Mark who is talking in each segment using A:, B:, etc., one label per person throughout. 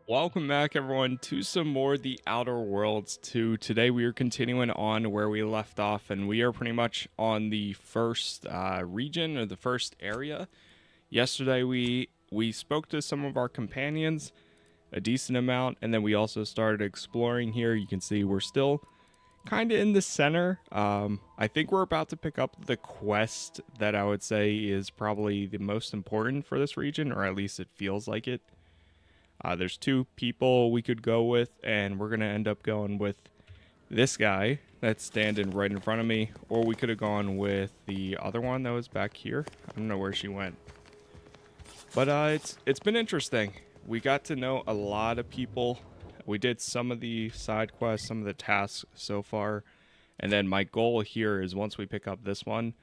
A: Welcome back, everyone, to some more The Outer Worlds 2. Today we are continuing on where we left off, and we are pretty much on the first region, or the first area. Yesterday we spoke to some of our companions, a decent amount, and then we also started exploring here. You can see we're still kind of in the center. I think we're about to pick up the quest that I would say is probably the most important for this region, or at least it feels like it. There's two people we could go with, and we're going to end up going with this guy that's standing right in front of me, or we could have gone with the other one that was back here. I don't know where she went. But it's been interesting. We got to know a lot of people. We did some of the side quests, some of the tasks so far. And then my goal here is once we pick up this one,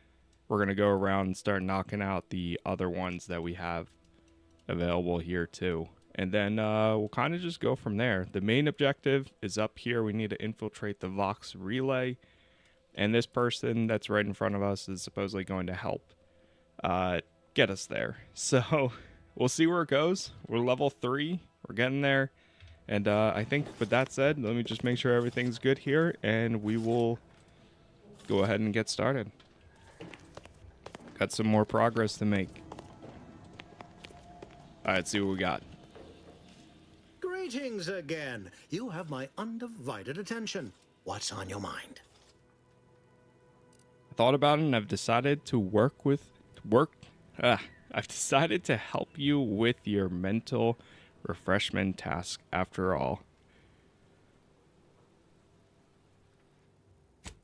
A: we're going to go around and start knocking out the other ones that we have available here too. And then we'll kind of just go from there. The main objective is up here. We need to infiltrate the Vox relay. And this person that's right in front of us is supposedly going to help get us there. So we'll see where it goes. We're level 3. We're getting there. And I think with that said, let me just make sure everything's good here. And we will go ahead and get started. Got some more progress to make. All right, let's see what we got.
B: Greetings again. You have my undivided attention. What's on your mind?
A: I thought about it and I've decided to I've decided to help you with your mental refreshment task after all.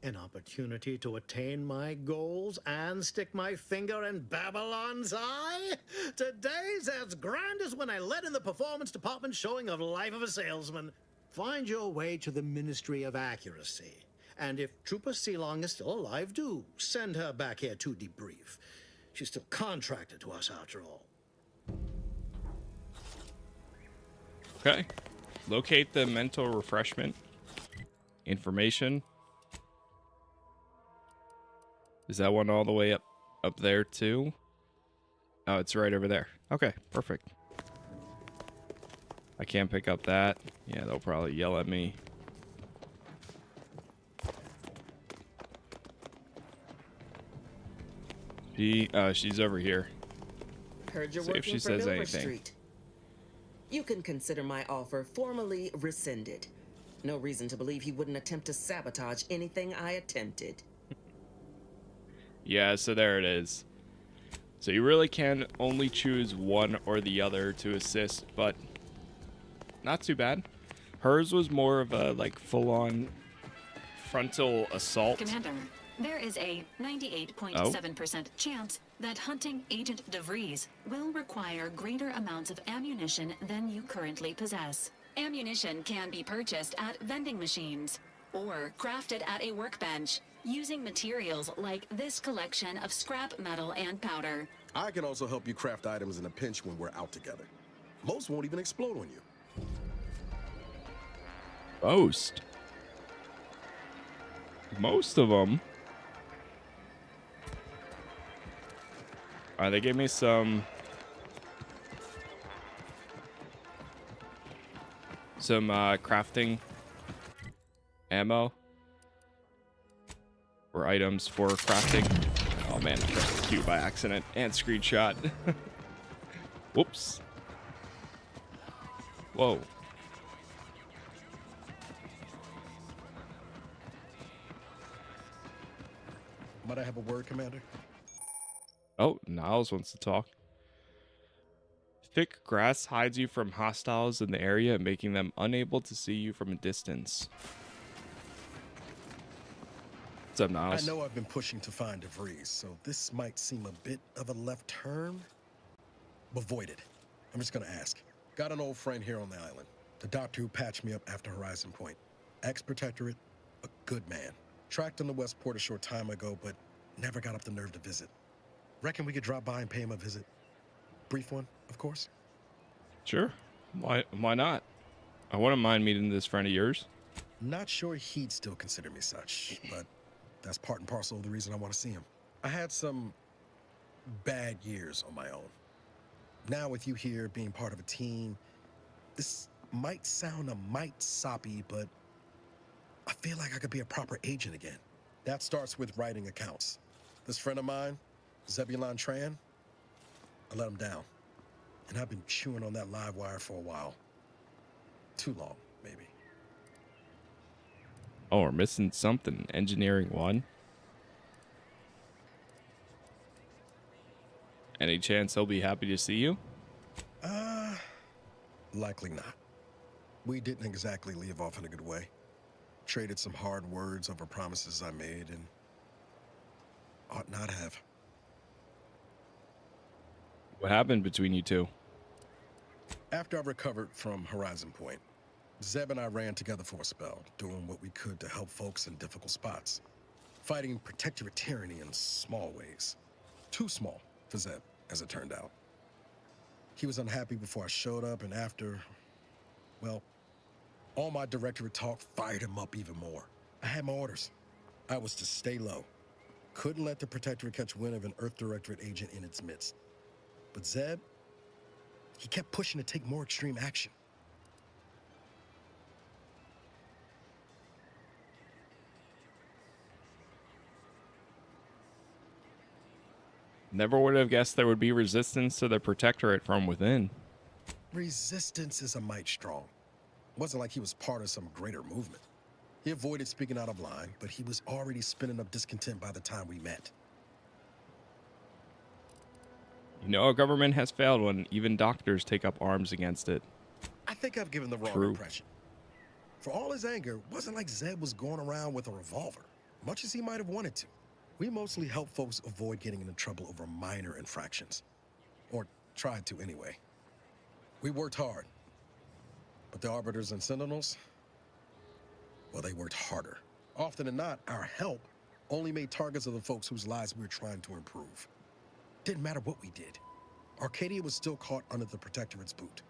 B: An opportunity to attain my goals and stick my finger in Babylon's eye? Today's as grand as when I led in the performance department showing of Life of a Salesman. Find your way to the Ministry of Accuracy. And if Trooper Sealong is still alive, do send her back here to debrief. She's still contracted to us after all.
A: Okay. Locate the mental refreshment information. Is that one all the way up there too? Oh, it's right over there. Okay, perfect. I can't pick up that. Yeah, they'll probably yell at me. She's over here.
C: Heard you're
A: See if
C: working
A: she
C: for
A: says
C: Silver
A: anything.
C: Street. You can consider my offer formally rescinded. No reason to believe he wouldn't attempt to sabotage anything I attempted.
A: Yeah, so there it is. So you really can only choose one or the other to assist, but not too bad. Hers was more of a like full-on frontal assault.
D: Commander, there is a 98.7% chance that hunting Agent DeVries will require greater amounts of ammunition than you currently possess. Ammunition can be purchased at vending machines or crafted at a workbench using materials like this collection of scrap metal and powder.
E: I can also help you craft items in a pinch when we're out together. Most won't even explode on you.
A: Most of them. Alright, they gave me some crafting ammo or items for crafting. Oh man, I pressed Q by accident and screenshot. Whoops. Whoa.
E: Might I have a word, Commander?
A: Oh, Niles wants to talk. Thick grass hides you from hostiles in the area, making them unable to see you from a distance. What's up, Niles?
E: I know I've been pushing to find DeVries, so this might seem a bit of a left turn. Avoid it. I'm just gonna ask. Got an old friend here on the island. The doctor who patched me up after Horizon Point. Ex-protectorate, a good man. Tracked him to Westport a short time ago, but never got up the nerve to visit. Reckon we could drop by and pay him a visit? Brief one, of course.
A: Sure. Why not? I wouldn't mind meeting this friend of yours.
E: Not sure he'd still consider me such, but that's part and parcel of the reason I want to see him. I had some bad years on my own. Now with you here being part of a team, this might sound a mite soppy, but I feel like I could be a proper agent again. That starts with writing accounts. This friend of mine, Zebulon Tran, I let him down. And I've been chewing on that live wire for a while. Too long, maybe.
A: Oh, we're missing something. Engineering 1. Any chance he'll be happy to see you?
E: Likely not. We didn't exactly leave off in a good way. Traded some hard words over promises I made and ought not have.
A: What happened between you two?
E: After I recovered from Horizon Point, Zeb and I ran together for a spell, doing what we could to help folks in difficult spots. Fighting protectorate tyranny in small ways. Too small for Zeb, as it turned out. He was unhappy before I showed up, and after, well, all my directorate talk fired him up even more. I had my orders. I was to stay low. Couldn't let the protectorate catch wind of an Earth Directorate agent in its midst. But Zeb, he kept pushing to take more extreme action.
A: Never would have guessed there would be resistance to the protectorate from within.
E: Resistance is a mite strong. It wasn't like he was part of some greater movement. He avoided speaking out of line, but he was already spinning up discontent by the time we met.
A: You know, our government has failed when even doctors take up arms against it.
E: I think I've given the wrong impression. For all his anger, it wasn't like Zeb was going around with a revolver, much as he might have wanted to. We mostly help folks avoid getting into trouble over minor infractions. Or tried to anyway. We worked hard. But the Arbiters and Sentinels, well, they worked harder. Often than not, our help only made targets of the folks whose lives we were trying to improve. Didn't matter what we did. Arcadia was still caught under the Protectorate's boot.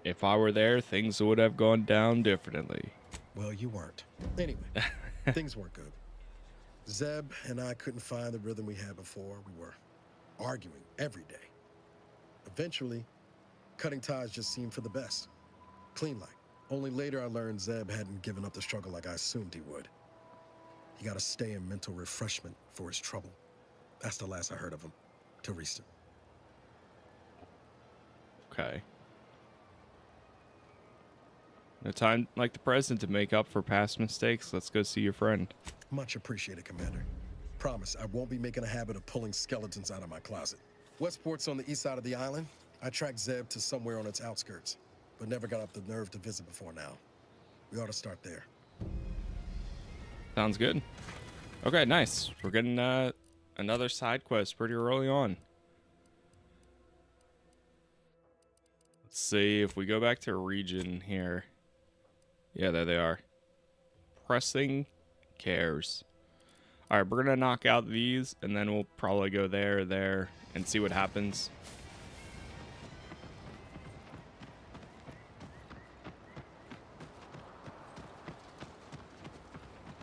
A: If I were there, things would have gone down differently.
E: Well, you weren't. Anyway, things weren't good. Zeb and I couldn't find the rhythm we had before. We were arguing every day. Eventually, cutting ties just seemed for the best. Clean like. Only later I learned Zeb hadn't given up the struggle like I assumed he would. He got to stay in mental refreshment for his trouble. That's the last I heard of him, till recent.
A: Okay. No time like the present to make up for past mistakes. Let's go see your friend.
E: Much appreciated, Commander. Promise, I won't be making a habit of pulling skeletons out of my closet. Westport's on the east side of the island. I tracked Zeb to somewhere on its outskirts, but never got up the nerve to visit before now. We ought to start there.
A: Sounds good. Okay, nice. We're getting another side quest pretty early on. Let's see if we go back to region here. Yeah, there they are. Pressing cares. All right, we're going to knock out these, and then we'll probably go there, and see what happens.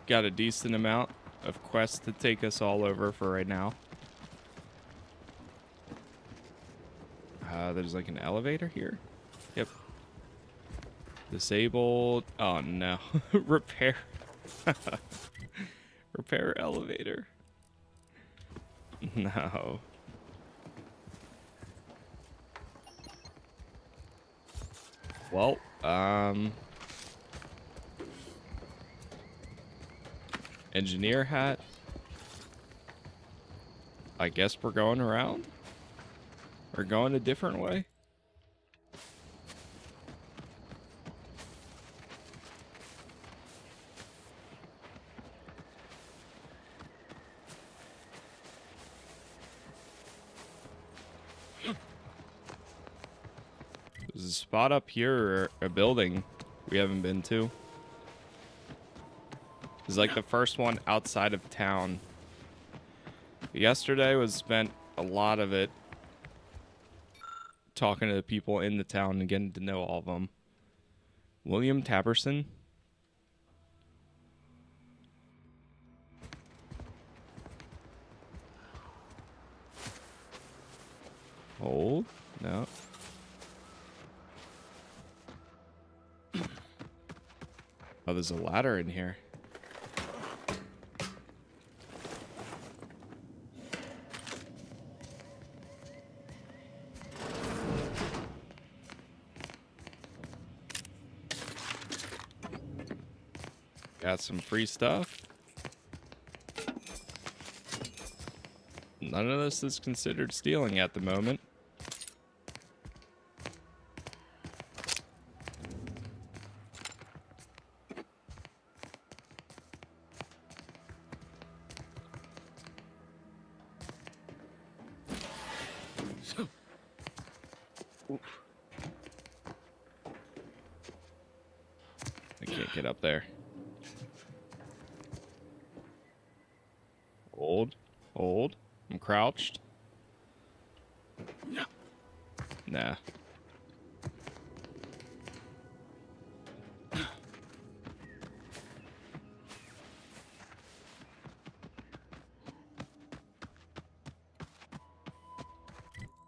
A: Got a decent amount of quests to take us all over for right now. There's like an elevator here. Yep. Disabled. Oh no. Repair. Repair elevator. No. Well, engineer hat. I guess we're going around. We're going a different way. There's a spot up here, or a building we haven't been to. It's like the first one outside of town. Yesterday was spent a lot of it talking to the people in the town and getting to know all of them. William Taberson. Hold. No. Oh, there's a ladder in here. Got some free stuff. None of this is considered stealing at the moment. I can't get up there. Hold. I'm crouched. Nah.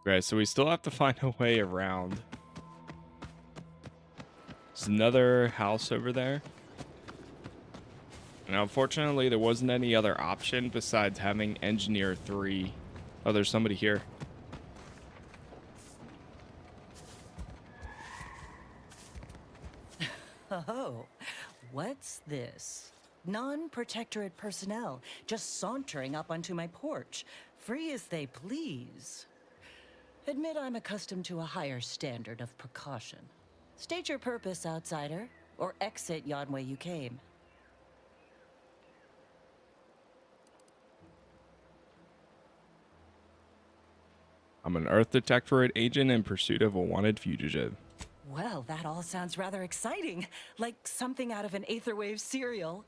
A: Okay, so we still have to find a way around. There's another house over there. And unfortunately, there wasn't any other option besides having Engineer 3. Oh, there's somebody here.
F: Oh, what's this? Non-protectorate personnel just sauntering up onto my porch, free as they please. Admit I'm accustomed to a higher standard of precaution. State your purpose, outsider, or exit yon way you came.
A: I'm an Earth Detectorate agent in pursuit of a wanted fugitive.
F: Well, that all sounds rather exciting, like something out of an Aetherwave serial,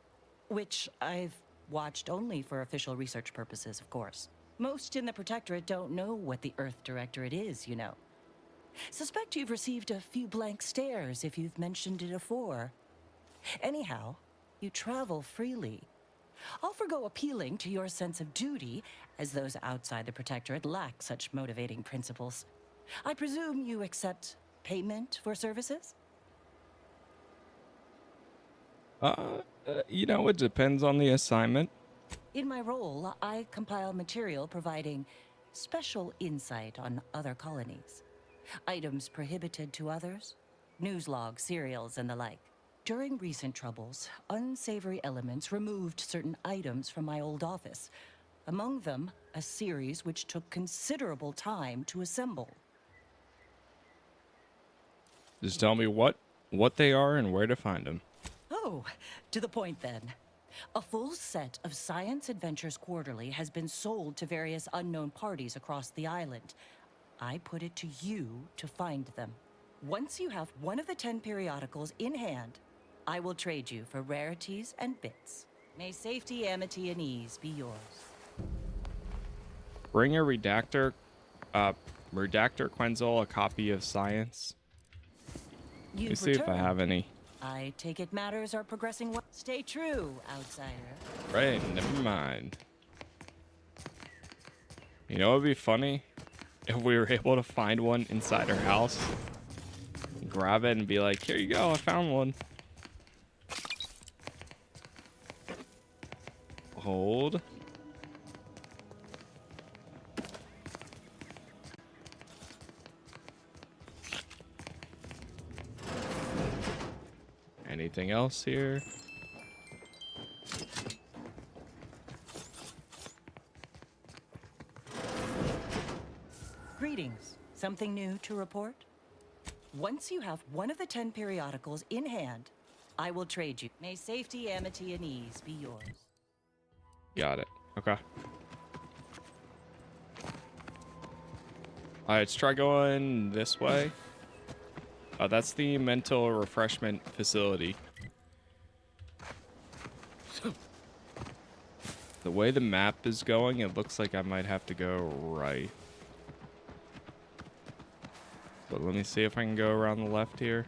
F: which I've watched only for official research purposes, of course. Most in the Protectorate don't know what the Earth Directorate is, you know. Suspect you've received a few blank stares if you've mentioned it afore. Anyhow, you travel freely. I'll forgo appealing to your sense of duty, as those outside the Protectorate lack such motivating principles. I presume you accept payment for services?
A: You know, it depends on the assignment.
F: In my role, I compile material providing special insight on other colonies. Items prohibited to others, news logs, serials, and the like. During recent troubles, unsavory elements removed certain items from my old office. Among them, a series which took considerable time to assemble.
A: Just tell me what they are and where to find them.
F: Oh, to the point then. A full set of Science Adventures Quarterly has been sold to various unknown parties across the island. I put it to you to find them. Once you have one of the 10 periodicals in hand, I will trade you for rarities and bits. May safety, amity, and ease be yours.
A: Bring a redactor Quenzel, a copy of Science. Let me see if I have any.
F: I take it matters are progressing well. Stay true, outsider.
A: Right, never mind. You know what would be funny? If we were able to find one inside her house. Grab it and be like, here you go, I found one. Hold. Anything else here?
F: Greetings. Something new to report? Once you have one of the 10 periodicals in hand, I will trade you. May safety, amity, and ease be yours.
A: Got it. Okay. Alright, let's try going this way. Oh, that's the mental refreshment facility. The way the map is going, it looks like I might have to go right. But let me see if I can go around the left here.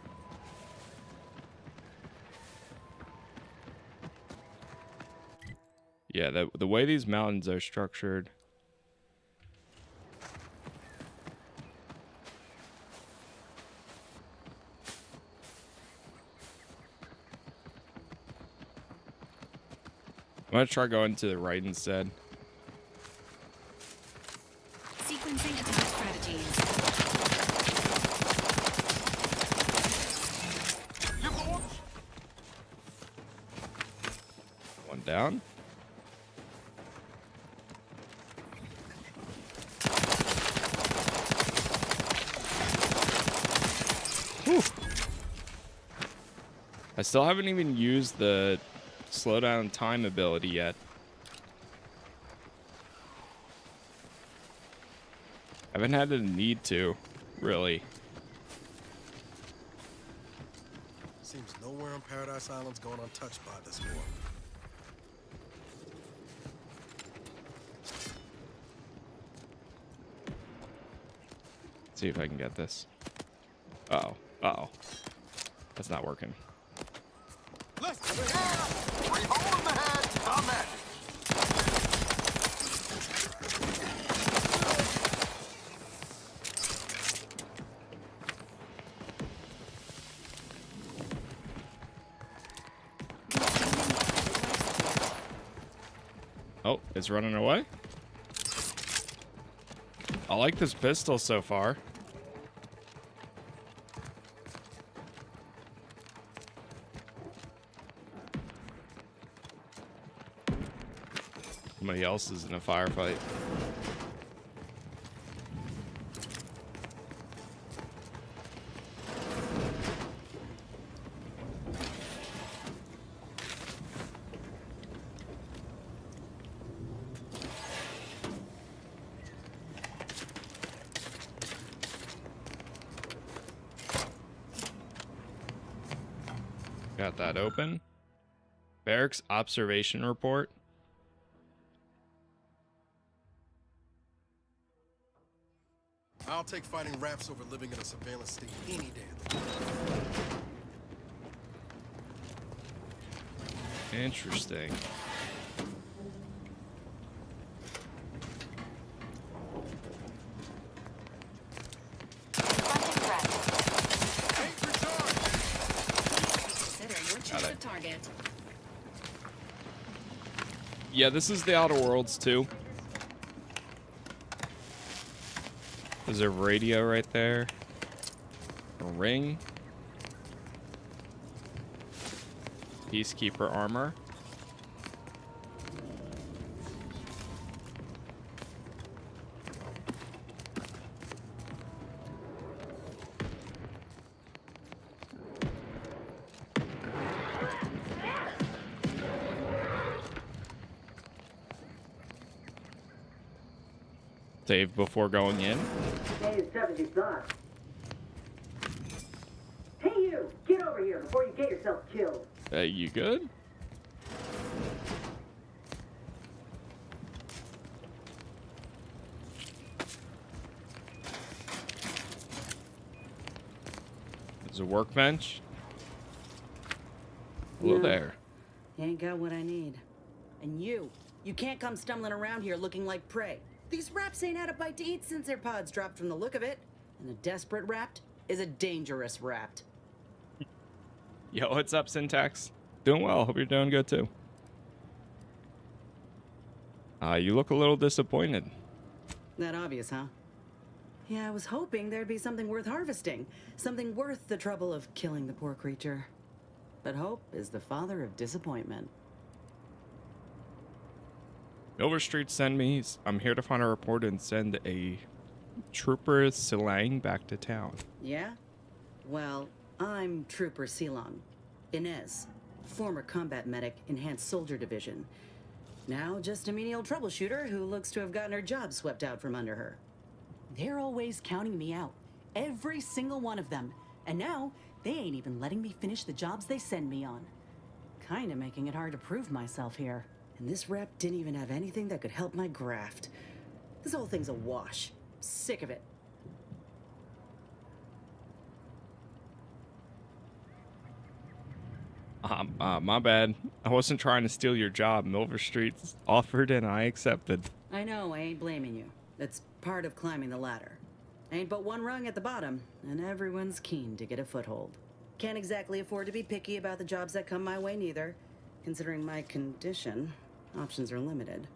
A: Yeah, the way these mountains are structured. I'm gonna try going to the right instead.
D: Sequencing attack strategies.
A: One down. Whew. I still haven't even used the slow down time ability yet. I haven't had a need to, really.
E: Seems nowhere on Paradise Island's going untouched by this war.
A: See if I can get this. Uh-oh. Uh-oh. That's not working.
G: Listen, free hole in the head, on that.
A: Oh, it's running away. I like this pistol so far. Somebody else is in a firefight. Got that open. Barracks observation report.
E: I'll take fighting raps over living in a surveillance state any day.
A: Interesting.
D: Target.
A: Yeah, this is the Outer Worlds too. There's a radio right there. A ring. Peacekeeper armor. Save before going in.
H: Stay as tough as you thought. Hey you! Get over here before you get yourself killed.
A: You good? There's a workbench. Hello
F: No.
A: there.
F: You ain't got what I need. And you can't come stumbling around here looking like prey. These raps ain't had a bite to eat since their pods dropped from the look of it. And a desperate rapt is a dangerous rapt.
A: Yo, what's up, Syntax? Doing well. Hope you're doing good too. You look a little disappointed.
F: That obvious, huh? Yeah, I was hoping there'd be something worth harvesting. Something worth the trouble of killing the poor creature. But hope is the father of disappointment.
A: Overstreet send me. I'm here to find a report and send a Trooper Silang back to town.
F: Yeah? Well, I'm Trooper Silong. Inez, former combat medic, Enhanced Soldier Division. Now just a menial troubleshooter who looks to have gotten her job swept out from under her. They're always counting me out. Every single one of them. And now, they ain't even letting me finish the jobs they send me on. Kinda making it hard to prove myself here. And this rep didn't even have anything that could help my graft. This whole thing's a wash. Sick of it.
A: My bad. I wasn't trying to steal your job. Overstreet offered and I accepted.
F: I know, I ain't blaming you. That's part of climbing the ladder. Ain't but one rung at the bottom, and everyone's keen to get a foothold. Can't exactly afford to be picky about the jobs that come my way neither, considering my condition.
I: Options are limited.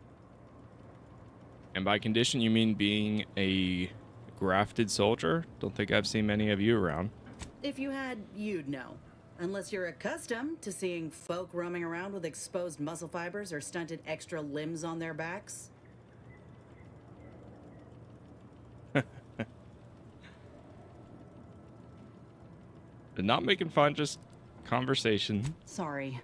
A: And by condition, you mean being a grafted soldier? Don't think I've seen many of you around.
I: If you had, you'd know. Unless you're accustomed to seeing folk roaming around with exposed muscle fibers or stunted extra limbs on their backs.
A: Not making fun, just conversation.
I: Sorry.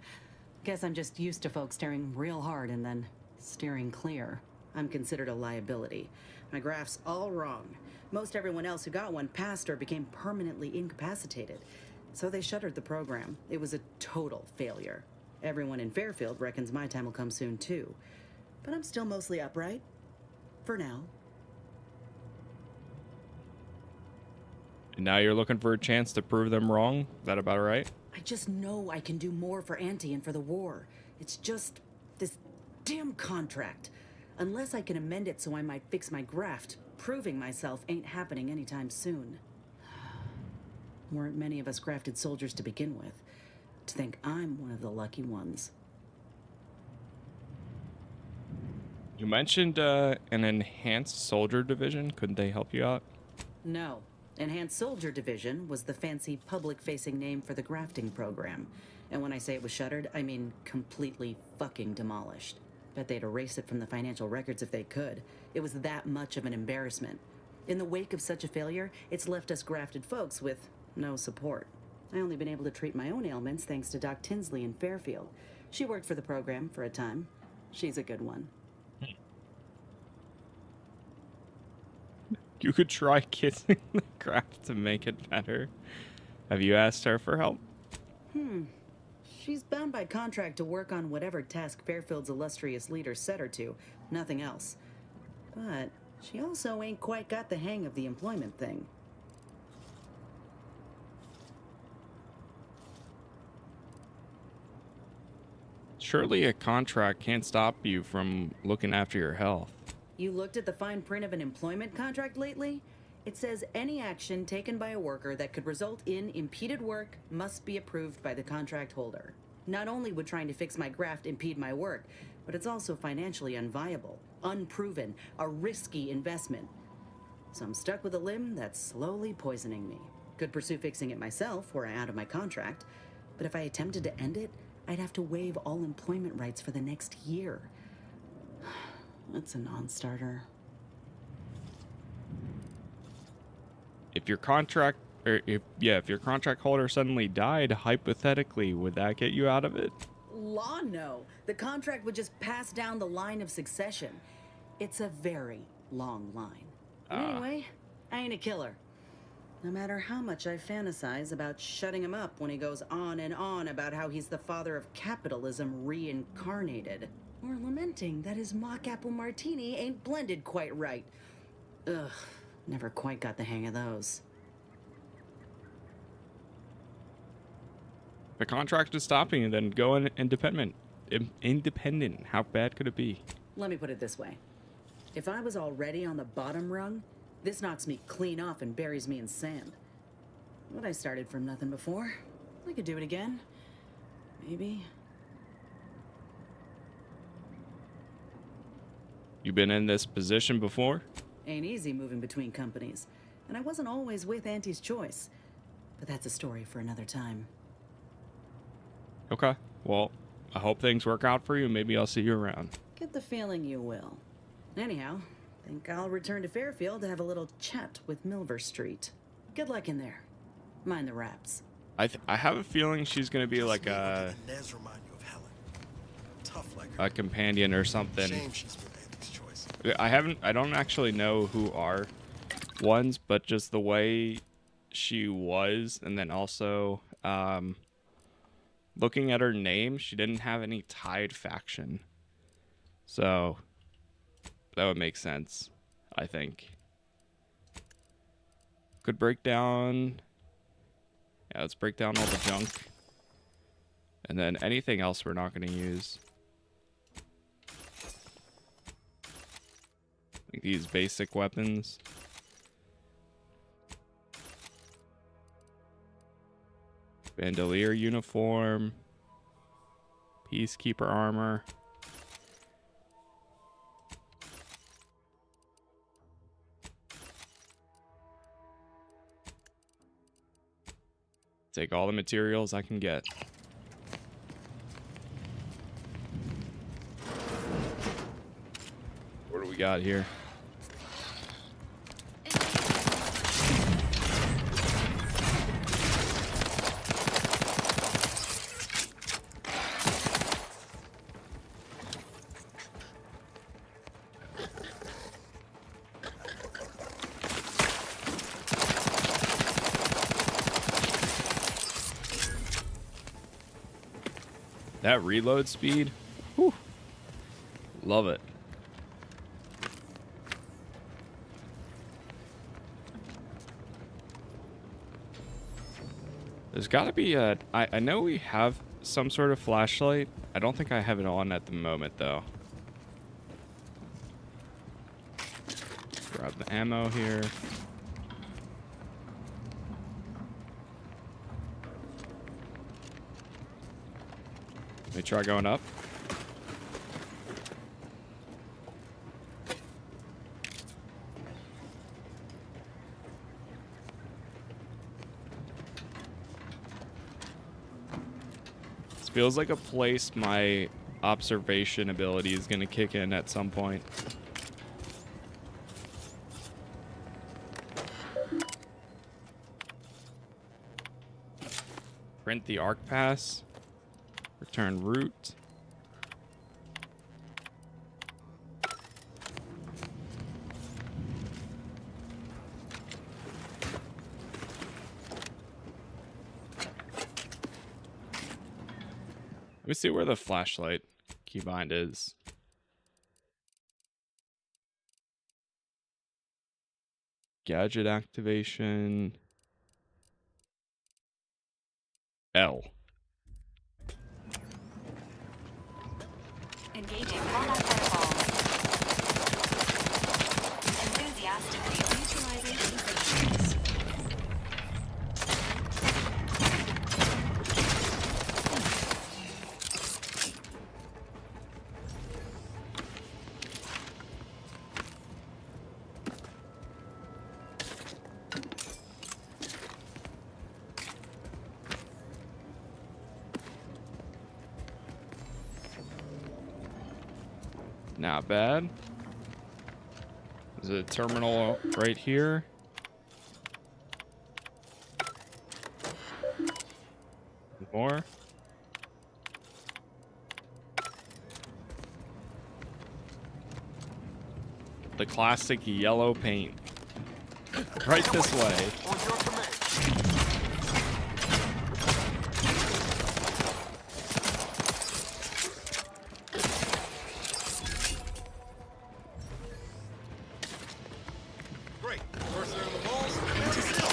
I: Guess I'm just used to folks staring real hard and then steering clear. I'm considered a liability. My graph's all wrong. Most everyone else who got one passed or became permanently incapacitated. So they shuttered the program. It was a total failure. Everyone in Fairfield reckons my time will come soon too. But I'm still mostly upright. For now.
A: And now you're looking for a chance to prove them wrong? Is that about right?
I: I just know I can do more for Auntie and for the war. It's just this damn contract. Unless I can amend it so I might fix my graft, proving myself ain't happening anytime soon. Weren't many of us grafted soldiers to begin with. To think I'm one of the lucky ones.
A: You mentioned an enhanced soldier division. Couldn't they help you out?
I: No. Enhanced Soldier Division was the fancy public-facing name for the grafting program. And when I say it was shuttered, I mean completely fucking demolished. Bet they'd erase it from the financial records if they could. It was that much of an embarrassment. In the wake of such a failure, it's left us grafted folks with no support. I only been able to treat my own ailments thanks to Doc Tinsley in Fairfield. She worked for the program for a time. She's a good one.
A: You could try kissing the graft to make it better. Have you asked her for help?
I: She's bound by contract to work on whatever task Fairfield's illustrious leader set her to, nothing else. But she also ain't quite got the hang of the employment thing.
A: Surely a contract can't stop you from looking after your health.
I: You looked at the fine print of an employment contract lately? It says any action taken by a worker that could result in impeded work must be approved by the contract holder. Not only would trying to fix my graft impede my work, but it's also financially unviable, unproven, a risky investment. So I'm stuck with a limb that's slowly poisoning me. Could pursue fixing it myself were I out of my contract, but if I attempted to end it, I'd have to waive all employment rights for the next year. That's a non-starter.
A: If your contract, if your contract holder suddenly died, hypothetically, would that get you out of it?
I: Law, no. The contract would just pass down the line of succession. It's a very long line. Anyway, I ain't a killer. No matter how much I fantasize about shutting him up when he goes on and on about how he's the father of capitalism reincarnated. Or lamenting that his mock apple martini ain't blended quite right. Ugh, never quite got the hang of those.
A: The contract is stopping you, then go independent. Independent. How bad could it be?
I: Let me put it this way. If I was already on the bottom rung, this knocks me clean off and buries me in sand. But I started from nothing before. I could do it again. Maybe.
A: You been in this position before?
I: Ain't easy moving between companies. And I wasn't always with Auntie's choice. But that's a story for another time.
A: Okay. Well, I hope things work out for you. Maybe I'll see you around.
I: Get the feeling you will. Anyhow, think I'll return to Fairfield to have a little chat with Milver Street. Good luck in there. Mind the raps.
A: I have a feeling she's gonna be like a
E: Inez remind you of Helen. Tough like
A: a companion or something.
E: Shame she's with Anthony's choice.
A: I don't actually know who are ones, but just the way she was, and then also looking at her name, she didn't have any tied faction. So that would make sense, I think. Could break down. Yeah, let's break down all the junk. And then anything else we're not going to use. Like these basic weapons. Bandolier uniform. Peacekeeper armor. Take all the materials I can get. What do we got here? That reload speed, whew, love it. There's got to be a... I know we have some sort of flashlight. I don't think I have it on at the moment, though. Grab the ammo here. Let me try going up. This feels like a place my observation ability is going to kick in at some point. Print the arc pass. Return route. Let me see where the flashlight keybind is. Gadget activation. L.
D: Engaging combat protocols. Enthusiastically neutralizing infiltrations.
A: Not bad. There's a terminal right here. More. The classic yellow paint. Right this way.
G: On your command. Great. First in the walls. That's a seal.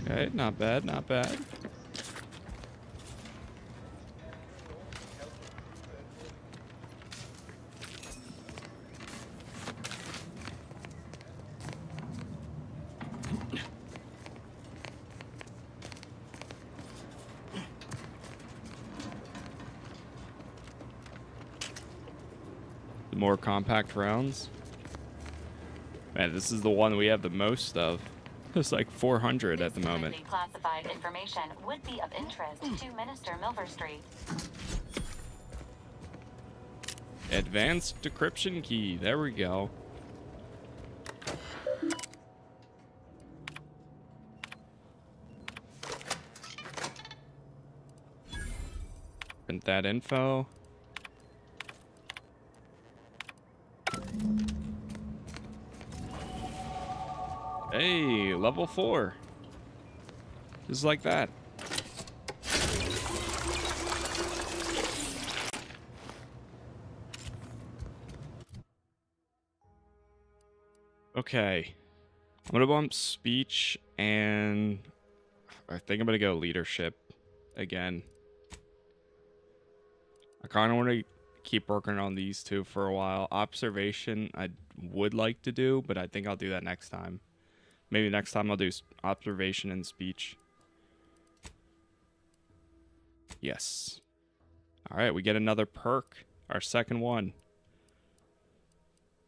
A: Okay, not bad, not bad. The more compact rounds. Man, this is the one we have the most of. It's like 400 at the moment.
D: Classified information would be of interest to Minister Milverstreet.
A: Advanced decryption key. There we go. Print that info. Hey, level 4. Just like that. Okay. I'm gonna bump speech and I think I'm gonna go leadership again. I kind of want to keep working on these two for a while. Observation I would like to do, but I think I'll do that next time. Maybe next time I'll do observation and speech. Yes. All right, we get another perk. Our second one.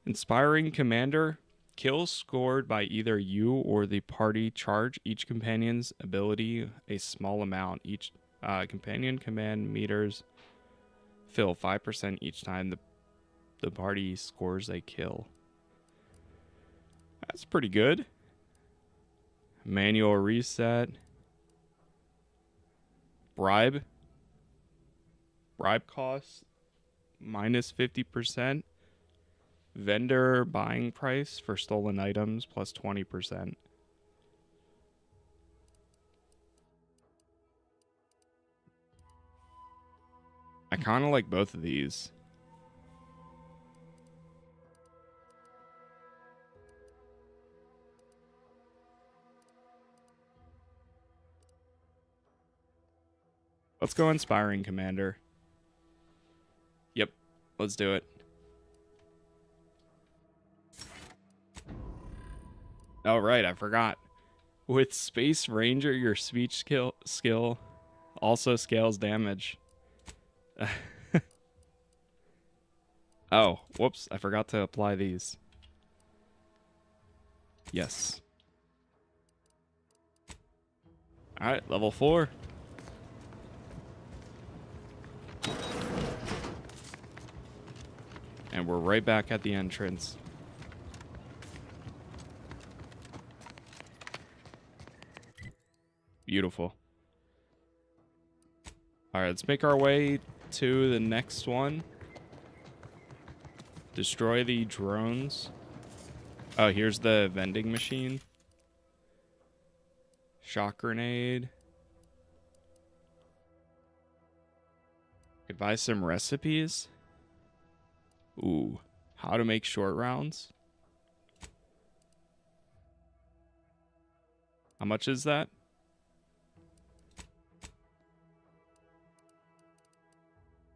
A: Inspiring Commander. Kills scored by either you or the party charge each companion's ability a small amount. Each companion command meters fill 5% each time the party scores a kill. That's pretty good. Manual reset. Bribe costs minus 50%. Vendor buying price for stolen items plus 20%. I kind of like both of these. Let's go Inspiring Commander. Yep, let's do it. Oh, right, I forgot. With Space Ranger, your speech skill also scales damage. Oh, whoops, I forgot to apply these. Yes. Alright, level 4. And we're right back at the entrance. Beautiful. Alright, let's make our way to the next one. Destroy the drones. Oh, here's the vending machine. Shock grenade. Could buy some recipes. Ooh, how to make short rounds. How much is that?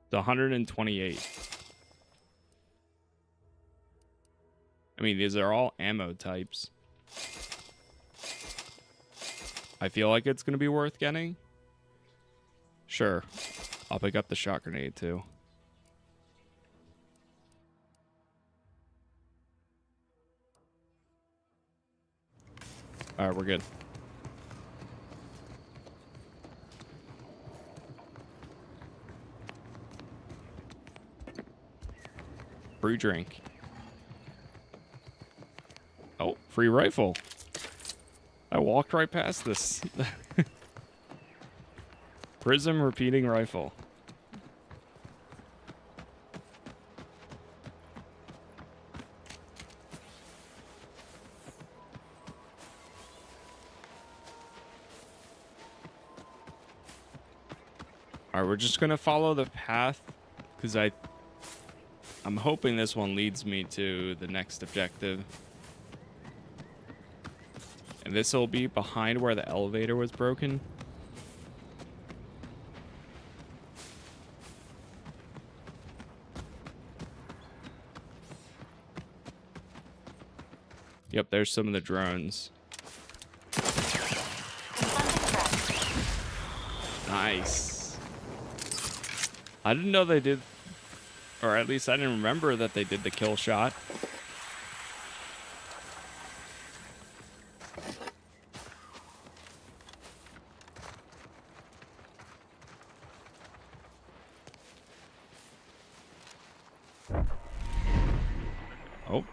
A: It's 128. I mean, these are all ammo types. I feel like it's going to be worth getting. Sure. I'll pick up the shock grenade too. Alright, we're good. Free drink. Oh, free rifle. I walked right past this. Prism repeating rifle. Alright, we're just gonna follow the path because I'm hoping this one leads me to the next objective. And this will be behind where the elevator was broken. Yep, there's some of the drones. Nice. I didn't know they did, or at least I didn't remember that they did the kill shot. Oh.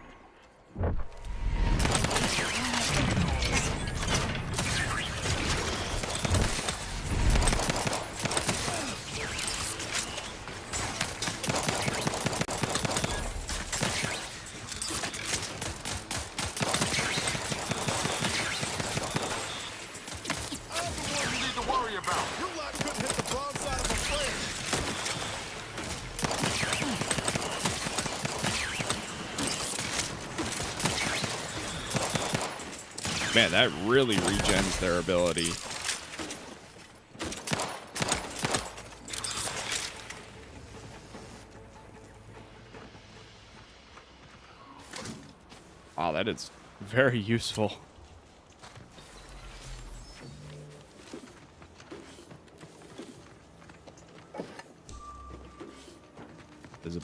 A: Man, that really regens their ability. Wow, that is very useful.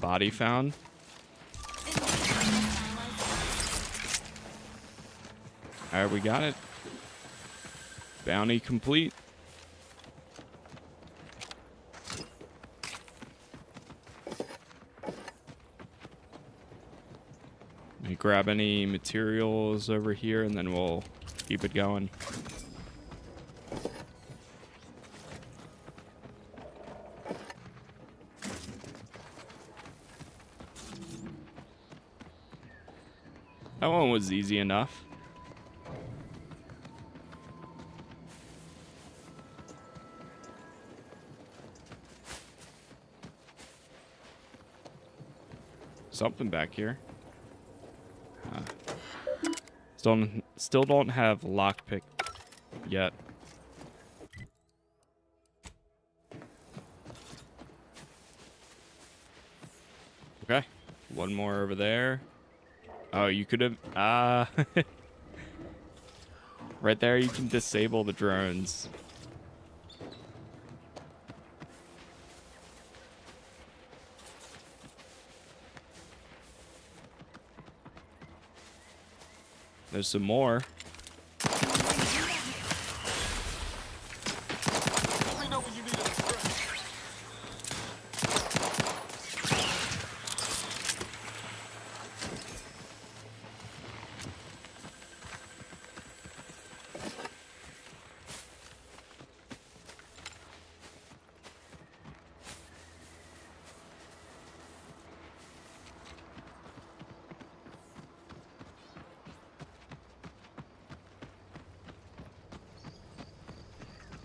A: Body found. Alright, we got it. Bounty complete. Let me grab any materials over here and then we'll keep it going. That one was easy enough. Something back here. Still don't have lockpick yet. Okay, one more over there. Oh, you could have right there you can disable the drones. There's some more.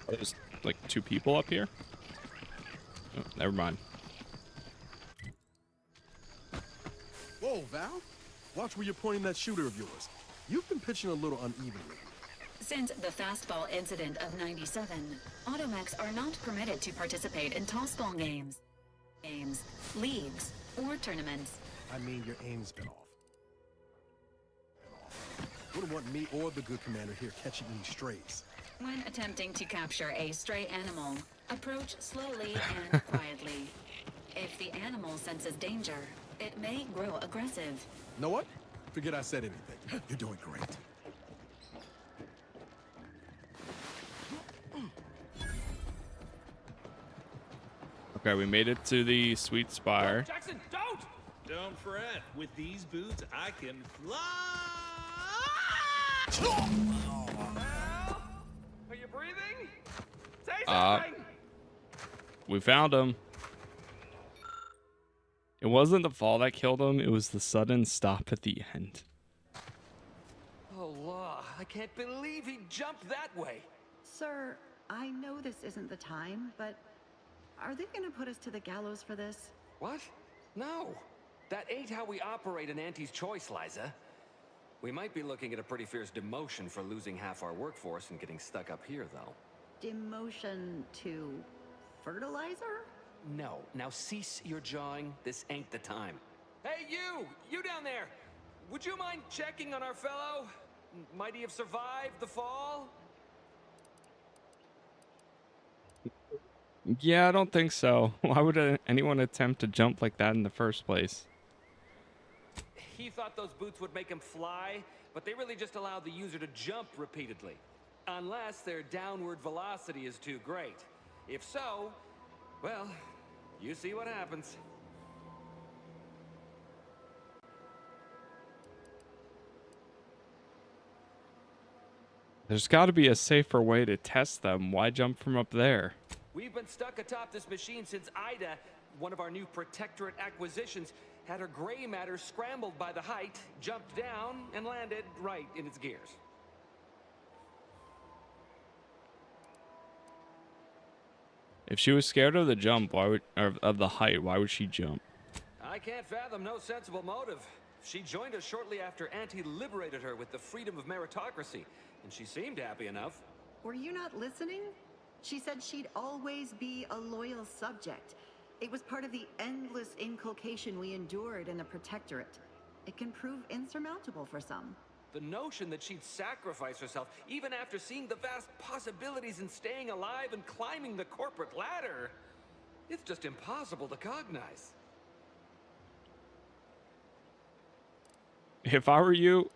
A: There's like 2 people up here. Oh, never mind.
E: Whoa, Val. Watch where you're pointing that shooter of yours. You've been pitching a little unevenly.
D: Since the fastball incident of '97, automechs are not permitted to participate in tossball games, leagues, or tournaments.
E: I mean, your aim's been off. Wouldn't want me or the good commander here catching any strays.
D: When attempting to capture a stray animal, approach slowly and quietly. If the animal senses danger, it may grow aggressive.
E: Know what? Forget I said anything. You're doing great.
A: Okay, we made it to the sweet Spire.
J: Jackson, don't! Don't fret. With these boots, I can fly! Are you breathing? Say something!
A: We found him. It wasn't the fall that killed him, it was the sudden stop at the end.
J: Oh, I can't believe he jumped that way.
K: Sir, I know this isn't the time, but are they gonna put us to the gallows for this?
J: What? No. That ain't how we operate in Auntie's Choice, Liza. We might be looking at a pretty fierce demotion for losing half our workforce and getting stuck up here, though.
K: Demotion to fertilizer?
J: No. Now cease your jawing. This ain't the time. Hey, you! You down there! Would you mind checking on our fellow? Might he have survived the fall?
A: Yeah, I don't think so. Why would anyone attempt to jump like that in the first place?
J: He thought those boots would make him fly, but they really just allow the user to jump repeatedly. Unless their downward velocity is too great. If so, well, you see what happens.
A: There's got to be a safer way to test them. Why jump from up there?
J: We've been stuck atop this machine since Ida, one of our new Protectorate acquisitions, had her gray matter scrambled by the height, jumped down, and landed right in its gears.
A: If she was scared of the jump, why would, or of the height, why would she jump?
J: I can't fathom no sensible motive. She joined us shortly after Auntie liberated her with the freedom of meritocracy, and she seemed happy enough.
K: Were you not listening? She said she'd always be a loyal subject. It was part of the endless inculcation we endured in the Protectorate. It can prove insurmountable for some.
J: The notion that she'd sacrifice herself, even after seeing the vast possibilities in staying alive and climbing the corporate ladder, it's just impossible to cognize.
A: If I were you,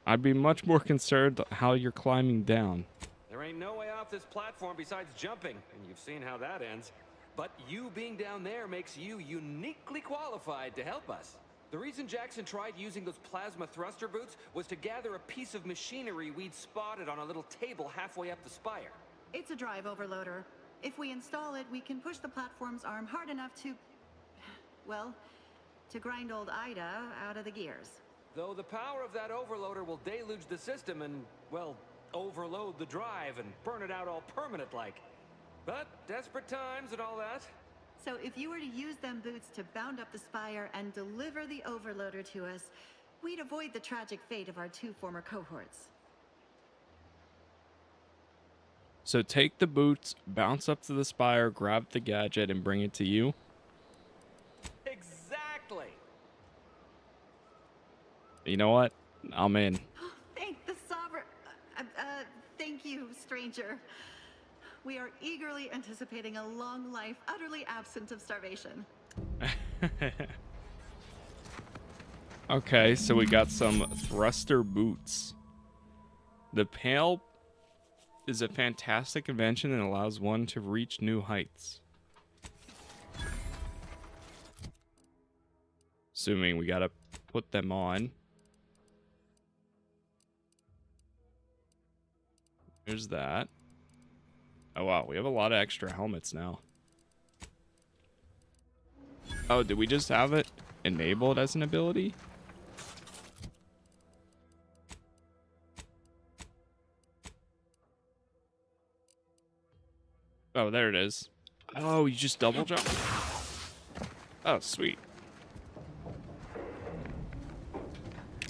A: I'd be much more concerned how you're climbing down.
J: There ain't no way off this platform besides jumping, and you've seen how that ends. But you being down there makes you uniquely qualified to help us. The reason Jackson tried using those plasma thruster boots was to gather a piece of machinery we'd spotted on a little table halfway up the spire.
K: It's a drive overloader. If we install it, we can push the platform's arm hard enough to... well, to grind old Ida out of the gears.
J: Though the power of that overloader will deluge the system and, well, overload the drive and burn it out all permanent-like. But desperate times and all that.
K: So if you were to use them boots to bound up the Spire and deliver the overloader to us, we'd avoid the tragic fate of our 2 former cohorts.
A: So take the boots, bounce up to the Spire, grab the gadget, and bring it to you?
J: Exactly!
A: You know what? I'm in.
K: Thank the Sovereign... thank you, stranger. We are eagerly anticipating a long life, utterly absent of starvation.
A: Okay, so we got some thruster boots. The pail is a fantastic invention and allows one to reach new heights. Assuming we gotta put them on. There's that. Oh wow, we have a lot of extra helmets now. Oh, did we just have it enabled as an ability? Oh, there it is. Oh, you just double jump? Oh, sweet.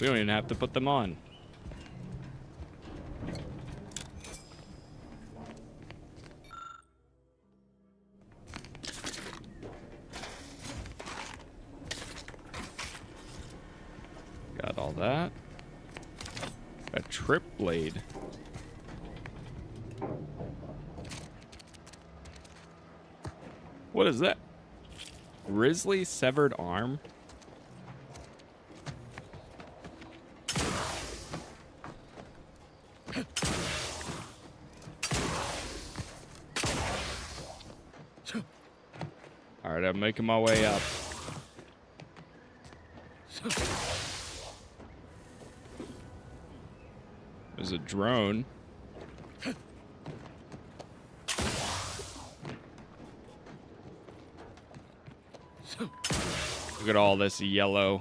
A: We don't even have to put them on. Got all that. A trip blade. What is that? Grizzly severed arm? Alright, I'm making my way up. There's a drone. Look at all this yellow.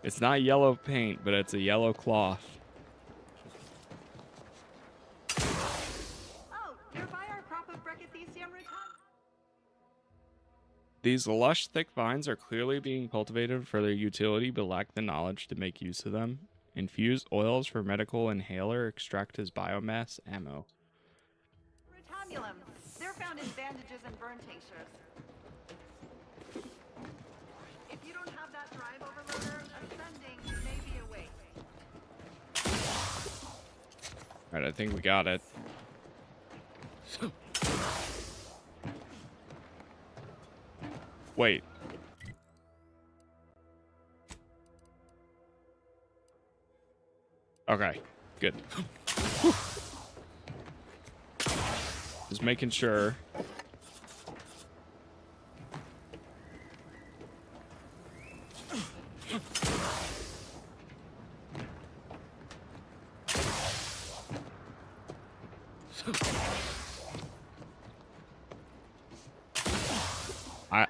A: It's not yellow paint, but it's a yellow cloth.
K: Oh, nearby our crop of Brachythecium rotundum.
A: These lush, thick vines are clearly being cultivated for their utility, but lack the knowledge to make use of them. Infuse oils for medical inhaler, extract as biomass ammo.
K: Rotumulum. They're found in bandages and burn tinctures. If you don't have that drive overloader, ascending may be a waste.
A: Alright, I think we got it. Wait. Okay, good. Just making sure.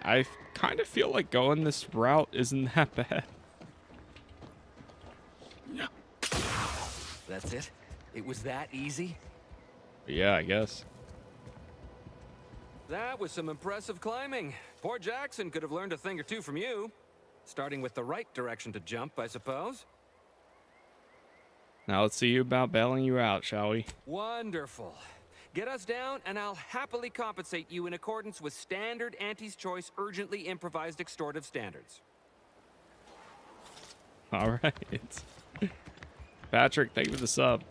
A: I kind of feel like going this route isn't that bad.
J: That's it? It was that easy?
A: Yeah, I guess.
J: That was some impressive climbing. Poor Jackson could have learned a thing or two from you. Starting with the right direction to jump, I suppose.
A: Now let's see about bailing you out, shall we?
J: Wonderful. Get us down, and I'll happily compensate you in accordance with standard Auntie's Choice urgently improvised extortive standards.
A: All right. Patrick, thank you for the sub.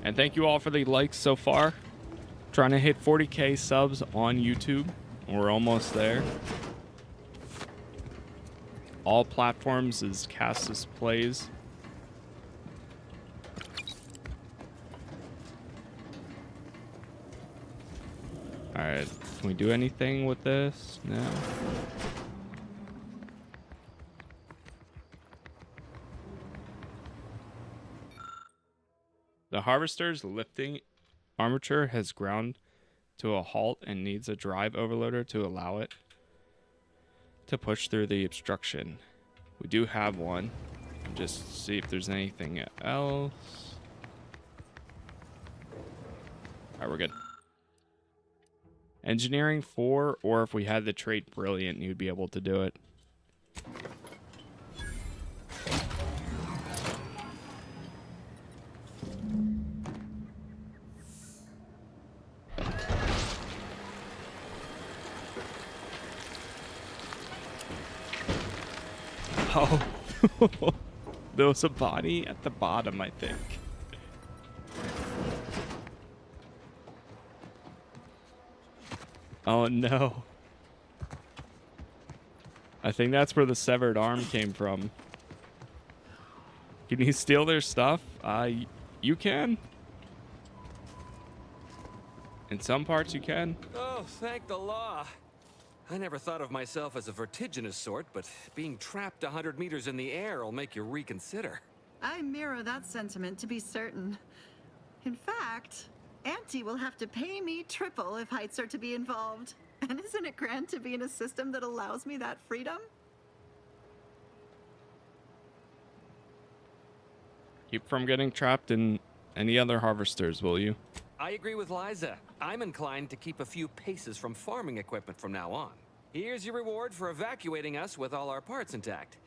A: And thank you all for the likes so far. Trying to hit 40K subs on YouTube. We're almost there. All platforms is Casas Plays. Alright, can we do anything with this? No. The harvester's lifting armature has ground to a halt and needs a drive overloader to allow it to push through the obstruction. We do have one. Just see if there's anything else. Alright, we're good. Engineering 4, or if we had the trait Brilliant, you'd be able to do it. Oh, there was a body at the bottom, I think. Oh no. I think that's where the severed arm came from. Can you steal their stuff? You can. In some parts you can.
J: Oh, thank the law. I never thought of myself as a vertiginous sort, but being trapped 100 meters in the air will make you reconsider.
K: I mirror that sentiment, to be certain. In fact, Auntie will have to pay me triple if heights are to be involved. And isn't it grand to be in a system that allows me that freedom?
A: Keep from getting trapped in any other harvesters, will you?
J: I agree with Liza. I'm inclined to keep a few paces from farming equipment from now on. Here's your reward for evacuating us with all our parts intact.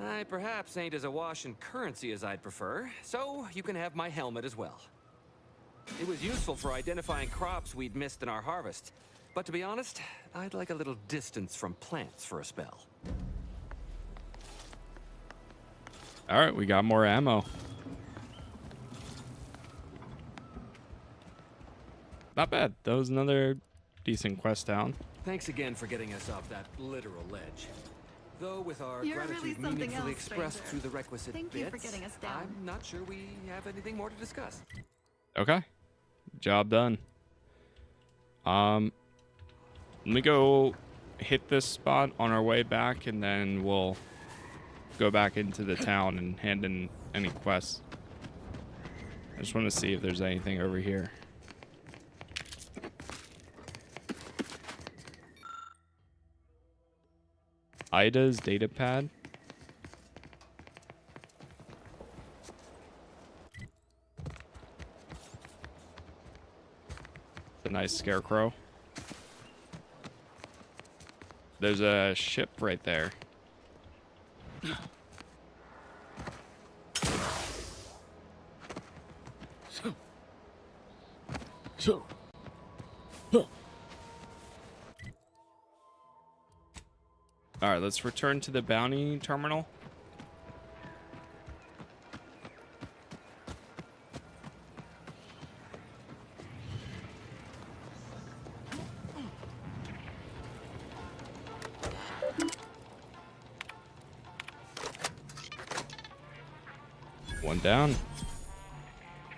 J: I perhaps ain't as awash in currency as I'd prefer, so you can have my helmet as well. It was useful for identifying crops we'd missed in our harvest. But to be honest, I'd like a little distance from plants for a spell.
A: All right, we got more ammo. Not bad. That was another decent quest down.
J: Thanks again for getting us off that literal ledge. Though with our
K: You're
J: gratitude
K: really something
J: meaningfully
K: else,
J: expressed
K: stranger.
J: through the requisite
K: Thank
J: bits,
K: you for getting us down.
J: I'm not sure we have anything more to discuss.
A: Okay. Job done. Let me go hit this spot on our way back, and then we'll go back into the town and hand in any quests. I just want to see if there's anything over here. Ida's data pad. It's a nice scarecrow. There's a ship right there. All right, let's return to the bounty terminal. One down.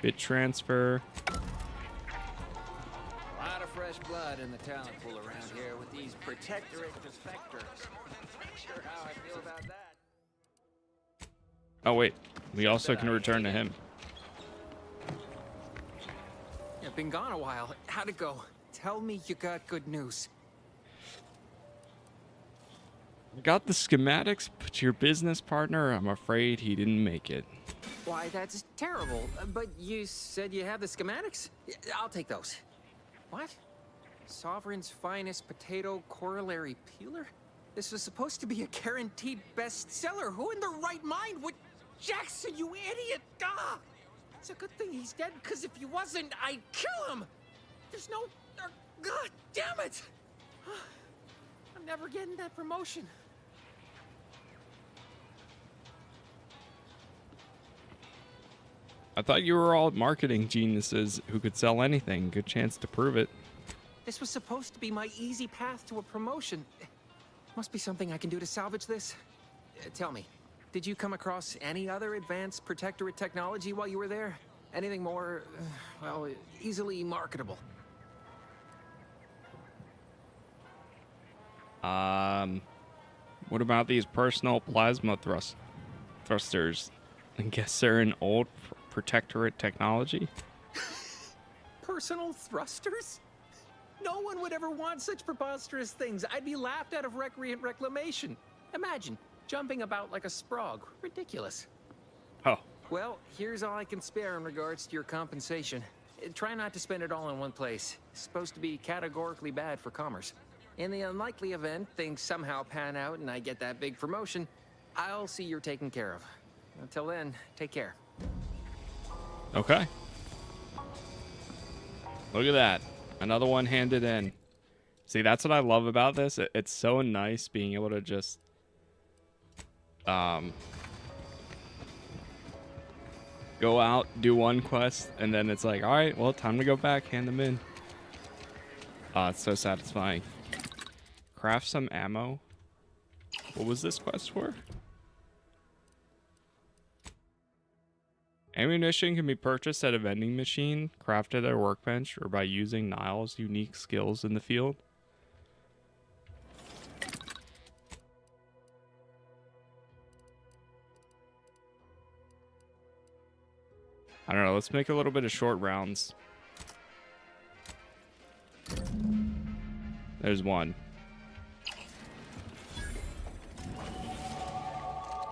A: Bit transfer.
L: A lot of fresh blood in the talent pool around here with these protectorate defectors. Not sure how I feel about that.
A: Oh wait, we also can return to him.
L: You've been gone a while. How'd it go? Tell me you got good news.
A: I got the schematics, but your business partner, I'm afraid he didn't make it.
L: Why, that's terrible. But you said you have the schematics? I'll take those. What? Sovereign's finest potato corollary peeler? This was supposed to be a guaranteed bestseller. Who in their right mind would... Jackson, you idiot! Ah! It's a good thing he's dead, because if he wasn't, I'd kill him! There's no... God damn it! I'm never getting that promotion.
A: I thought you were all marketing geniuses who could sell anything. Good chance to prove it.
L: This was supposed to be my easy path to a promotion. Must be something I can do to salvage this. Tell me, did you come across any other advanced protectorate technology while you were there? Anything more, well, easily marketable?
A: What about these personal plasma thrusters? I guess they're an old protectorate technology.
L: Personal thrusters? No one would ever want such preposterous things. I'd be laughed out of recreant reclamation. Imagine jumping about like a sprog. Ridiculous.
A: Oh.
L: Well, here's all I can spare in regards to your compensation. Try not to spend it all in one place. It's supposed to be categorically bad for commerce. In the unlikely event things somehow pan out and I get that big promotion, I'll see you're taken care of. Until then, take care.
A: Okay. Look at that. Another one handed in. See, that's what I love about this. It's so nice being able to just go out, do one quest, and then it's like, all right, well, time to go back, hand them in. It's so satisfying. Craft some ammo. What was this quest for? Ammunition can be purchased at a vending machine, crafted at a workbench, or by using Niles' unique skills in the field. I don't know, let's make a little bit of short rounds. There's one.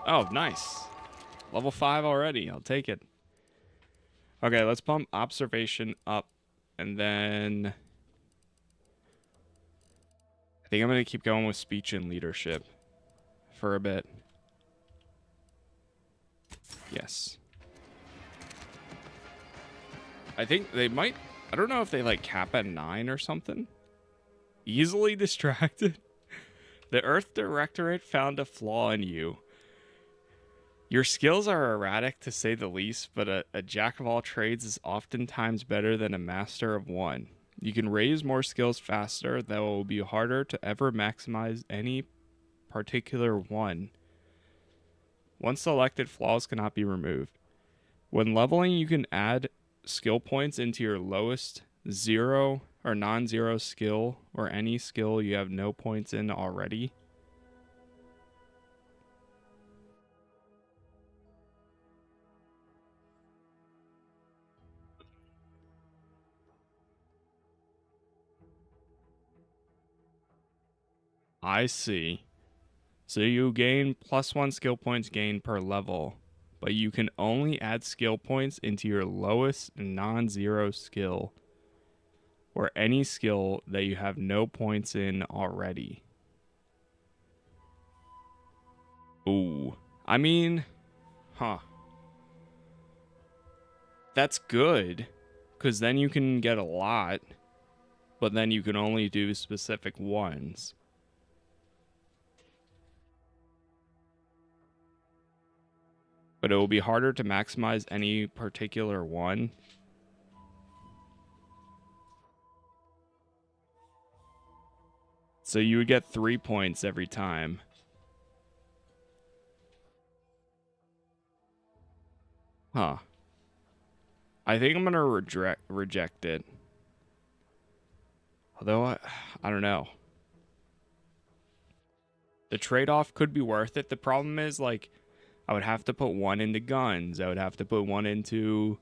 A: Oh, nice. Level 5 already. I'll take it. Okay, let's pump observation up. And then I think I'm going to keep going with speech and leadership for a bit. Yes. I think they might, I don't know if they like cap at 9 or something. Easily distracted. The Earth Directorate found a flaw in you. Your skills are erratic to say the least, but a jack of all trades is oftentimes better than a master of one. You can raise more skills faster, though it will be harder to ever maximize any particular one. Once selected, flaws cannot be removed. When leveling, you can add skill points into your lowest 0 or non-zero skill, or any skill you have no points in already. I see. So you gain +1 skill points gained per level, but you can only add skill points into your lowest non-zero skill, or any skill that you have no points in already. Ooh. I mean, that's good, because then you can get a lot, but then you can only do specific ones. But it will be harder to maximize any particular one. So you would get 3 points every time. Huh. I think I'm going to reject it. Although, I don't know. The trade-off could be worth it. The problem is, like, I would have to put one into guns. I would have to put one into,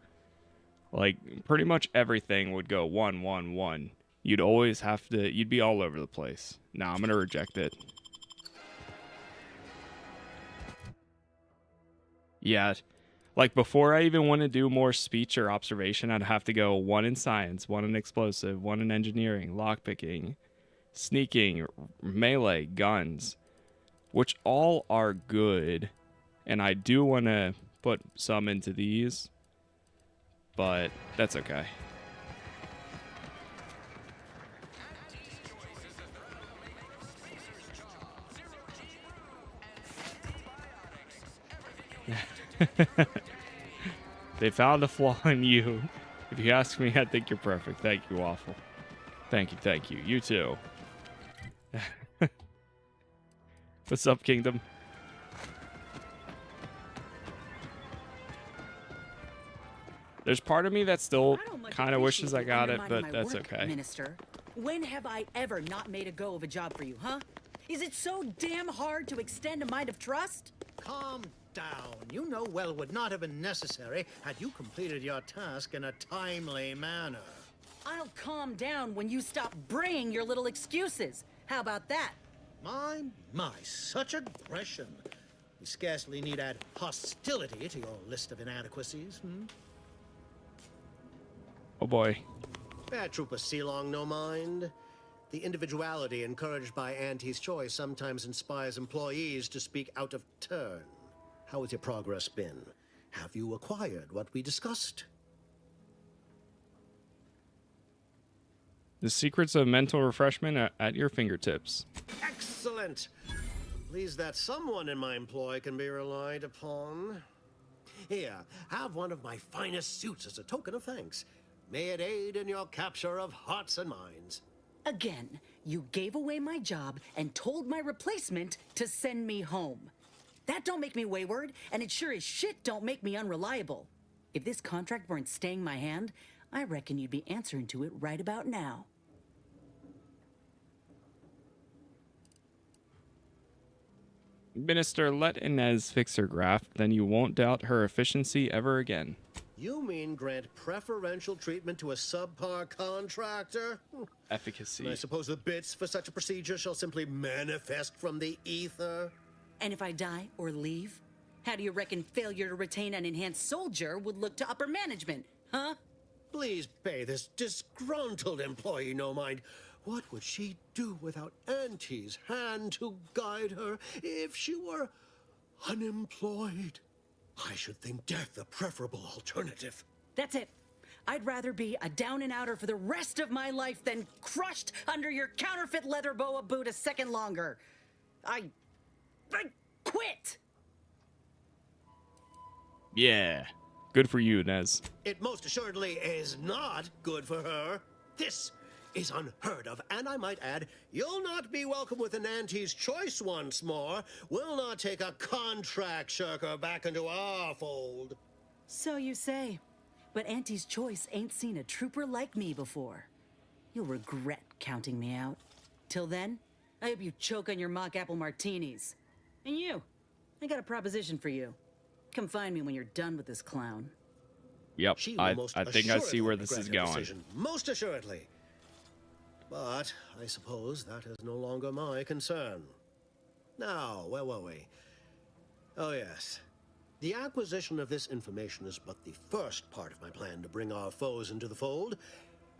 A: like, pretty much everything would go 1, 1, 1. You'd always have to, you'd be all over the place. No, I'm going to reject it. Yeah, like before I even want to do more speech or observation, I'd have to go 1 in science, 1 in explosive, 1 in engineering, lockpicking, sneaking, melee, guns, which all are good. And I do want to put some into these, but that's okay. They found a flaw in you. If you ask me, I think you're perfect. Thank you, Waffle. Thank you, thank you. You too. What's up, Kingdom? There's part of me that still kind of wishes I got it, but that's okay.
I: Minister, when have I ever not made a go of a job for you, huh? Is it so damn hard to extend a mind of trust?
B: Calm down. You know well would not have been necessary had you completed your task in a timely manner.
I: I'll calm down when you stop bringing your little excuses. How about that?
B: My, such aggression. You scarcely need add hostility to your list of inadequacies,
A: Oh boy.
B: Bad Trooper Sealong, no mind. The individuality encouraged by Auntie's choice sometimes inspires employees to speak out of turn. How has your progress been? Have you acquired what we discussed?
A: The secrets of mental refreshment at your fingertips.
B: Excellent! Pleased that someone in my employ can be relied upon. Here, have one of my finest suits as a token of thanks. May it aid in your capture of hearts and minds.
I: Again, you gave away my job and told my replacement to send me home. That don't make me wayward, and it sure as shit don't make me unreliable. If this contract weren't staying my hand, I reckon you'd be answering to it right about now.
A: Minister, let Inez fix her graft, then you won't doubt her efficiency ever again.
B: You mean grant preferential treatment to a subpar contractor?
A: Efficacy.
B: And I suppose the bits for such a procedure shall simply manifest from the ether?
I: And if I die or leave, how do you reckon failure to retain an enhanced soldier would look to upper management, huh?
B: Please pay this disgruntled employee no mind. What would she do without Auntie's hand to guide her if she were unemployed? I should think death a preferable alternative.
I: That's it. I'd rather be a down-and-outer for the rest of my life than crushed under your counterfeit leather boa boot a second longer. I quit!
A: Yeah. Good for you, Inez.
B: It most assuredly is not good for her. This is unheard of, and I might add, you'll not be welcome with an Auntie's choice once more. We'll not take a contract shirker back into our fold.
I: So you say. But Auntie's choice ain't seen a trooper like me before. You'll regret counting me out. Till then, I hope you choke on your mock apple martinis. And you, I got a proposition for you. Come find me when you're done with this clown.
A: Yep, I think I see where this is going.
B: Decision, most assuredly. But I suppose that is no longer my concern. Now, where were we? Oh, yes. The acquisition of this information is but the first part of my plan to bring our foes into the fold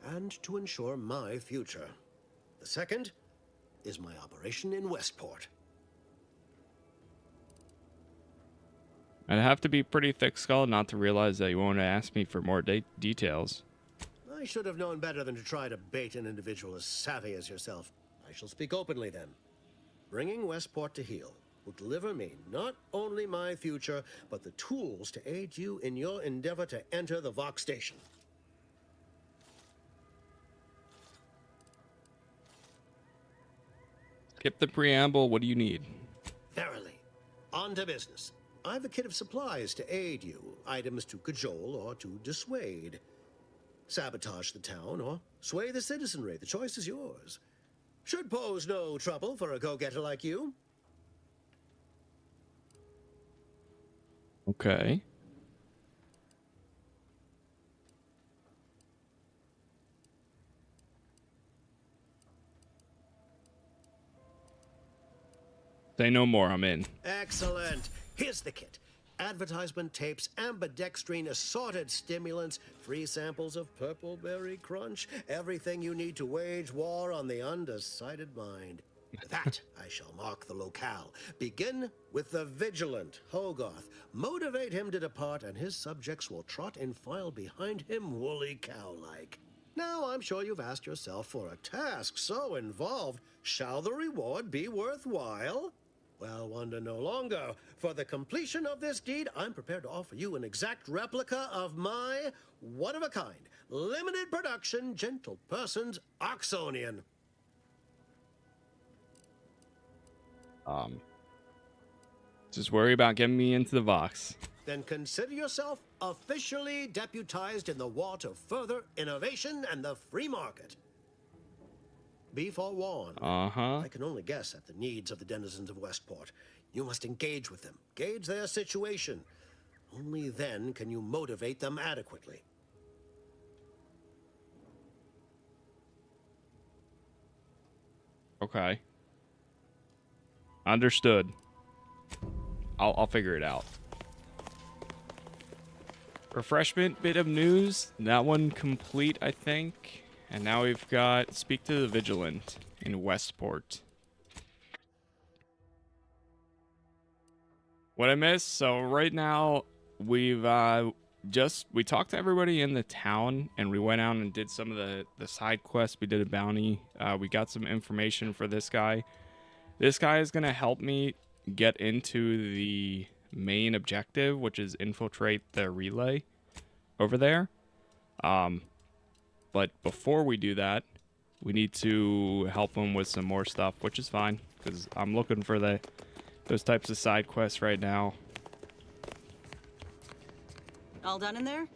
B: and to ensure my future. The second is my operation in Westport.
A: I'd have to be pretty thick-skulled not to realize that you won't ask me for more details.
B: I should have known better than to try to bait an individual as savvy as yourself. I shall speak openly then. Bringing Westport to heel will deliver me not only my future, but the tools to aid you in your endeavor to enter the Vox station.
A: Skip the preamble. What do you need?
B: Verily. On to business. I've a kit of supplies to aid you, items to cajole or to dissuade. Sabotage the town or sway the citizenry. The choice is yours. Should pose no trouble for a go-getter like you.
A: Okay. Say no more, I'm in.
B: Excellent. Here's the kit. Advertisement tapes, ambidextrine, assorted stimulants, free samples of Purple Berry Crunch, everything you need to wage war on the undecided mind. With that, I shall mark the locale. Begin with the vigilant Hogarth. Motivate him to depart, and his subjects will trot in file behind him woolly cow-like. Now, I'm sure you've asked yourself, for a task so involved, shall the reward be worthwhile? Well, wonder no longer. For the completion of this deed, I'm prepared to offer you an exact replica of my one-of-a-kind, limited production, gentle person's Oxonian.
A: Just worry about getting me into the box.
B: Then consider yourself officially deputized in the war to further innovation and the free market. Be forewarned. I can only guess at the needs of the denizens of Westport. You must engage with them, gauge their situation. Only then can you motivate them adequately.
A: Okay. Understood. I'll figure it out. Refreshment bit of news. That one complete, I think. And now we've got Speak to the Vigilant in Westport. What I missed? So right now we've we talked to everybody in the town, and we went out and did some of the side quests. We did a bounty. We got some information for this guy. This guy is gonna help me get into the main objective, which is infiltrate the relay over there. But before we do that, we need to help him with some more stuff, which is fine, because I'm looking for those types of side quests right now.
I: All done in there?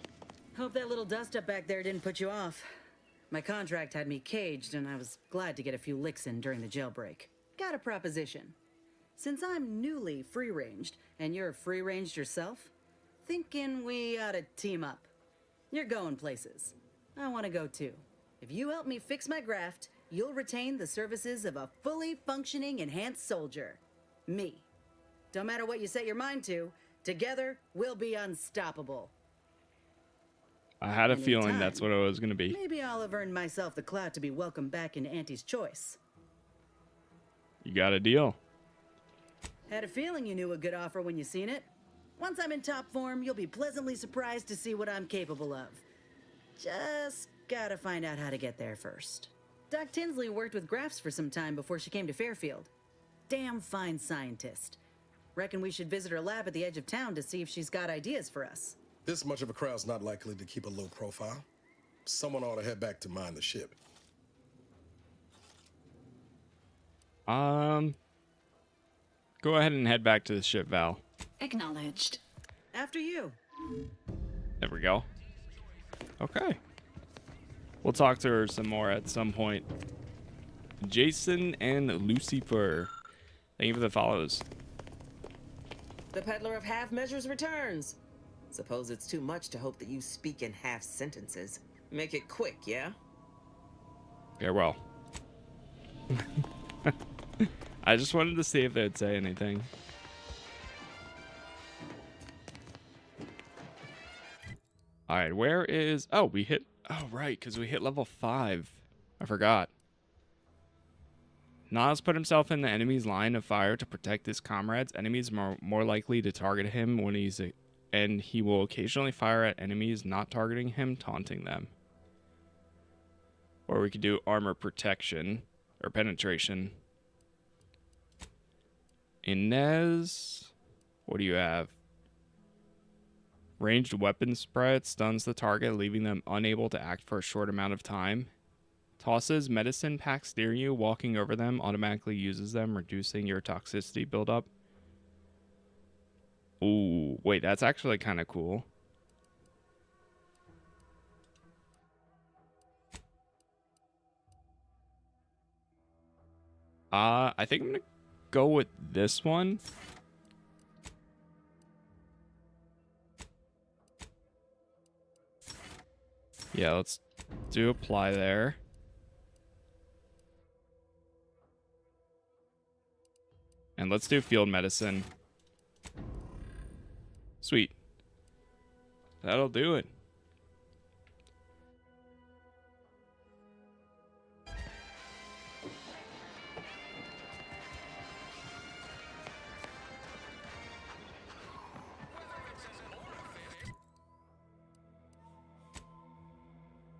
I: Hope that little dust up back there didn't put you off. My contract had me caged, and I was glad to get a few licks in during the jailbreak. Got a proposition. Since I'm newly free-ranged, and you're free-ranged yourself, thinking we ought to team up. You're going places. I want to go too. If you help me fix my graft, you'll retain the services of a fully functioning enhanced soldier. Me. Don't matter what you set your mind to, together we'll be unstoppable.
A: I had a feeling that's what it was going to be.
I: Maybe I'll have earned myself the clout to be welcomed back into Auntie's choice.
A: You got a deal.
I: Had a feeling you knew a good offer when you seen it. Once I'm in top form, you'll be pleasantly surprised to see what I'm capable of. Just gotta find out how to get there first. Doc Tinsley worked with grafts for some time before she came to Fairfield. Damn fine scientist. Reckon we should visit her lab at the edge of town to see if she's got ideas for us.
E: This much of a crowd's not likely to keep a low profile. Someone ought to head back to mine the ship.
A: Go ahead and head back to the ship, Val.
D: Acknowledged.
I: After you.
A: There we go. Okay. We'll talk to her some more at some point. Jason and Lucifer. Thank you for the follows.
C: The peddler of half measures returns. Suppose it's too much to hope that you speak in half sentences. Make it quick, yeah?
A: Farewell. I just wanted to see if they'd say anything. Alright, where is... Oh, we hit... Oh, right, because we hit level 5. I forgot. Niles put himself in the enemy's line of fire to protect his comrades. Enemies are more likely to target him when he's... And he will occasionally fire at enemies not targeting him, taunting them. Or we could do armor protection. Or penetration. Inez... What do you have? Ranged weapon spread stuns the target, leaving them unable to act for a short amount of time. Tosses medicine packs near you, walking over them automatically uses them, reducing your toxicity buildup. Ooh, wait, that's actually kind of cool. I think I'm gonna go with this one. Yeah, let's do apply there. And let's do field medicine. Sweet. That'll do it.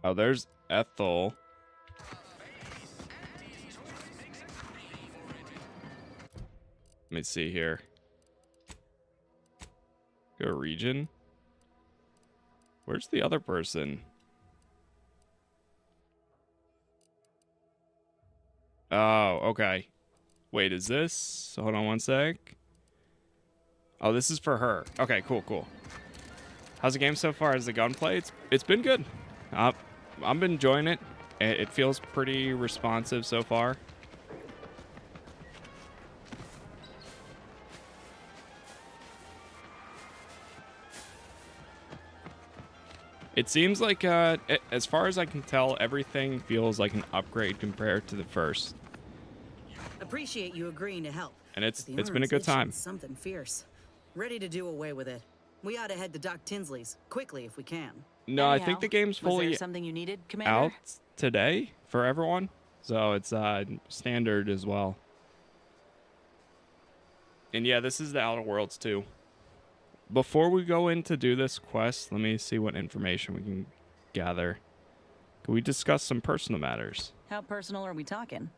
A: Oh, there's Ethel. Let me see here. Go region. Where's the other person? Oh, okay. Wait, is this? Hold on one sec. Oh, this is for her. Okay, cool, cool. How's the game so far? As the gunplay? It's been good. I've been enjoying it. It feels pretty responsive so far. It seems like, as far as I can tell, everything feels like an upgrade compared to the first.
I: Appreciate you agreeing to help.
A: And it's
I: But the
A: been a good
I: arm's itching
A: time.
I: Something fierce. Ready to do away with it. We ought to head to Doc Tinsley's quickly if we can.
A: No, I think the game's
F: was
A: fully
F: there something you needed, Commander?
A: out today for everyone. So it's standard as well. And yeah, this is the Outer Worlds too. Before we go in to do this quest, let me see what information we can gather. Can we discuss some personal matters?
F: How personal are we talking?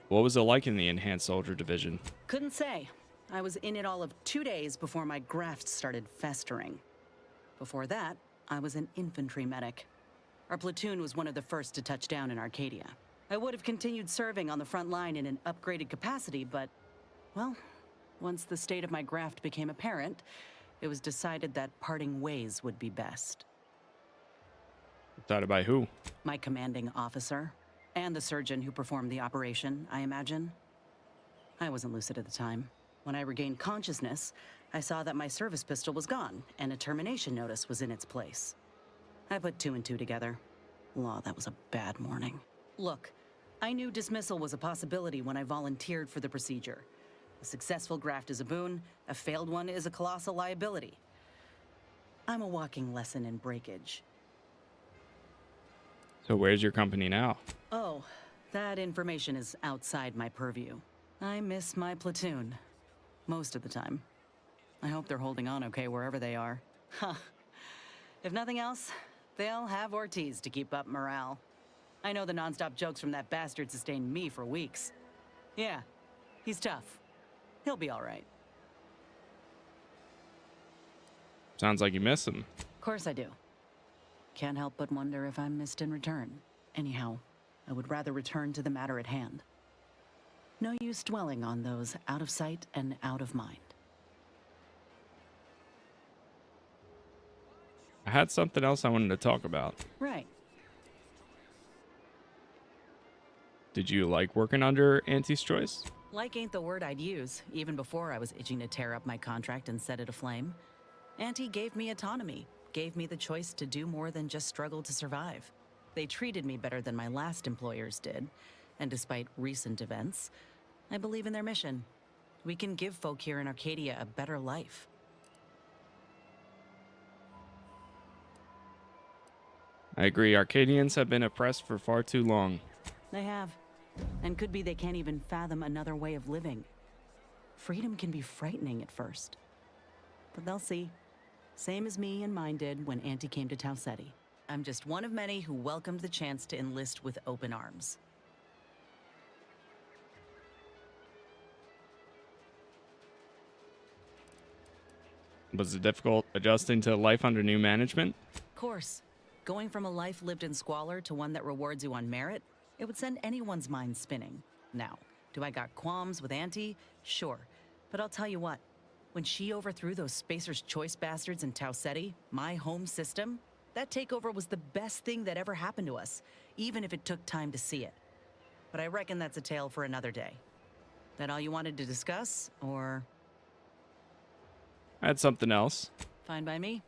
A: What was it like in the Enhanced Soldier Division?
I: Couldn't say. I was in it all of 2 days before my grafts started festering. Before that, I was an infantry medic. Our platoon was one of the first to touch down in Arcadia. I would have continued serving on the front line in an upgraded capacity, but, well, once the state of my graft became apparent, it was decided that parting ways would be best.
A: Decided by who?
I: My commanding officer, and the surgeon who performed the operation, I imagine. I wasn't lucid at the time. When I regained consciousness, I saw that my service pistol was gone, and a termination notice was in its place. I put 2 and 2 together. Law, that was a bad morning. Look, I knew dismissal was a possibility when I volunteered for the procedure. A successful graft is a boon, a failed one is a colossal liability. I'm a walking lesson in breakage.
A: So where's your company now?
I: Oh, that information is outside my purview. I miss my platoon. Most of the time. I hope they're holding on okay wherever they are. Huh. If nothing else, they'll have Ortiz to keep up morale. I know the nonstop jokes from that bastard sustained me for weeks. Yeah, he's tough. He'll be all right.
A: Sounds like you miss him.
I: Of course I do. Can't help but wonder if I'm missed in return. Anyhow, I would rather return to the matter at hand. No use dwelling on those out of sight and out of mind.
A: I had something else I wanted to talk about.
I: Right.
A: Did you like working under Auntie's choice?
I: Like ain't the word I'd use, even before I was itching to tear up my contract and set it aflame. Auntie gave me autonomy, gave me the choice to do more than just struggle to survive. They treated me better than my last employers did, and despite recent events, I believe in their mission. We can give folk here in Arcadia a better life.
A: I agree. Arcadians have been oppressed for far too long.
I: They have. And could be they can't even fathom another way of living. Freedom can be frightening at first. But they'll see. Same as me and mine did when Auntie came to Taucetti. I'm just one of many who welcomed the chance to enlist with open arms.
A: Was it difficult adjusting to life under new management?
I: Of course. Going from a life lived in squalor to one that rewards you on merit, it would send anyone's mind spinning. Now, do I got qualms with Auntie? Sure. But I'll tell you what. When she overthrew those Spacer's Choice bastards in Taucetti, my home system, that takeover was the best thing that ever happened to us, even if it took time to see it. But I reckon that's a tale for another day. That all you wanted to discuss, or...?
A: I had something else.
I: Fine by me.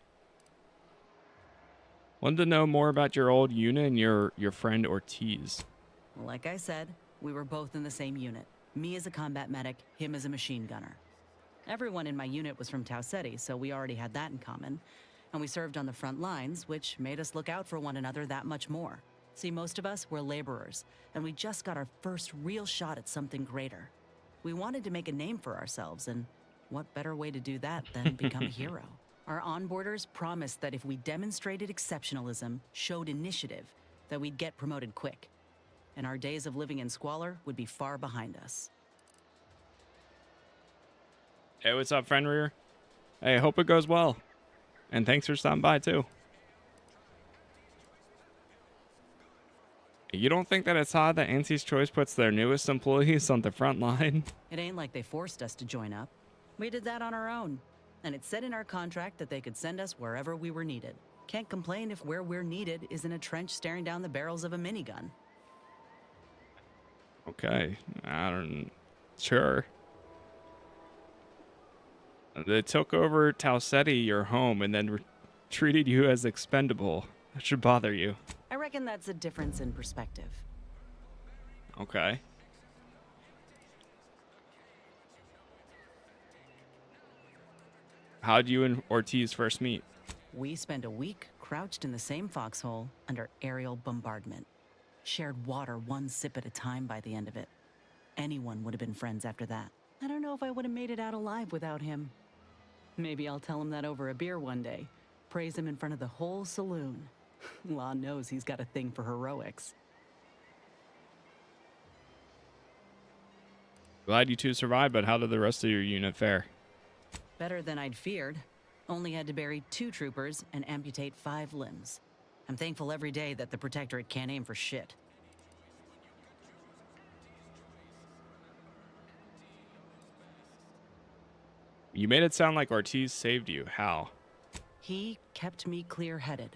A: Wanted to know more about your old unit and your friend Ortiz.
I: Like I said, we were both in the same unit. Me as a combat medic, him as a machine gunner. Everyone in my unit was from Taucetti, so we already had that in common. And we served on the front lines, which made us look out for one another that much more. See, most of us were laborers, and we just got our first real shot at something greater. We wanted to make a name for ourselves, and what better way to do that than become a hero? Our onboarders promised that if we demonstrated exceptionalism, showed initiative, that we'd get promoted quick. And our days of living in squalor would be far behind us.
A: Hey, what's up, Fenrir? Hey, hope it goes well. And thanks for stopping by, too. You don't think that it's odd that Auntie's Choice puts their newest employees on the front line?
F: It ain't like they forced us to join up. We did that on our own. And it said in our contract that they could send us wherever we were needed. Can't complain if where we're needed is in a trench staring down the barrels of a minigun.
A: Okay, I don't... Sure. They took over Talsetti, your home, and then treated you as expendable. That should bother you.
F: I reckon that's a difference in perspective.
A: Okay. How'd you and Ortiz first meet?
F: We spent a week crouched in the same foxhole under aerial bombardment. Shared water one sip at a time by the end of it. Anyone would have been friends after that. I don't know if I would have made it out alive without him. Maybe I'll tell him that over a beer one day. Praise him in front of the whole saloon. Law knows he's got a thing for heroics.
A: Glad you two survived, but how did the rest of your unit fare?
F: Better than I'd feared. Only had to bury 2 troopers and amputate 5 limbs. I'm thankful every day that the Protectorate can't aim for shit.
A: You made it sound like Ortiz saved you. How?
F: He kept me clear-headed.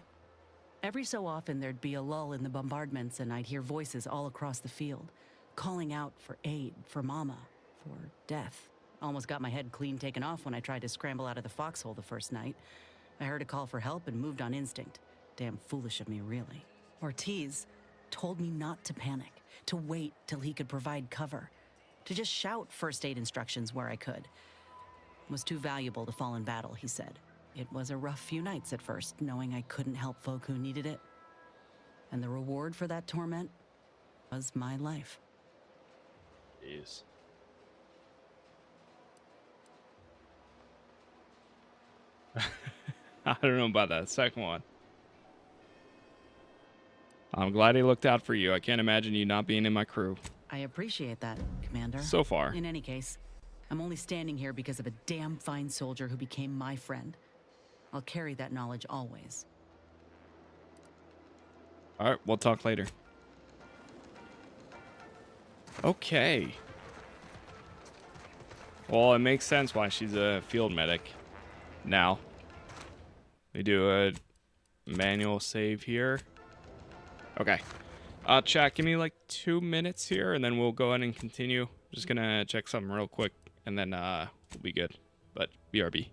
F: Every so often there'd be a lull in the bombardments and I'd hear voices all across the field, calling out for aid, for Mama, for death. Almost got my head clean taken off when I tried to scramble out of the foxhole the first night. I heard a call for help and moved on instinct. Damn foolish of me, really. Ortiz told me not to panic, to wait till he could provide cover, to just shout first aid instructions where I could. It was too valuable to fall in battle, he said. It was a rough few nights at first, knowing I couldn't help folk who needed it. And the reward for that torment was my life.
A: Jeez. I don't know about that second one. I'm glad he looked out for you. I can't imagine you not being in my crew.
F: I appreciate that, Commander.
A: So far.
F: In any case, I'm only standing here because of a damn fine soldier who became my friend. I'll carry that knowledge always.
A: All right, we'll talk later. Okay. Well, it makes sense why she's a field medic. Now, we do a manual save here. Okay. Chat, give me like 2 minutes here, and then we'll go ahead and continue. Just gonna check something real quick, and then we'll be good. But BRB.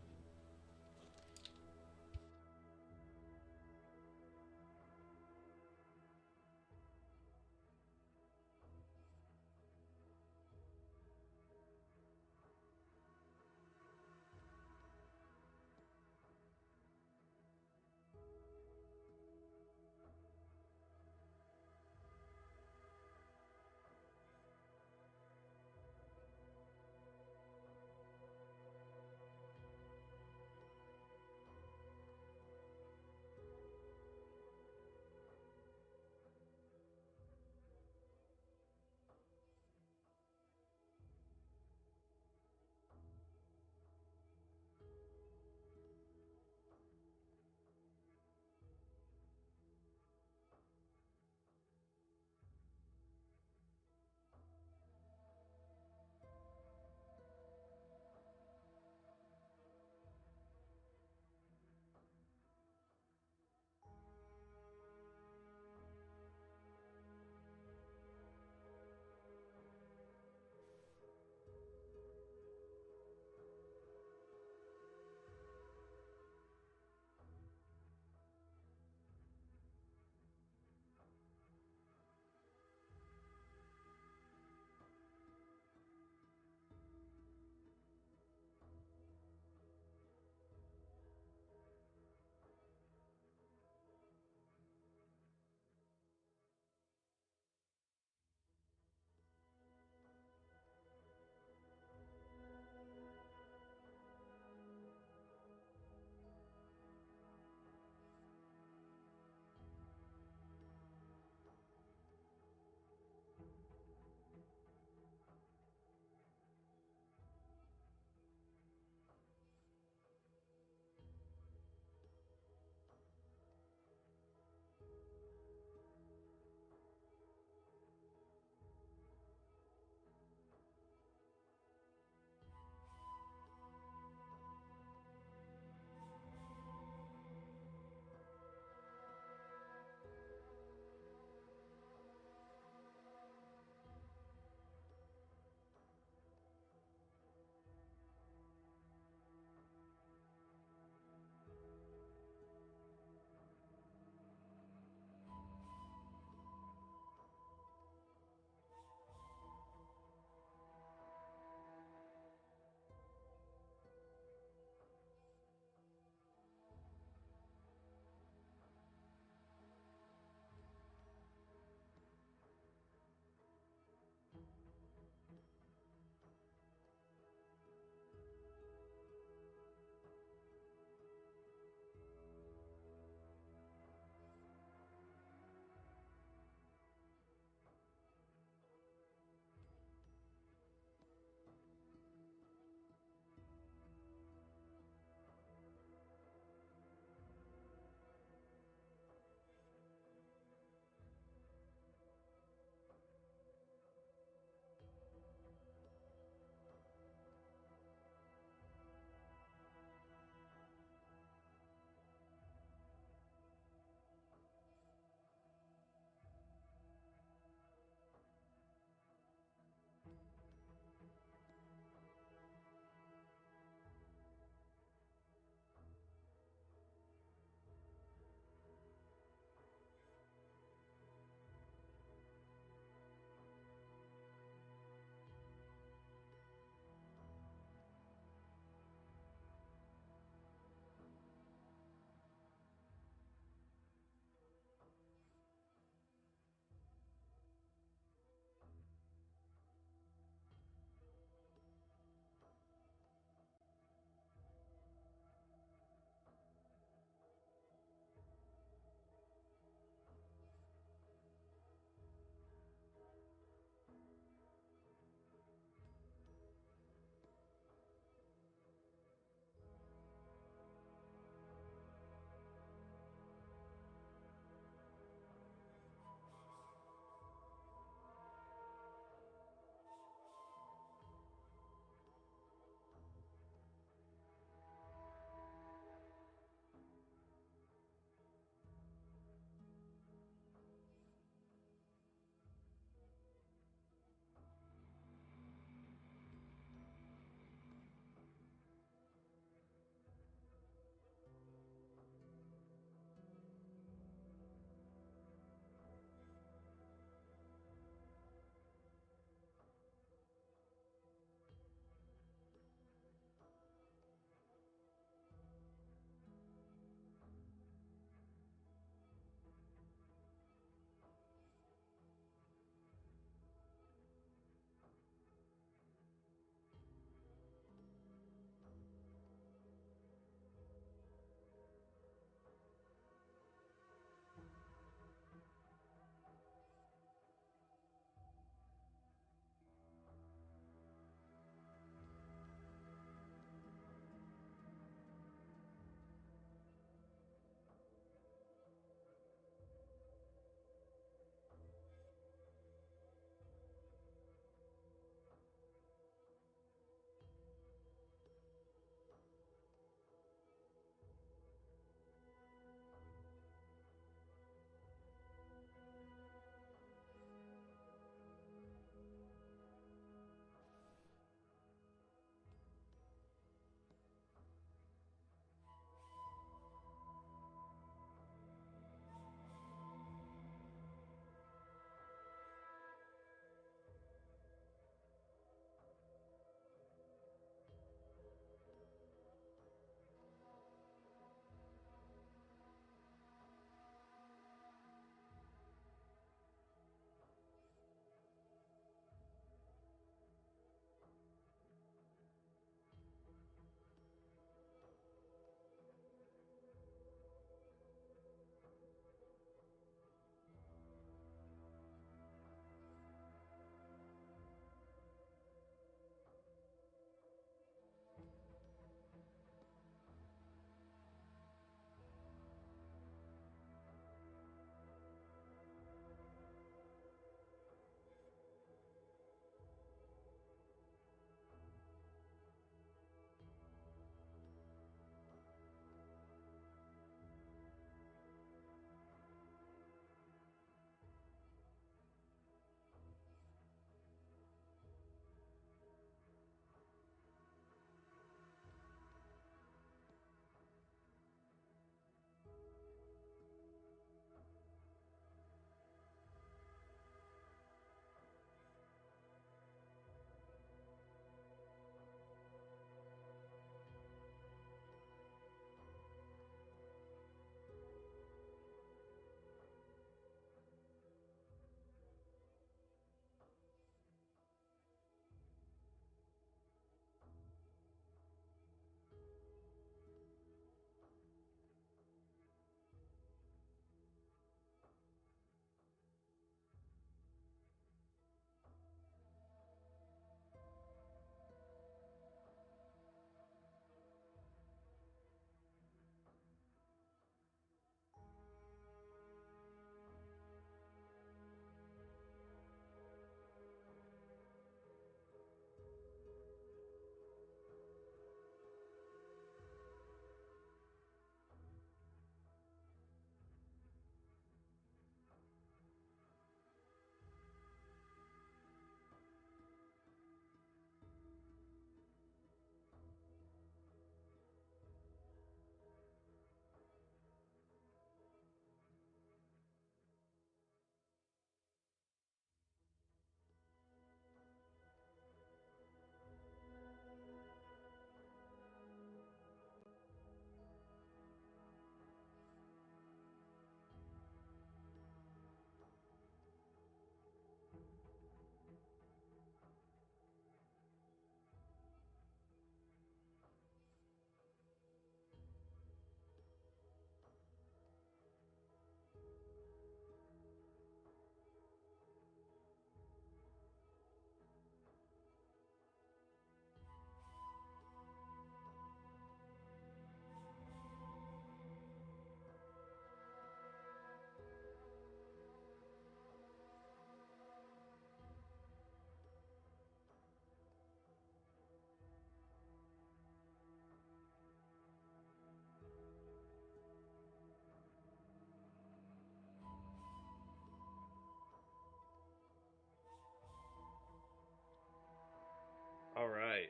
A: All right.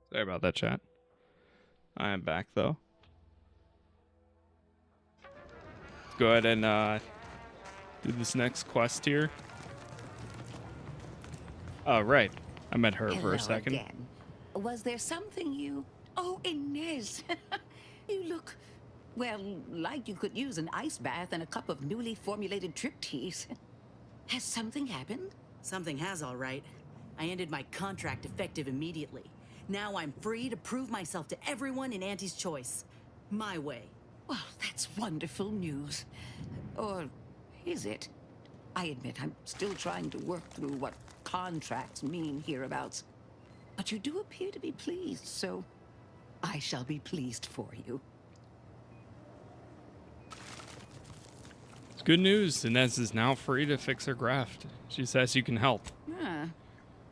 A: Sorry about that, chat. I am back, though. Let's go ahead and do this next quest here. Oh, right. I met her for a second.
M: Again. Was there something you... Oh, Inez. You look, well, like you could use an ice bath and a cup of newly formulated trip teas. Has something happened?
I: Something has, all right. I ended my contract effective immediately. Now I'm free to prove myself to everyone in Auntie's choice. My way.
M: Well, that's wonderful news. Or is it? I admit I'm still trying to work through what contracts mean hereabouts. But you do appear to be pleased, so I shall be pleased for you.
A: It's good news. Inez is now free to fix her graft. She says you can help.
M: Ah,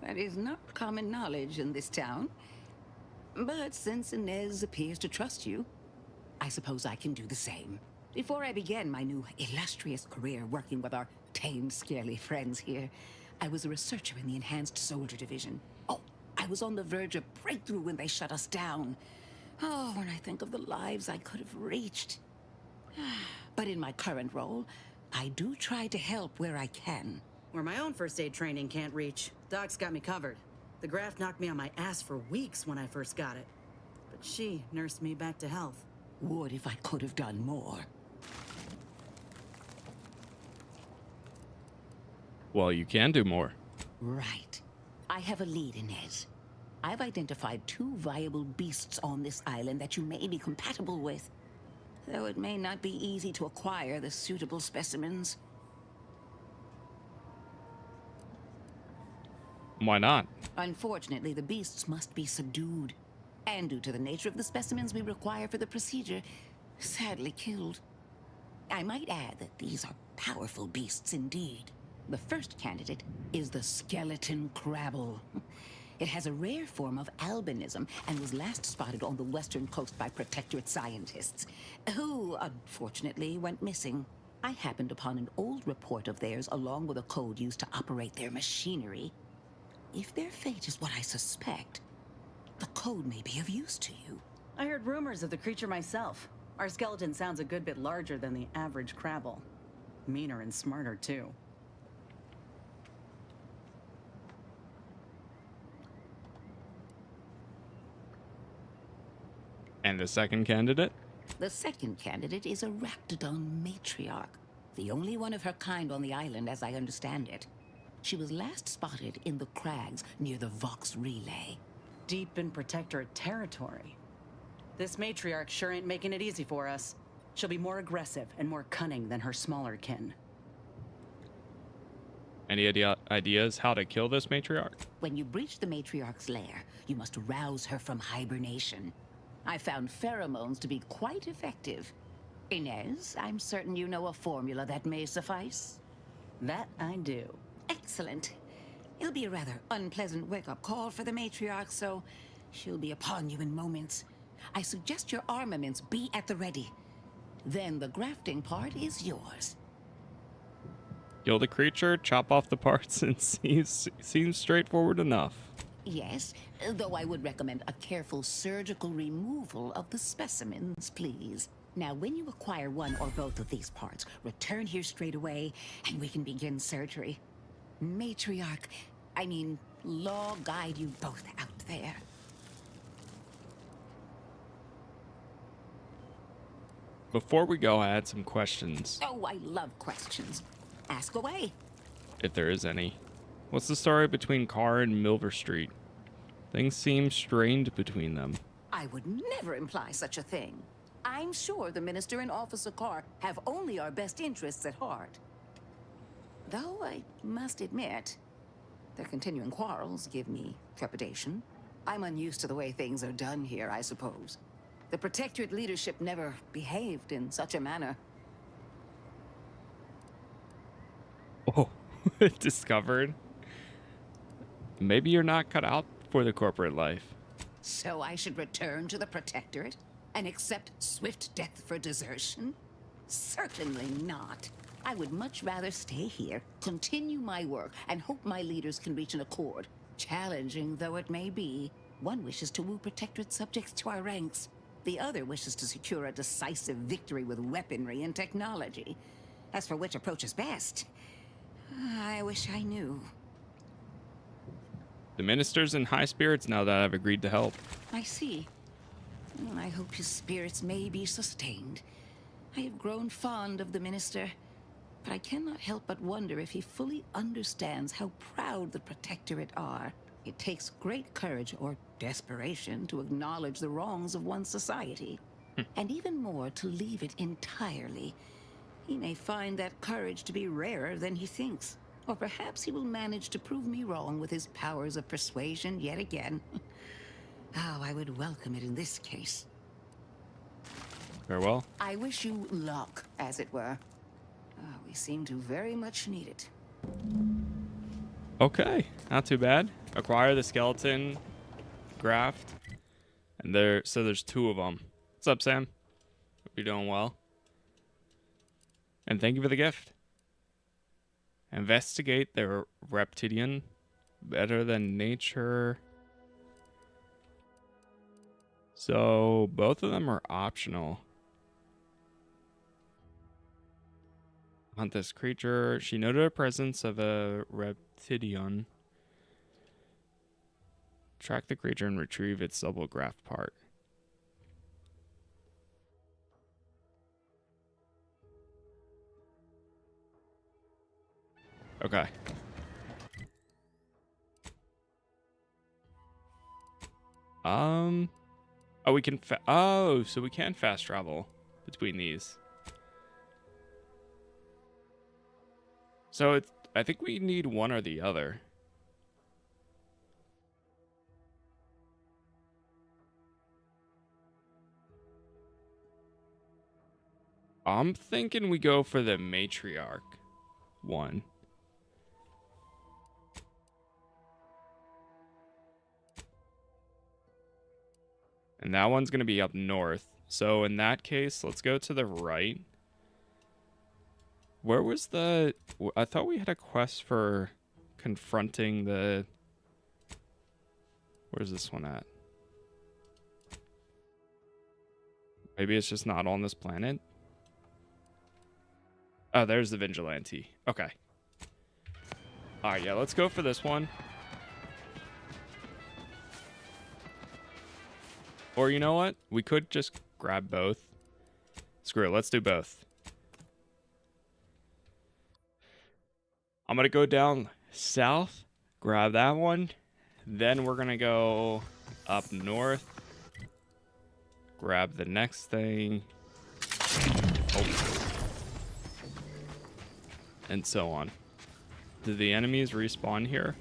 M: that is not common knowledge in this town. But since Inez appears to trust you, I suppose I can do the same. Before I began my new illustrious career working with our tame, scaly friends here, I was a researcher in the Enhanced Soldier Division. Oh, I was on the verge of breakthrough when they shut us down. Oh, when I think of the lives I could have reached. But in my current role, I do try to help where I can.
I: Where my own first aid training can't reach, Doc's got me covered. The graft knocked me on my ass for weeks when I first got it. But she nursed me back to health.
M: Would if I could have done more.
A: Well, you can do more.
M: Right. I have a lead, Inez. I've identified 2 viable beasts on this island that you may be compatible with. Though it may not be easy to acquire the suitable specimens.
A: Why not?
M: Unfortunately, the beasts must be subdued. And due to the nature of the specimens we require for the procedure, sadly killed. I might add that these are powerful beasts indeed. The first candidate is the skeleton crabble. It has a rare form of albinism and was last spotted on the western coast by Protectorate scientists, who, unfortunately, went missing. I happened upon an old report of theirs along with a code used to operate their machinery. If their fate is what I suspect, the code may be of use to you.
I: I heard rumors of the creature myself. Our skeleton sounds a good bit larger than the average crabble. Meaner and smarter, too.
A: And the second candidate?
M: The second candidate is a Raptidon matriarch, the only one of her kind on the island as I understand it. She was last spotted in the crags near the Vox Relay.
I: Deep in Protectorate territory. This matriarch sure ain't making it easy for us. She'll be more aggressive and more cunning than her smaller kin.
A: Any ideas how to kill this matriarch?
M: When you breach the matriarch's lair, you must rouse her from hibernation. I found pheromones to be quite effective. Inez, I'm certain you know a formula that may suffice.
I: That I do.
M: Excellent. It'll be a rather unpleasant wake-up call for the matriarch, so she'll be upon you in moments. I suggest your armaments be at the ready. Then the grafting part is yours.
A: Kill the creature, chop off the parts, and seems straightforward enough.
M: Yes, though I would recommend a careful surgical removal of the specimens, please. Now, when you acquire one or both of these parts, return here straight away, and we can begin surgery. Matriarch, Law guide you both out there.
A: Before we go, I had some questions.
M: Oh, I love questions. Ask away.
A: If there is any. What's the story between Carr and Milver Street? Things seem strained between them.
M: I would never imply such a thing. I'm sure the Minister and Officer Carr have only our best interests at heart. Though I must admit, their continuing quarrels give me trepidation. I'm unused to the way things are done here, I suppose. The Protectorate leadership never behaved in such a manner.
A: Oh, discovered. Maybe you're not cut out for the corporate life.
M: So I should return to the Protectorate and accept swift death for desertion? Certainly not. I would much rather stay here, continue my work, and hope my leaders can reach an accord. Challenging though it may be, one wishes to woo Protectorate subjects to our ranks. The other wishes to secure a decisive victory with weaponry and technology. As for which approach is best, I wish I knew.
A: The minister's in high spirits now that I've agreed to help.
M: I see. Well, I hope his spirits may be sustained. I have grown fond of the minister, but I cannot help but wonder if he fully understands how proud the Protectorate are. It takes great courage or desperation to acknowledge the wrongs of one's society, and even more to leave it entirely. He may find that courage to be rarer than he thinks, or perhaps he will manage to prove me wrong with his powers of persuasion yet again. Oh, I would welcome it in this case.
A: Farewell.
M: I wish you luck, as it were. We seem to very much need it.
A: Okay, not too bad. Acquire the skeleton graft. And there's 2 of them. What's up, Sam? Hope you're doing well. And thank you for the gift. Investigate the reptilian. Better than nature. So both of them are optional. Hunt this creature. She noted a presence of a reptilian. Track the creature and retrieve its double graft part. Okay. Oh, we can so we can fast travel between these. So I think we need one or the other. I'm thinking we go for the matriarch one. And that one's going to be up north. So in that case, let's go to the right. Where was the... I thought we had a quest for confronting the... Where's this one at? Maybe it's just not on this planet? Oh, there's the vigilante. Okay. Alright, yeah, let's go for this one. Or you know what? We could just grab both. Screw it, let's do both. I'm going to go down south, grab that one. Then we're going to go up north. Grab the next thing. Oh. And so on. Do the enemies respawn here?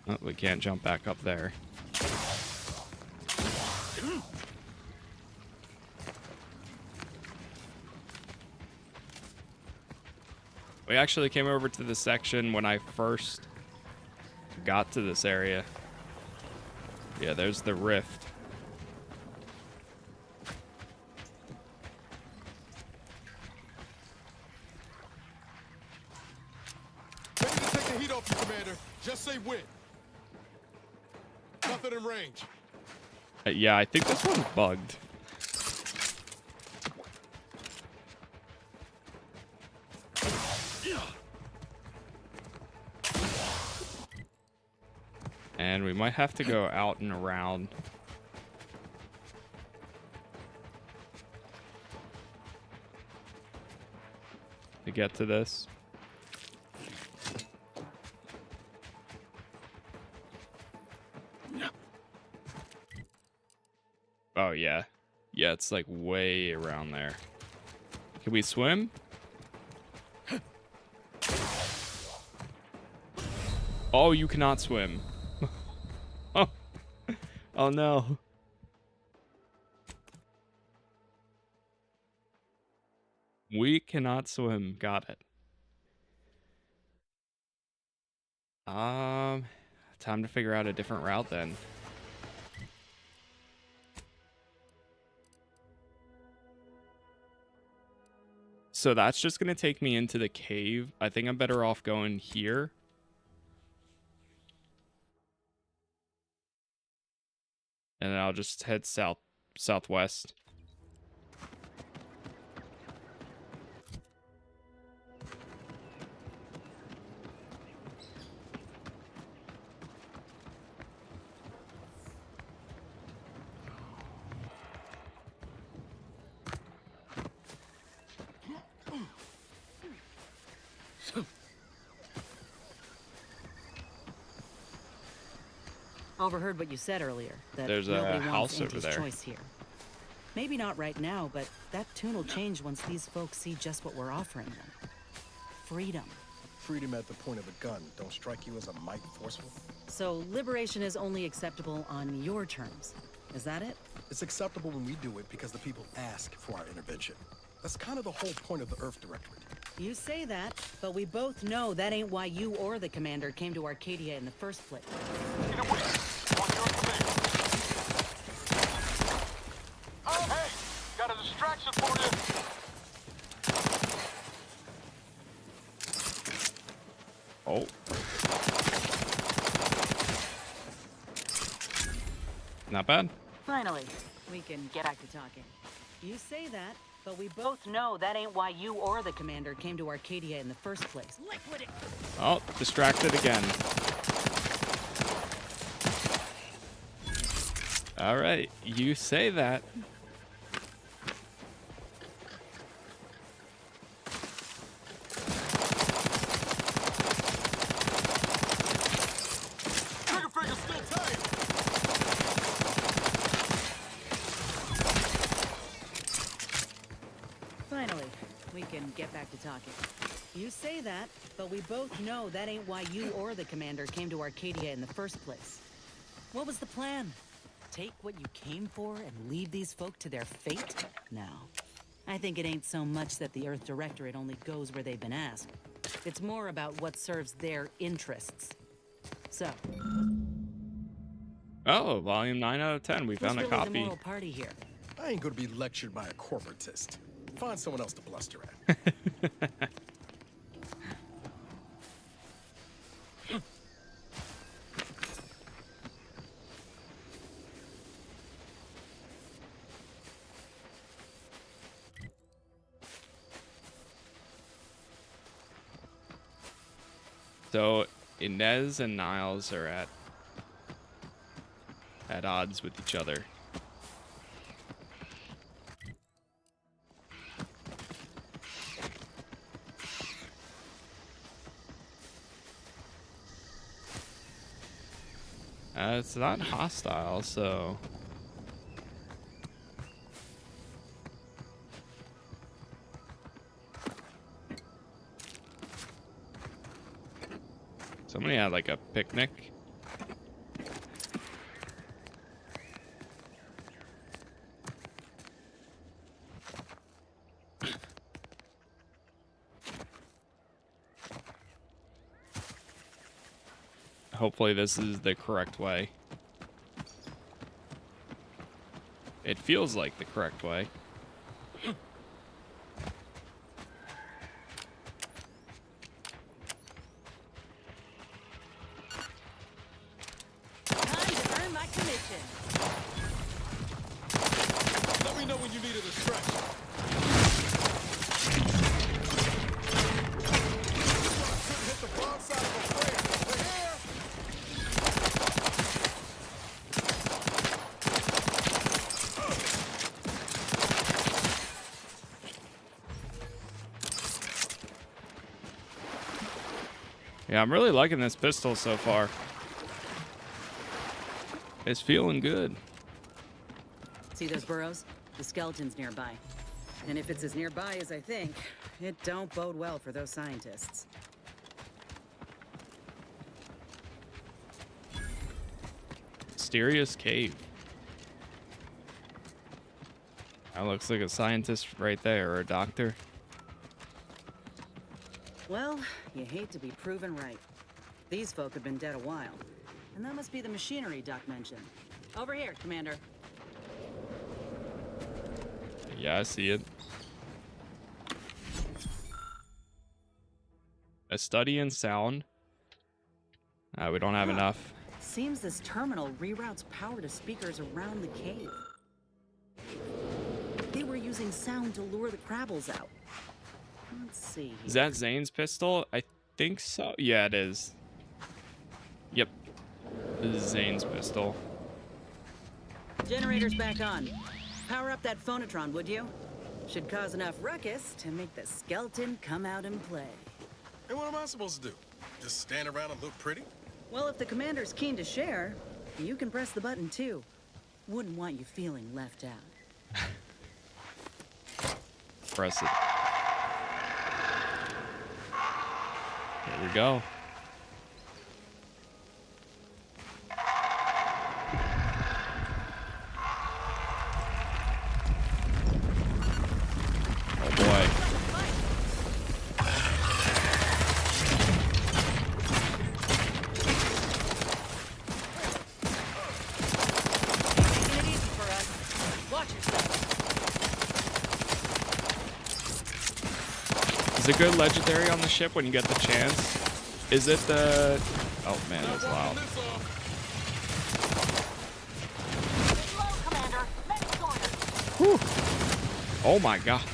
A: Oh, we can't jump back up there. We actually came over to the section when I first got to this area. Yeah, there's the rift.
G: Ready to take the heat off you, Commander. Just say when. Nothing in range.
A: Yeah, I think this one's bugged. And we might have to go out and around. To get to this. Oh, yeah. Yeah, it's like way around there. Can we swim? Oh, you cannot swim. Oh. Oh, no. We cannot swim. Got it. Time to figure out a different route then. so that's just going to take me into the cave. I think I'm better off going here. And then I'll just head southwest.
I: Overheard what you said earlier, that
A: There's a
I: nobody
A: house
I: wants
A: over
I: Auntie's
A: there.
I: choice here. Maybe not right now, but that tune will change once these folks see just what we're offering them. Freedom.
E: Freedom at the point of a gun don't strike you as a mite forceful?
I: So liberation is only acceptable on your terms. Is that it?
E: It's acceptable when we do it because the people ask for our intervention. That's kind of the whole point of the Earth Directorate.
I: You say that, but we both know that ain't why you or the commander came to Arcadia in the first place.
G: Oh, hey! Got a distraction for you!
A: Oh. Not bad.
I: Finally, we can get back to talking. You say that, but we both know that ain't why you or the commander came to Arcadia in the first place. Liquid it!
A: Oh, distracted again. All right, you say that.
I: Finally, we can get back to talking. You say that, but we both know that ain't why you or the commander came to Arcadia in the first place. What was the plan? Take what you came for and leave these folk to their fate? No. I think it ain't so much that the Earth Directorate only goes where they've been asked. It's more about what serves their interests. So.
A: Oh, volume 9 out of 10. We found a
I: who's really
A: copy.
I: the moral party here?
E: I ain't gonna be lectured by a corporatist. Find someone else to bluster at.
A: So Inez and Niles are at odds with each other. It's not hostile, so somebody had like a picnic. Hopefully this is the correct way. It feels like the correct way.
I: Time to earn my commission.
E: Let me know when you need a distraction. Hit the wrong side of a flare. We're here.
A: Yeah, I'm really liking this pistol so far. It's feeling good.
I: See those burrows? The skeleton's nearby. And if it's as nearby as I think, it don't bode well for those scientists.
A: Mysterious cave. That looks like a scientist right there, or a doctor.
I: Well, you hate to be proven right. These folk have been dead a while. And that must be the machinery Doc mentioned. Over here, Commander.
A: Yeah, I see it. A study in sound. We don't have enough.
I: Seems this terminal reroutes power to speakers around the cave. They were using sound to lure the Crabbles out. Let's see.
A: Is that Zane's pistol? I think so. Yeah, it is. Yep. This is Zane's pistol.
I: Generator's back on. Power up that phonotron, would you? Should cause enough ruckus to make the skeleton come out and play.
E: And what am I supposed to do? Just stand around and look pretty?
I: Well, if the commander's keen to share, you can press the button too. Wouldn't want you feeling left out.
A: Press it. There we go. Oh boy.
F: Taking it easy for us. Watch yourself.
A: Is it good legendary on the ship when you get the chance? Is it the... Oh man, that's loud. Whew. Oh my god.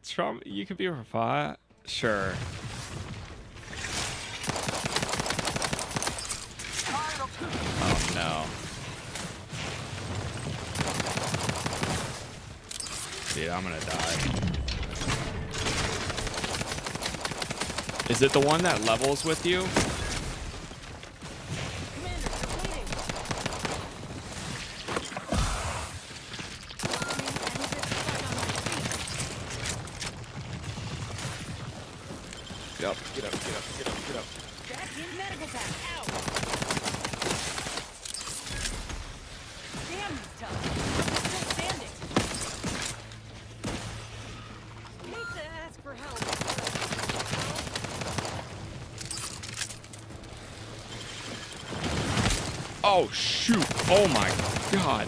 A: Trump, you could be for fire. Sure. Oh no. Dude, I'm gonna die. Is it the one that levels with you? Get up, get up, get up, get up, get up.
F: Back in medical pack. Ow. Damn, he's tough. Still standing. Hate to ask for help.
A: Oh shoot! Oh my god!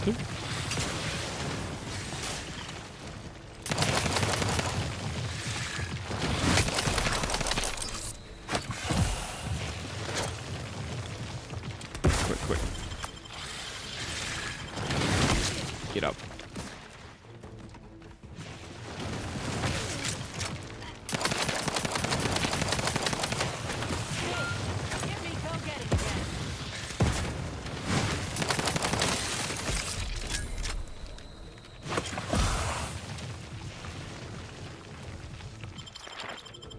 A: Quick, quick! Get up!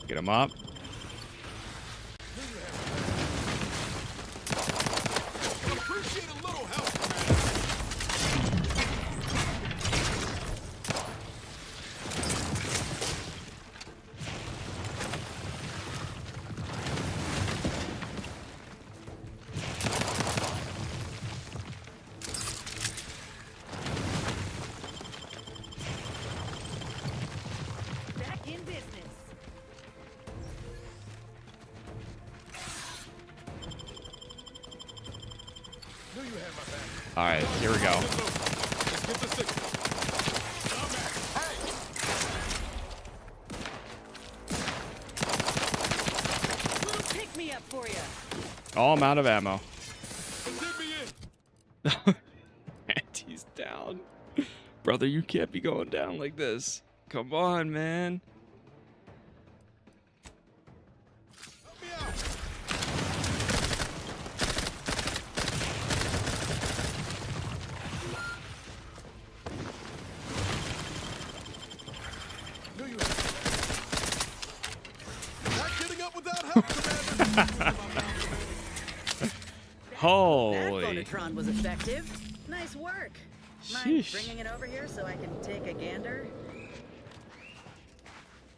A: Get him up.
G: Appreciate a little help,
F: Back in business.
A: All right, here we go.
G: Let's get the signal.
F: Little pick me up for you.
A: Oh, I'm out of ammo.
G: Zip me in.
A: And he's down. Brother, you can't be going down like this. Come on, man. Holy.
I: That phonotron was effective. Nice work. Mind
A: Sheesh.
I: bringing it over here so I can take a gander?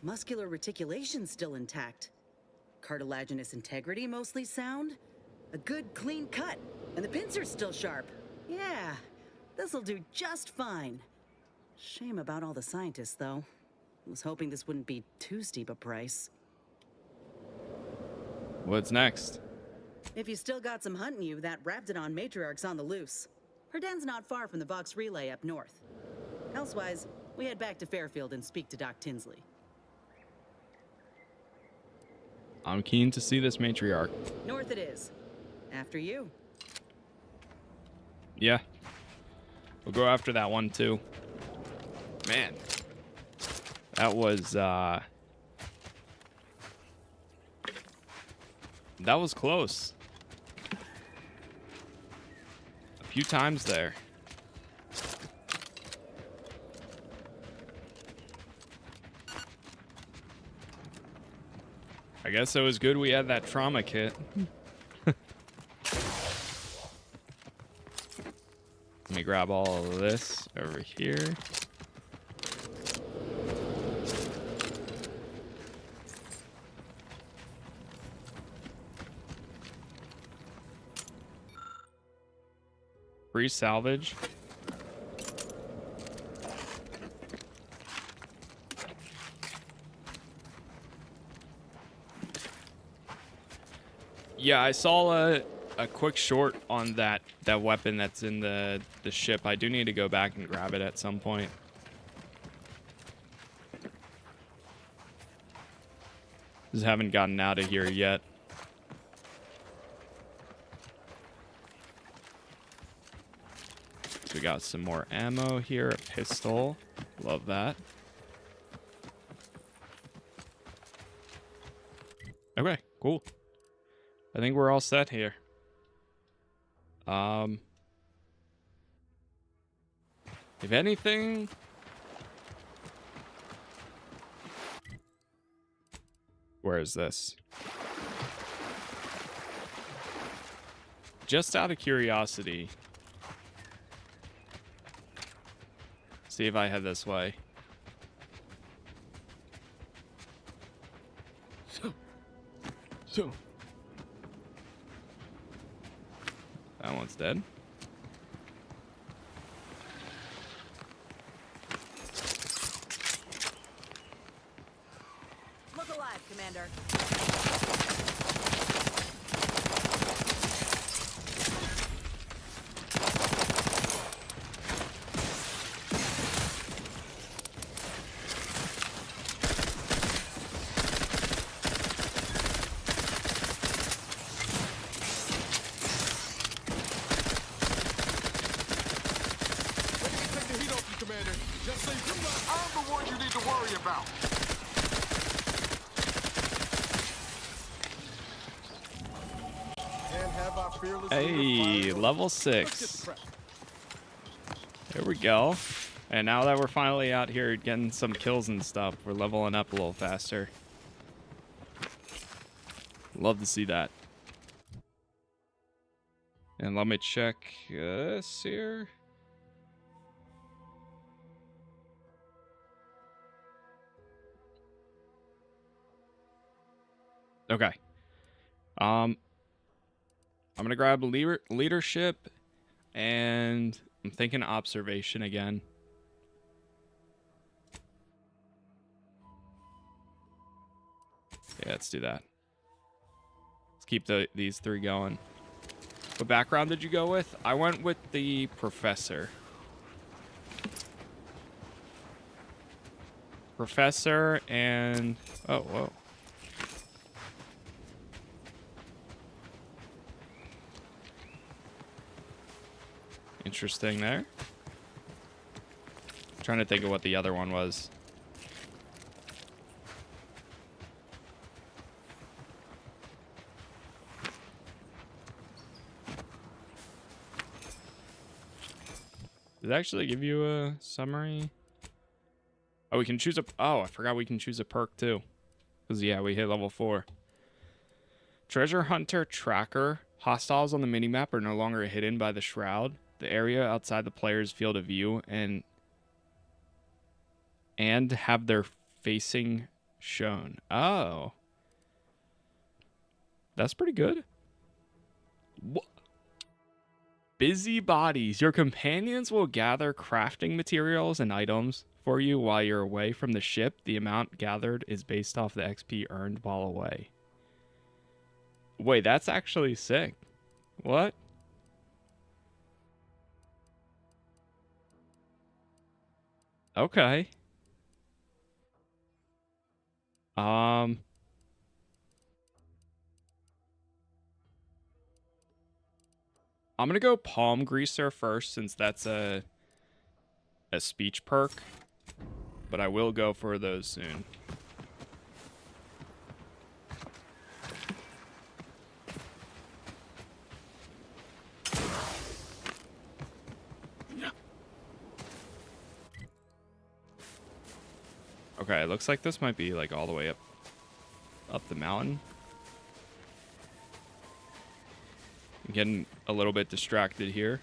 I: Muscular reticulation's still intact. Cartilaginous integrity mostly sound. A good clean cut. And the pincer's still sharp. Yeah, this'll do just fine. Shame about all the scientists, though. Was hoping this wouldn't be too steep a price.
A: What's next?
I: If you still got some hunting you, that Raptidon matriarch's on the loose. Her den's not far from the Vox Relay up north. Elsewise, We head back to Fairfield and speak to Doc Tinsley.
A: I'm keen to see this matriarch.
I: North it is. After you.
A: Yeah. We'll go after that one too. Man. That was close. A few times there. I guess it was good we had that trauma kit. Let me grab all of this over here. Free salvage. Yeah, I saw a quick short on that weapon that's in the ship. I do need to go back and grab it at some point. Just haven't gotten out of here yet. So we got some more ammo here, a pistol. Love that. Okay, cool. I think we're all set here. If anything, where is this? Just out of curiosity, see if I head this way. So. That one's dead.
F: Look alive, Commander.
G: I'm the one you need to worry about. And have our fearless
A: Hey, level 6. There we go. And now that we're finally out here getting some kills and stuff, we're leveling up a little faster. Love to see that. And let me check this here. Okay. I'm gonna grab leadership, and I'm thinking observation again. Yeah, let's do that. Let's keep these 3 going. What background did you go with? I went with the professor. Professor and... oh, whoa. Interesting there. I'm trying to think of what the other one was. Did it actually give you a summary? Oh, we can choose a... oh, I forgot we can choose a perk too. Because, yeah, we hit level 4. Treasure Hunter Tracker. Hostiles on the minimap are no longer hidden by the shroud. The area outside the player's field of view and have their facing shown. Oh. That's pretty good. Busybodies. Your companions will gather crafting materials and items for you while you're away from the ship. The amount gathered is based off the XP earned while away. Wait, that's actually sick. What? Okay. I'm gonna go palm greaser first since that's a speech perk, but I will go for those soon. Okay, it looks like this might be like all the way up the mountain. I'm getting a little bit distracted here.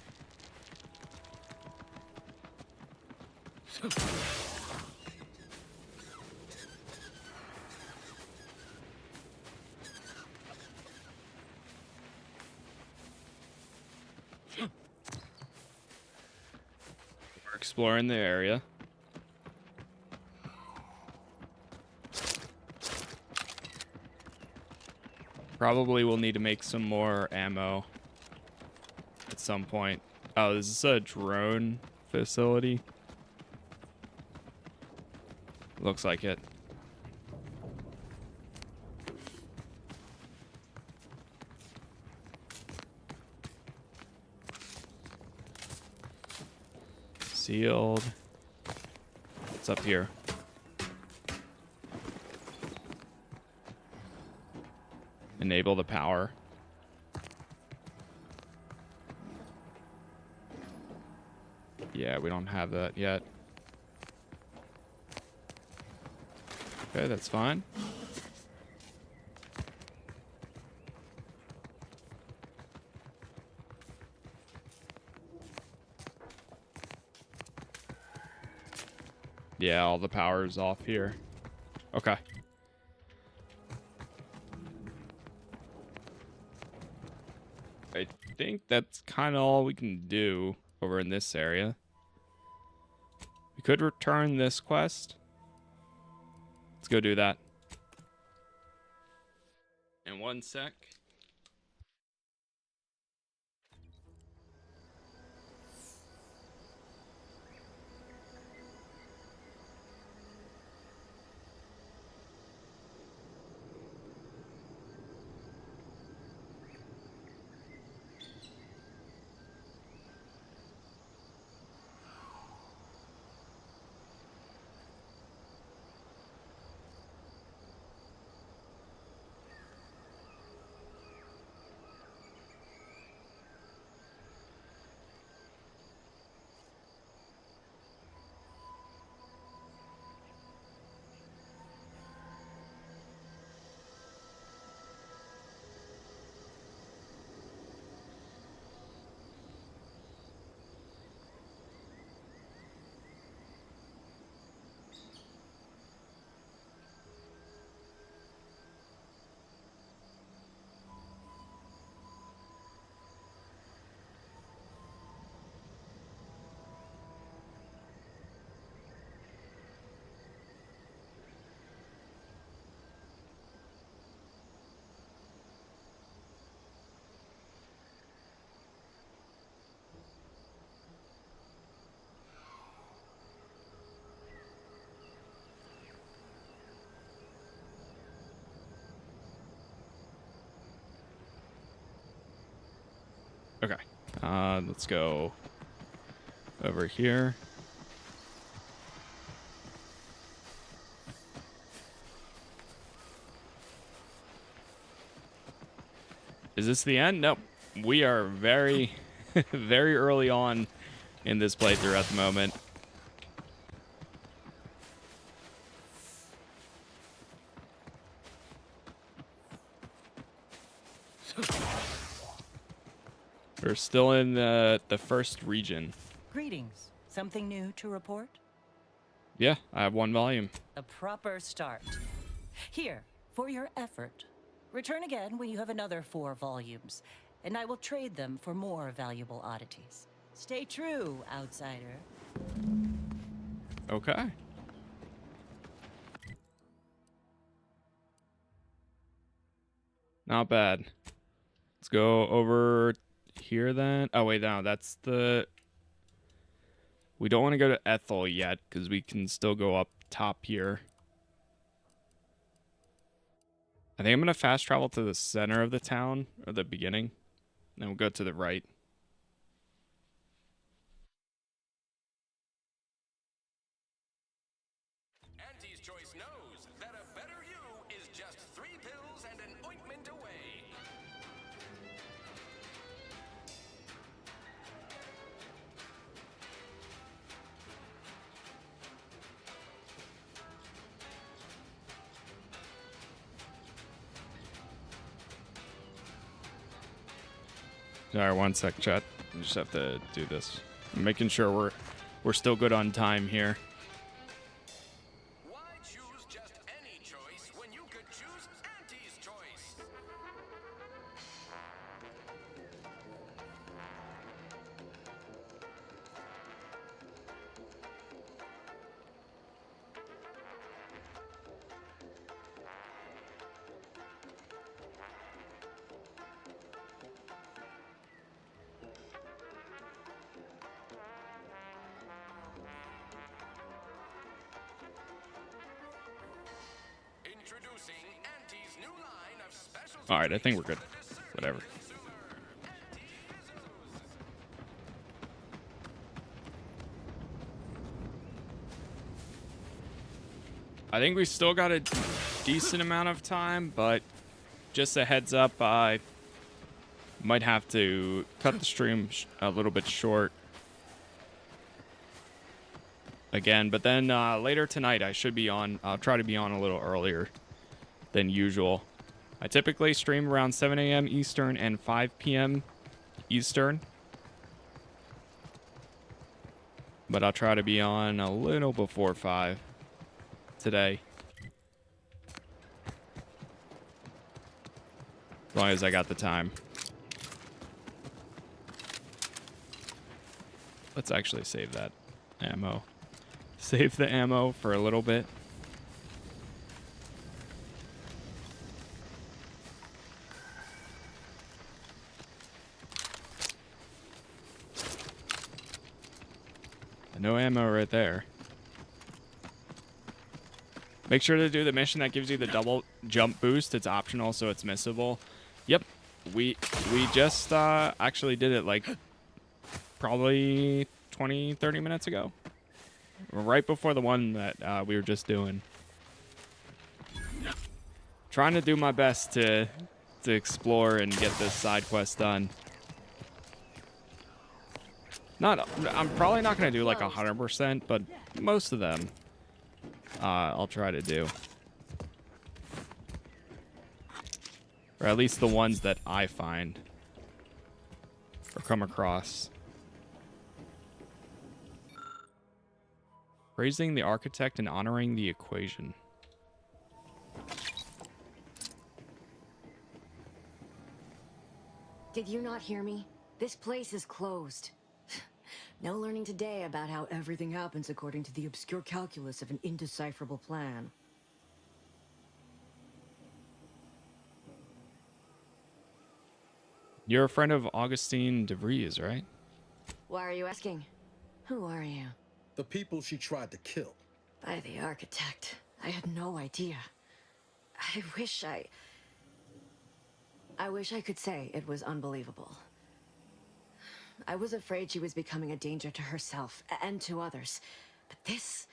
A: We're exploring the area. Probably will need to make some more ammo at some point. Oh, this is a drone facility. Looks like it. Sealed. What's up here? Enable the power. Yeah, we don't have that yet. Okay, that's fine. Yeah, all the power is off here. Okay. I think that's kind of all we can do over in this area. We could return this quest. Let's go do that. In 1 sec. Okay. Let's go over here. Is this the end? Nope. We are very, very early on in this playthrough at the moment. We're still in the first region.
F: Greetings. Something new to report?
A: Yeah, I have 1 volume.
F: A proper start. Here, for your effort. Return again when you have another 4 volumes, and I will trade them for more valuable oddities. Stay true, outsider.
A: Okay. Not bad. Let's go over here then. Oh wait, no, that's the We don't want to go to Ethel yet, because we can still go up top here. I think I'm going to fast travel to the center of the town, or the beginning. Then we'll go to the right.
N: Auntie's Choice knows that a better you is just 3 pills and an ointment away.
A: Alright, one sec, chat. We just have to do this. I'm making sure we're still good on time here.
N: Why choose just any choice when you could choose Auntie's Choice? Introducing Auntie's new line of special.
A: Alright, I think we're good. Whatever. I think we still got a decent amount of time, but just a heads up, I might have to cut the stream a little bit short again, but then later tonight I should be on. I'll try to be on a little earlier than usual. I typically stream around 7 a.m. Eastern and 5 p.m. Eastern, but I'll try to be on a little before 5 today, as long as I got the time. Let's actually save that ammo. Save the ammo for a little bit. No ammo right there. Make sure to do the mission that gives you the double jump boost. It's optional, so it's missable. Yep, we just actually did it like probably 20-30 minutes ago, right before the one that we were just doing. Trying to do my best to explore and get this side quest done. I'm probably not going to do like 100%, but most of them I'll try to do. Or at least the ones that I find or come across. Praising the architect and honoring the equation.
O: Did you not hear me? This place is closed. No learning today about how everything happens according to the obscure calculus of an indecipherable plan.
A: You're a friend of Augustine DeVries, right?
O: Why are you asking? Who are you?
E: The people she tried to kill.
O: By the architect. I had no idea. I wish I could say it was unbelievable. I was afraid she was becoming a danger to herself and to others. But this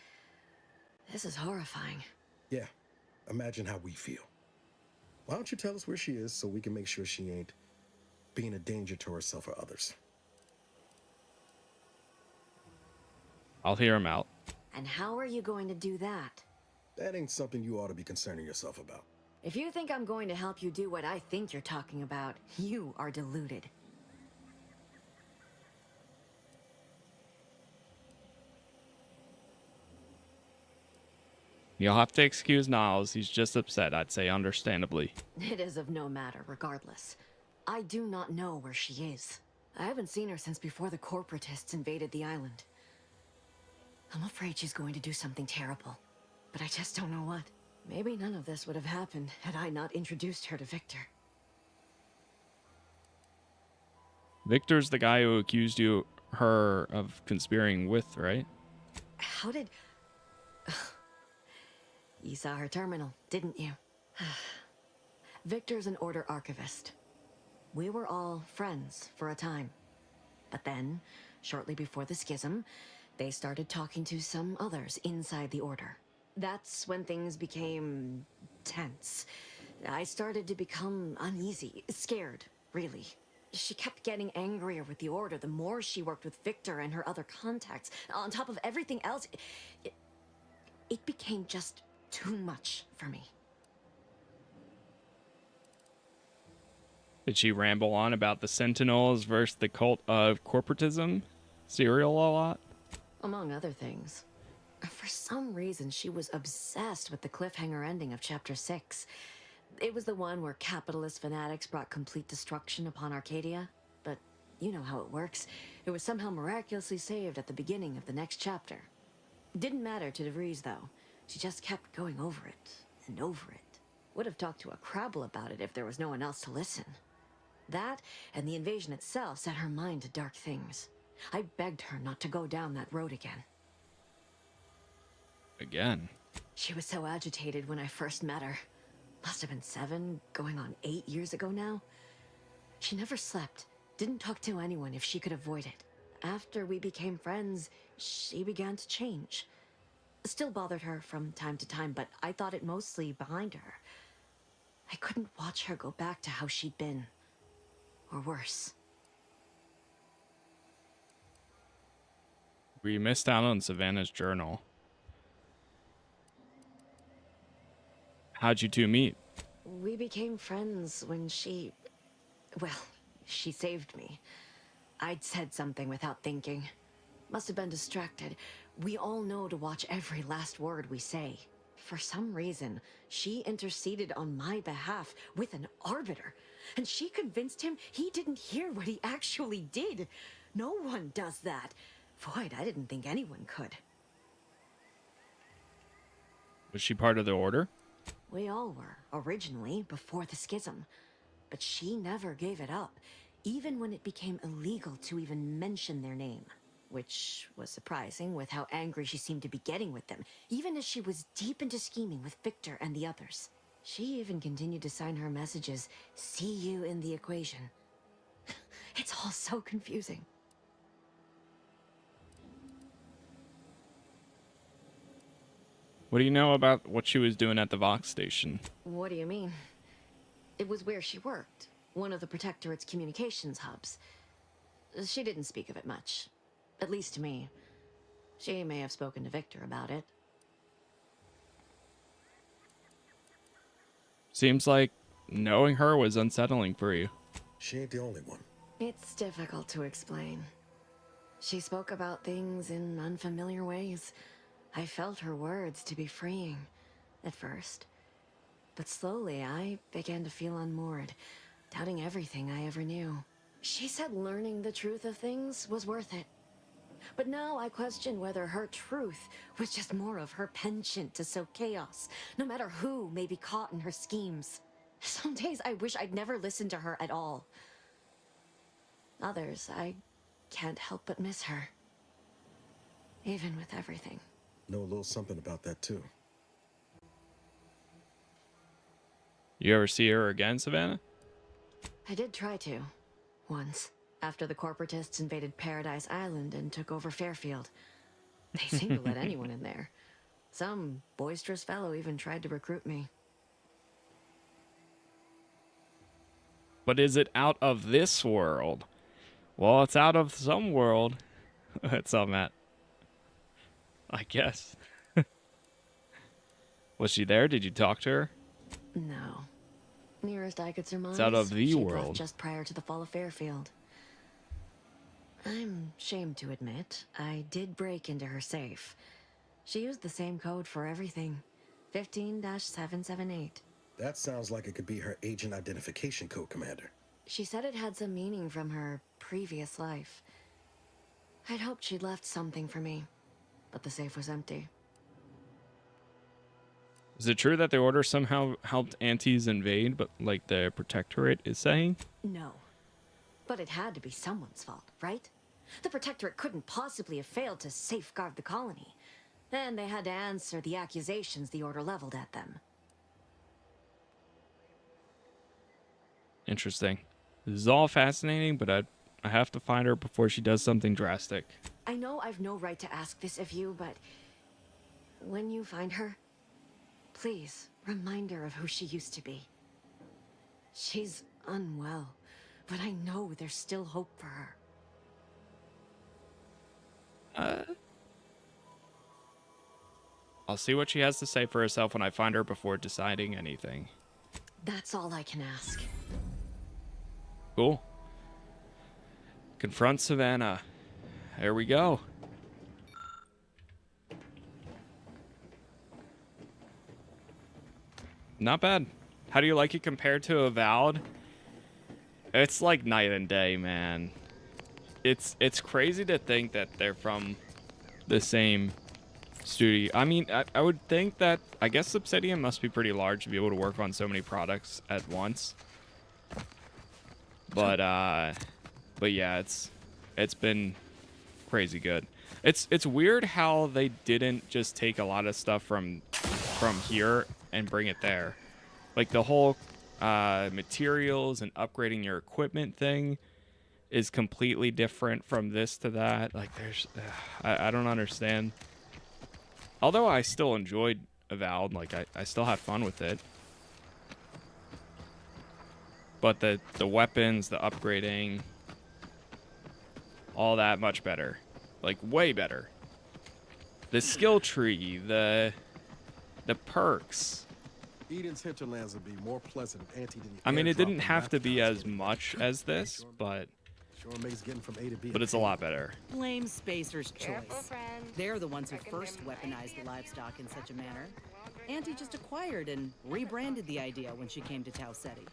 O: is horrifying.
E: Yeah, imagine how we feel. Why don't you tell us where she is so we can make sure she ain't being a danger to herself or others?
A: I'll hear him out.
O: And how are you going to do that?
E: That ain't something you ought to be concerning yourself about.
O: If you think I'm going to help you do what I think you're talking about, you are deluded.
A: You'll have to excuse Niles. He's just upset, I'd say, understandably.
O: It is of no matter, regardless. I do not know where she is. I haven't seen her since before the corporatists invaded the island. I'm afraid she's going to do something terrible, but I just don't know what. Maybe none of this would have happened had I not introduced her to Victor.
A: Victor's the guy who accused you her of conspiring with, right?
O: How did... You saw her terminal, didn't you? Victor's an Order archivist. We were all friends for a time. But then, shortly before the schism, they started talking to some others inside the Order. That's when things became tense. I started to become uneasy, scared, really. She kept getting angrier with the Order the more she worked with Victor and her other contacts. On top of everything else, it became just too much for me.
A: Did she ramble on about the Sentinels versus the cult of corporatism serial a lot?
O: Among other things. For some reason, she was obsessed with the cliffhanger ending of Chapter 6. It was the one where capitalist fanatics brought complete destruction upon Arcadia. But you know how it works. It was somehow miraculously saved at the beginning of the next chapter. Didn't matter to DeVries, though. She just kept going over it and over it. Would have talked to a Crabble about it if there was no one else to listen. That and the invasion itself set her mind to dark things. I begged her not to go down that road again.
A: Again?
O: She was so agitated when I first met her. Must have been 7, going on 8 years ago now. She never slept, didn't talk to anyone if she could avoid it. After we became friends, she began to change. Still bothered her from time to time, but I thought it mostly behind her. I couldn't watch her go back to how she'd been. Or worse.
A: We missed out on Savannah's journal. How'd you two meet?
O: We became friends when she... Well, she saved me. I'd said something without thinking. Must have been distracted. We all know to watch every last word we say. For some reason, she interceded on my behalf with an arbiter. And she convinced him he didn't hear what he actually did. No one does that. Void, I didn't think anyone could.
A: Was she part of the Order?
O: We all were, originally, before the schism. But she never gave it up, even when it became illegal to even mention their name. Which was surprising with how angry she seemed to be getting with them, even as she was deep into scheming with Victor and the others. She even continued to sign her messages, "See you in the equation." It's all so confusing.
A: What do you know about what she was doing at the Vox station?
O: What do you mean? It was where she worked, one of the Protectorate's communications hubs. She didn't speak of it much, at least to me. She may have spoken to Victor about it.
A: Seems like knowing her was unsettling for you.
E: She ain't the only one.
O: It's difficult to explain. She spoke about things in unfamiliar ways. I felt her words to be freeing, at first. But slowly, I began to feel unmoored, doubting everything I ever knew. She said learning the truth of things was worth it. But now I question whether her truth was just more of her penchant to sow chaos, no matter who may be caught in her schemes. Some days I wish I'd never listened to her at all. Others, I can't help but miss her. Even with everything.
E: Know a little something about that, too.
A: You ever see her again, Savannah?
O: I did try to. Once. After the corporatists invaded Paradise Island and took over Fairfield. They seemed to let anyone in there. Some boisterous fellow even tried to recruit me.
A: But is it out of this world? Well, it's out of some world. That's all, Matt. I guess. Was she there? Did you talk to her?
O: No. Nearest I could surmise,
A: It's out of the
O: she'd
A: world.
O: left just prior to the fall of Fairfield. I'm ashamed to admit, I did break into her safe. She used the same code for everything. 15-778.
E: That sounds like it could be her agent identification code, Commander.
O: She said it had some meaning from her previous life. I'd hoped she'd left something for me, but the safe was empty.
A: Is it true that the Order somehow helped Antes invade, but like the Protectorate is saying?
O: No. But it had to be someone's fault, right? The Protectorate couldn't possibly have failed to safeguard the colony. And they had to answer the accusations the Order leveled at them.
A: Interesting. This is all fascinating, but I have to find her before she does something drastic.
O: I know I've no right to ask this of you, but when you find her, please remind her of who she used to be. She's unwell, but I know there's still hope for her.
A: I'll see what she has to say for herself when I find her before deciding anything.
O: That's all I can ask.
A: Cool. Confront Savannah. There we go. Not bad. How do you like it compared to Avowed? It's like night and day, man. It's crazy to think that they're from the same studio. I mean, I would think that, I guess Obsidian must be pretty large to be able to work on so many products at once. But yeah, it's been crazy good. It's weird how they didn't just take a lot of stuff from here and bring it there. Like the whole materials and upgrading your equipment thing is completely different from this to that. Like there's I don't understand. Although I still enjoyed Avowed, like I still had fun with it. But the weapons, the upgrading, all that much better. Like way better. The skill tree, the perks.
E: Eden's hinterlands would be more pleasant if Auntie didn't.
A: I mean, it didn't have to be as much as this, but
E: sure makes getting from A to B.
A: But it's a lot better.
I: Blame Spacer's
P: Careful,
I: choice.
P: friend.
I: They're the ones who first weaponized the livestock in such a manner. Auntie just acquired and rebranded the idea when she came to Tau Ceti.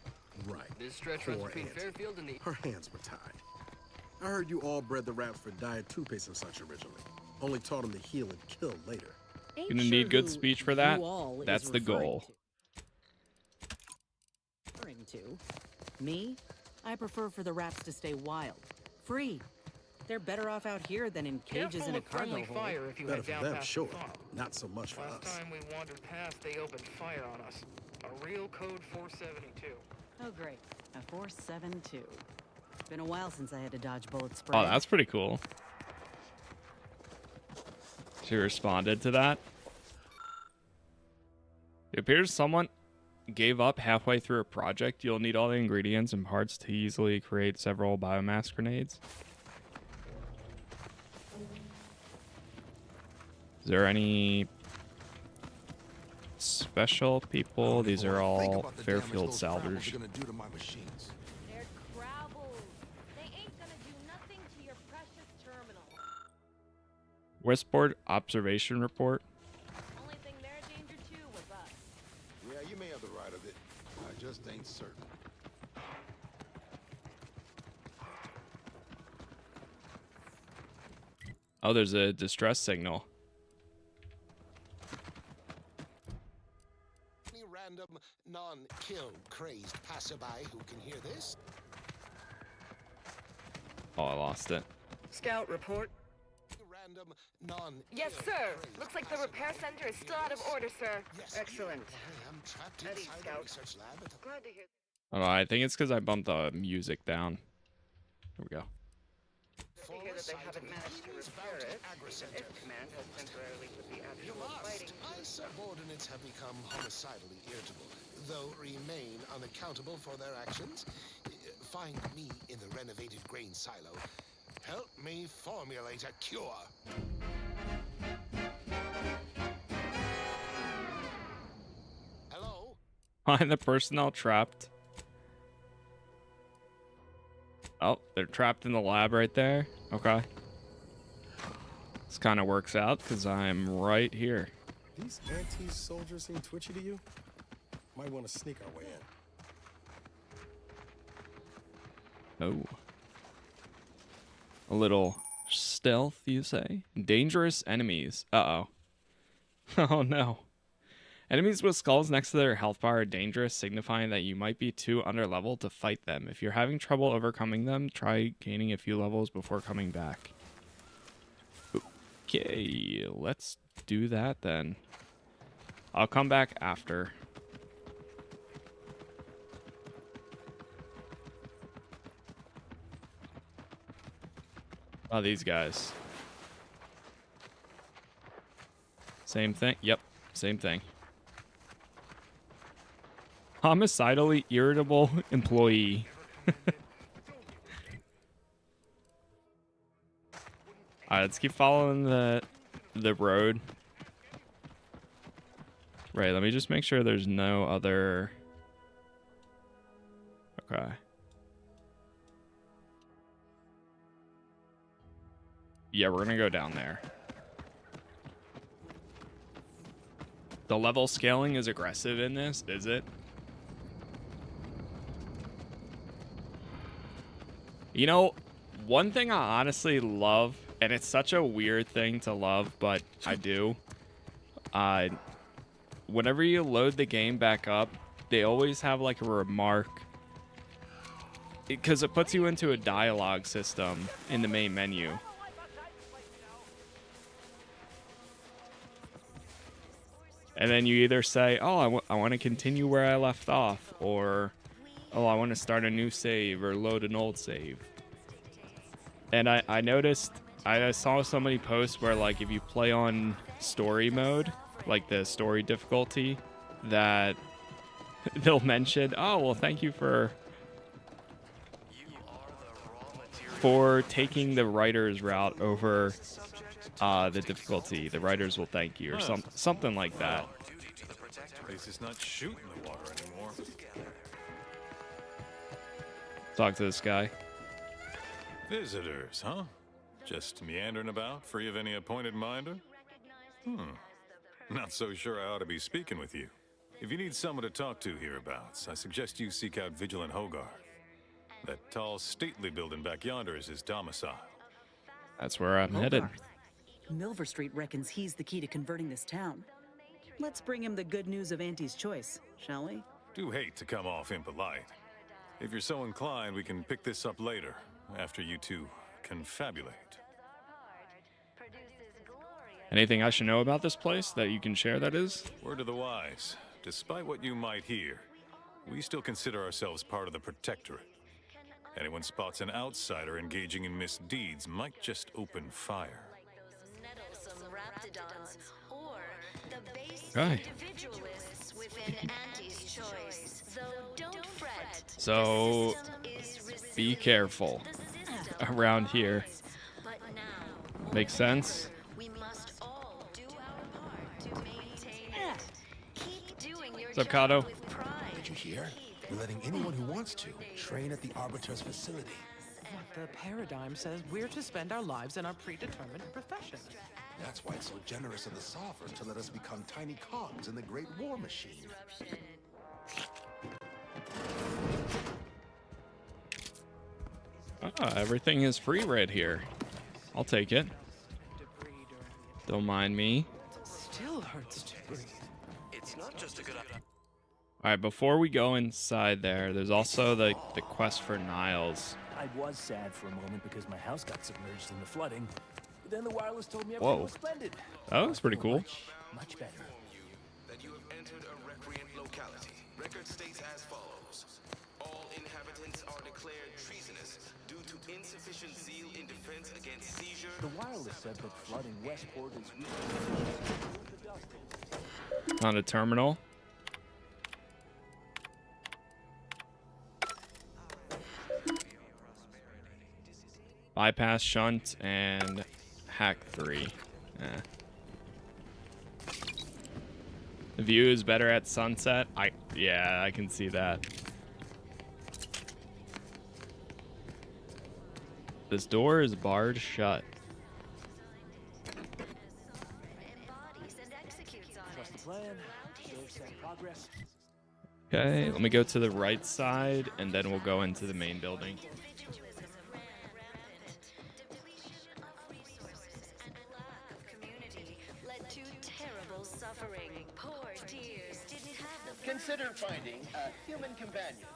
E: Right.
N: This stretch runs
E: Poor
N: between
E: Auntie.
N: Fairfield and the...
G: Uh,
E: Her hands were tied. I heard you all bred the raps for diet toothpaste and such originally. Only taught them to heal and kill later.
I: Ain't
A: Gonna
I: sure
A: need good
I: who
A: speech for that.
I: you all
A: That's
I: is
A: the
I: referring
A: goal.
I: To. Me? I prefer for the raps to stay wild. Free. They're better off out here than in cages in a cargo hold.
G: fire if you
E: Better
G: head
E: for
G: down
E: them,
G: past
E: sure.
G: the farm.
E: Not so much for
G: Last
E: us.
G: time we wandered past, they opened fire on us. A real code 472.
I: Oh, great. A 472. Been a while since I had to dodge bullet spray.
A: Oh, that's pretty cool. She responded to that. It appears someone gave up halfway through a project. You'll need all the ingredients and parts to easily create several biomass grenades. Is there any special people? These are all Fairfield salvage.
G: Gonna do to my machines.
P: They're Crabbles. They ain't gonna do nothing to your precious terminal.
A: Westport observation report.
P: Only thing they're a danger to was us.
G: Yeah, you may have the right of it. I just ain't certain.
A: Oh, there's a distress signal.
G: Any random, non-kill crazed passerby who can hear this?
A: Oh, I lost it.
I: Scout report.
G: Random, non.
P: Yes, sir. Looks like the repair center is still out of order, sir.
I: Excellent.
G: I'm trapped
I: Eddie,
G: inside
I: Scout.
G: a research lab.
P: Glad to hear.
A: Oh, I think it's because I bumped the music down. There we go.
P: To hear that they haven't managed to repair it, even if command has temporarily put the
G: You
P: actual
G: must.
P: fighting.
G: My subordinates have become homicidally irritable, though remain unaccountable for their actions. Find me in the renovated grain silo. Help me formulate a cure. Hello?
A: Find the personnel trapped. Oh, they're trapped in the lab right there. Okay. This kind of works out because I'm right here.
E: These anti-soldiers seem twitchy to you? Might want to sneak our way in.
A: Oh. A little stealth, you say? Dangerous enemies. Uh-oh. Oh, no. Enemies with skulls next to their health bar are dangerous, signifying that you might be too underleveled to fight them. If you're having trouble overcoming them, try gaining a few levels before coming back. Okay, let's do that then. I'll come back after. Oh, these guys. Same thing? Yep, same thing. Homicidally irritable employee. Alright, let's keep following the road. Right, let me just make sure there's no other... Okay. Yeah, we're gonna go down there. The level scaling is aggressive in this, is it? You know, one thing I honestly love, and it's such a weird thing to love, but I do. Whenever you load the game back up, they always have like a remark. Because it puts you into a dialogue system in the main menu. And then you either say, oh, I want to continue where I left off, or, oh, I want to start a new save or load an old save. And I noticed, I saw so many posts where, like, if you play on story mode, like the story difficulty, that they'll mention, oh, well, thank you for taking the writer's route over the difficulty. The writers will thank you, or something like that.
Q: At least it's not shooting the water anymore.
A: Talk to this guy.
Q: Visitors, huh? Just meandering about, free of any appointed minder? Not so sure I ought to be speaking with you. If you need someone to talk to hereabouts, I suggest you seek out Vigilant Hogarth. That tall, stately building back yonder is his domicile.
A: That's where I'm headed.
I: Milver Street reckons he's the key to converting this town. Let's bring him the good news of Auntie's choice, shall we?
Q: Do hate to come off impolite. If you're so inclined, we can pick this up later, after you two confabulate.
A: Anything I should know about this place that you can share, that is?
Q: Word to the wise. Despite what you might hear, we still consider ourselves part of the Protectorate. Anyone spots an outsider engaging in misdeeds might just open fire.
A: Okay. So, be careful around here. Makes sense? What's up, Kato?
R: Did you hear? We're letting anyone who wants to train at the Arbiter's facility.
S: The paradigm says we're to spend our lives in our predetermined profession.
R: That's why it's so generous of the Sovereign to let us become tiny cogs in the Great War Machine.
A: Everything is free right here. I'll take it. Don't mind me.
S: Still hurts to breathe.
N: It's not just a good idea.
A: Alright, before we go inside there's also the quest for Niles.
T: I was sad for a moment because my house got submerged in the flooding. But then the wireless told me everything was splendid.
A: That was pretty cool.
T: Much better.
N: That you have entered a recreant locality. Record states as follows. All inhabitants are declared treasonous due to insufficient zeal in defense against seizure.
T: The wireless said that flooding Westport is
A: On a terminal. Bypass, shunt, and hack 3. The view is better at sunset. Yeah, I can see that. This door is barred shut.
T: Trust the plan. Shows that progress.
A: Okay, let me go to the right side, and then we'll go into the main building.
U: suffering. Poor dears didn't have the...
V: Consider finding a human companion.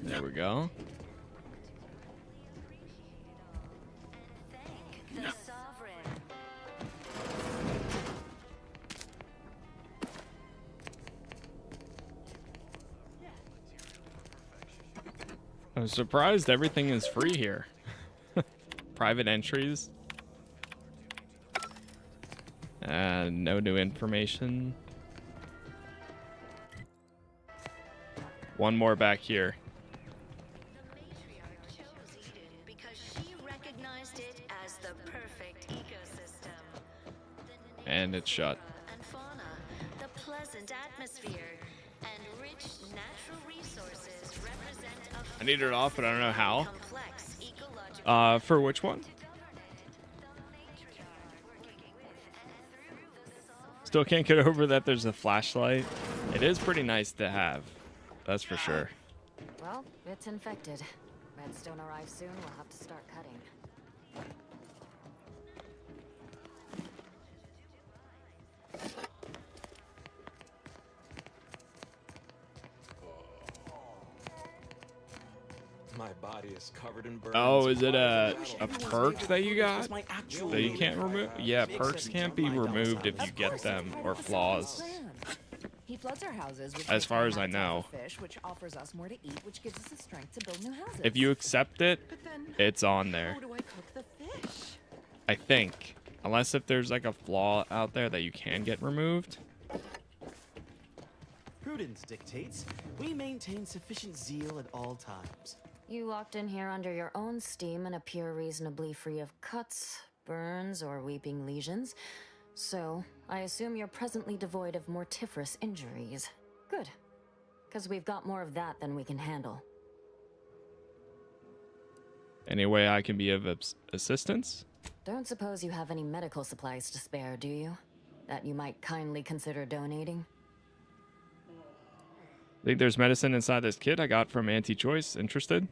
A: There we go.
U: The sovereign.
A: I'm surprised everything is free here. Private entries. No new information. One more back here. And it's shut.
U: And fauna, the pleasant atmosphere, and rich natural resources represent a
A: I need it off, but I don't know how.
U: complex ecological...
A: For which one? Still can't get over that there's a flashlight. It is pretty nice to have. That's for sure.
O: Well, it's infected. Redstone arrives soon, we'll have to start cutting.
W: My body is covered in burns.
A: Oh, is it a perk that you got that you can't remove? Yeah, perks can't be removed if you get them, or flaws.
X: He floods our houses with
A: As far as I know.
X: fish, which offers us more to eat, which gives us the strength to build new houses.
A: If you accept it, it's on there.
X: How do I cook the fish?
A: I think. Unless if there's like a flaw out there that you can get removed.
Y: Prudence dictates we maintain sufficient zeal at all times.
O: You walked in here under your own steam and appear reasonably free of cuts, burns, or weeping lesions. So, I assume you're presently devoid of mortiferous injuries. Good. Because we've got more of that than we can handle.
A: Any way I can be of assistance?
O: Don't suppose you have any medical supplies to spare, do you? That you might kindly consider donating?
A: I think there's medicine inside this kit I got from Anti-Choice. Interested?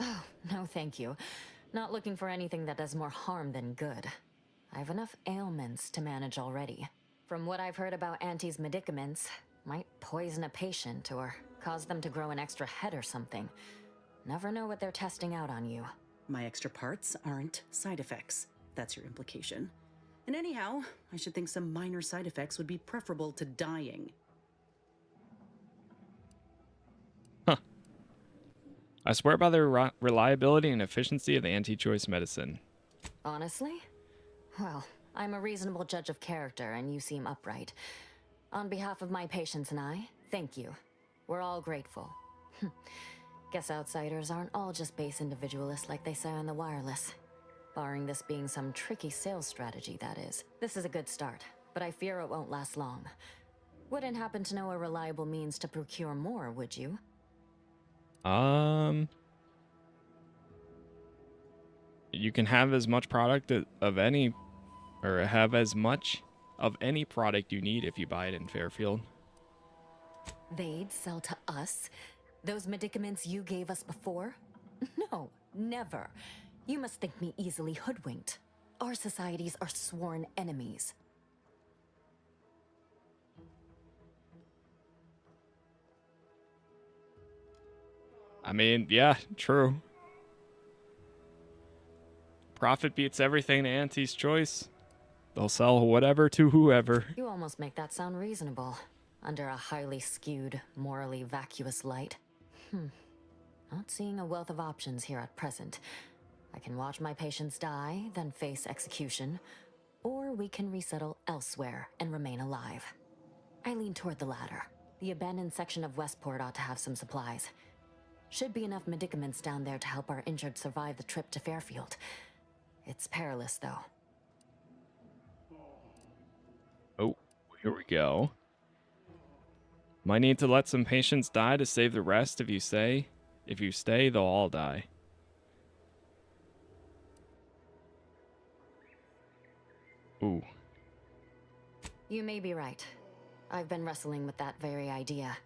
O: Oh, no thank you. Not looking for anything that does more harm than good. I have enough ailments to manage already. From what I've heard about Auntie's medicaments, might poison a patient or cause them to grow an extra head or something. Never know what they're testing out on you.
I: My extra parts aren't side effects. That's your implication. And anyhow, I should think some minor side effects would be preferable to dying.
A: I swear by the reliability and efficiency of the Anti-Choice medicine.
O: Honestly? Well, I'm a reasonable judge of character, and you seem upright. On behalf of my patients and I, thank you. We're all grateful. Guess outsiders aren't all just base individualists like they say on the wireless. Barring this being some tricky sales strategy, that is. This is a good start, but I fear it won't last long. Wouldn't happen to know a reliable means to procure more, would you?
A: You can have as much product of any, or have as much of any product you need if you buy it in Fairfield.
O: They'd sell to us? Those medicaments you gave us before? No, never. You must think me easily hoodwinked. Our societies are sworn enemies.
A: I mean, yeah, true. Profit beats everything to Auntie's Choice. They'll sell whatever to whoever.
O: You almost make that sound reasonable, under a highly skewed, morally vacuous light. Not seeing a wealth of options here at present. I can watch my patients die, then face execution, or we can resettle elsewhere and remain alive. I lean toward the latter. The abandoned section of Westport ought to have some supplies. Should be enough medicaments down there to help our injured survive the trip to Fairfield. It's perilous, though.
A: Oh. here we go. Might need to let some patients die to save the rest if you stay. If you stay, they'll all die. Ooh.
O: You may be right. I've been wrestling with that very idea.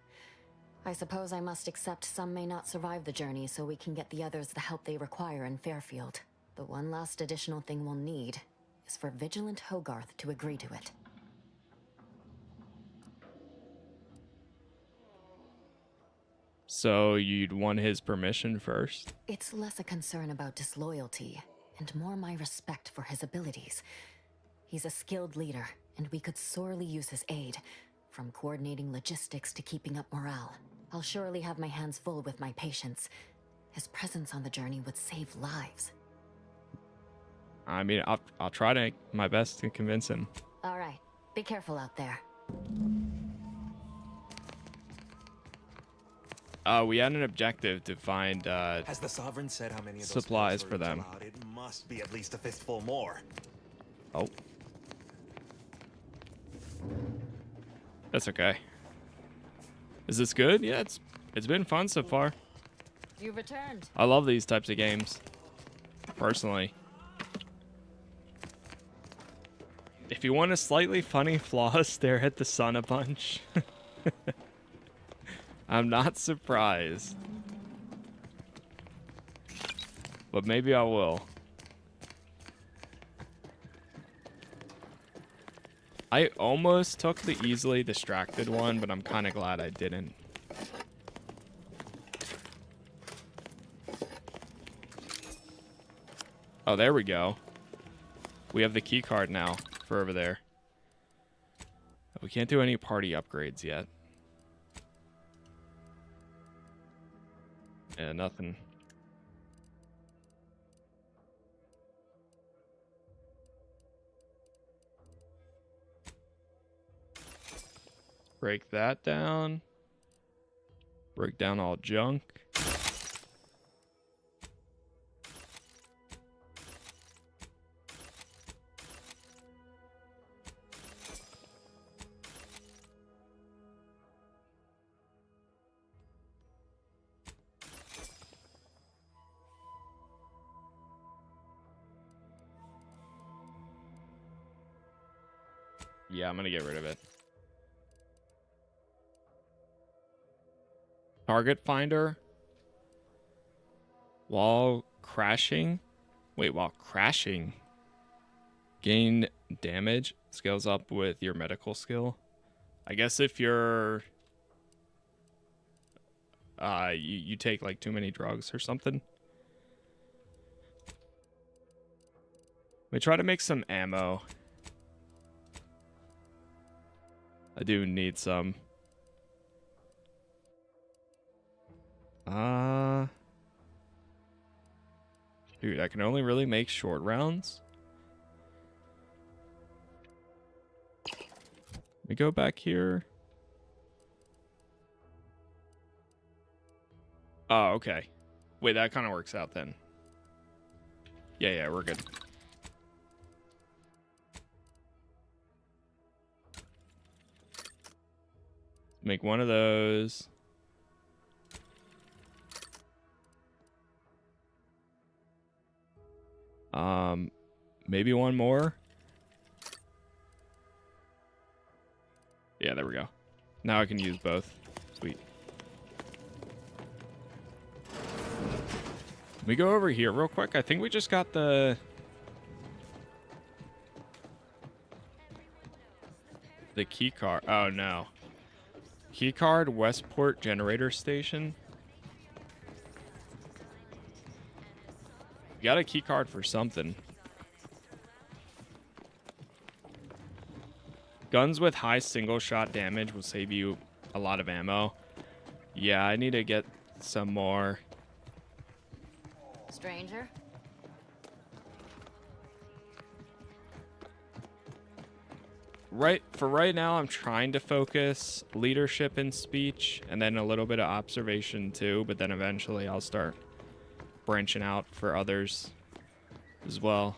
O: I suppose I must accept some may not survive the journey so we can get the others the help they require in Fairfield. The one last additional thing we'll need is for Vigilant Hogarth to agree to it.
A: So you'd want his permission first?
O: It's less a concern about disloyalty and more my respect for his abilities. He's a skilled leader, and we could sorely use his aid, from coordinating logistics to keeping up morale. I'll surely have my hands full with my patients. His presence on the journey would save lives.
A: I mean, I'll try to my best to convince him.
O: All right, be careful out there.
A: We had an objective to find
W: Has the Sovereign said how many of those
A: supplies
W: spells
A: for
W: were
A: them.
W: allowed? It must be at least a fistful more.
A: Oh. That's okay. Is this good? Yeah, it's been fun so far.
O: You've returned.
A: I love these types of games. Personally. If you want a slightly funny flaw, stare at the sun a bunch. I'm not surprised. But maybe I will. I almost took the easily distracted one, but I'm kind of glad I didn't. Oh, there we go. We have the key card now for over there. We can't do any party upgrades yet. Yeah, nothing. Break that down. Break down all junk. Yeah, I'm gonna get rid of it. Target finder. While crashing. Wait, while crashing. Gain damage. Scales up with your medical skill. I guess if you're... you take like too many drugs or something. We try to make some ammo. I do need some. Dude, I can only really make short rounds. Let me go back here. Oh, okay. Wait, that kind of works out then. Yeah, we're good. Make one of those. Maybe one more. Yeah, there we go. Now I can use both. Sweet. Let me go over here real quick. I think we just got the key card. Oh no. Key card, Westport generator station. You got a key card for something. Guns with high single shot damage will save you a lot of ammo. Yeah, I need to get some more.
O: Stranger?
A: For right now, I'm trying to focus leadership and speech, and then a little bit of observation too, but then eventually I'll start branching out for others as well.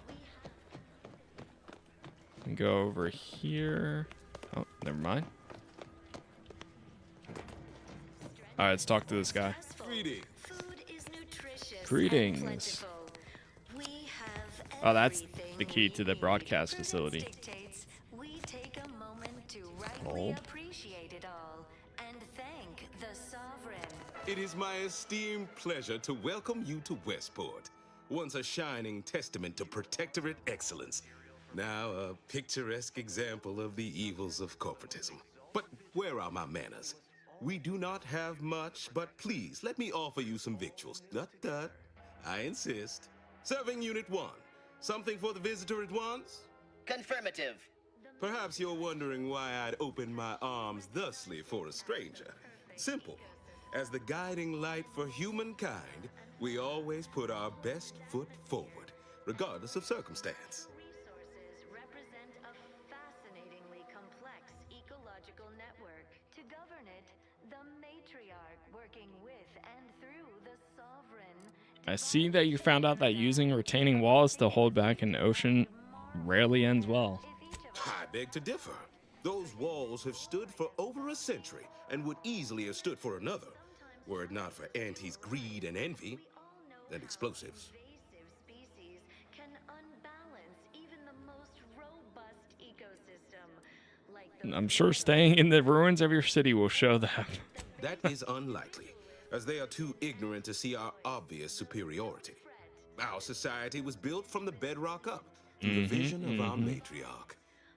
A: And go over here. Oh, never mind. All right, let's talk to this guy. Greetings. Oh, that's the key to the broadcast facility.
U: We take a moment to rightly
A: Hold.
U: appreciate it all and thank the sovereign.
N: It is my esteemed pleasure to welcome you to Westport, once a shining testament to protectorate excellence, now a picturesque example of the evils of corporatism. But where are my manners? We do not have much, but please let me offer you some victuals. Dut. I insist. Serving Unit 1. Something for the visitor at once?
V: Confirmative.
N: Perhaps you're wondering why I'd open my arms thusly for a stranger. Simple. As the guiding light for humankind, we always put our best foot forward, regardless of circumstance.
U: Resources represent a fascinatingly complex ecological network. To govern it, the matriarch working with and through the sovereign.
A: I see that you found out that using retaining walls to hold back an ocean rarely ends well.
N: I beg to differ. Those walls have stood for over a century and would easily have stood for another, were it not for Auntie's greed and envy and explosives.
U: Invasive species can unbalance even the most robust ecosystem. Like the
A: I'm sure staying in the ruins of your city will show that.
N: That is unlikely, as they are too ignorant to see our obvious superiority. Our society was built from the bedrock up, through the vision of our matriarch.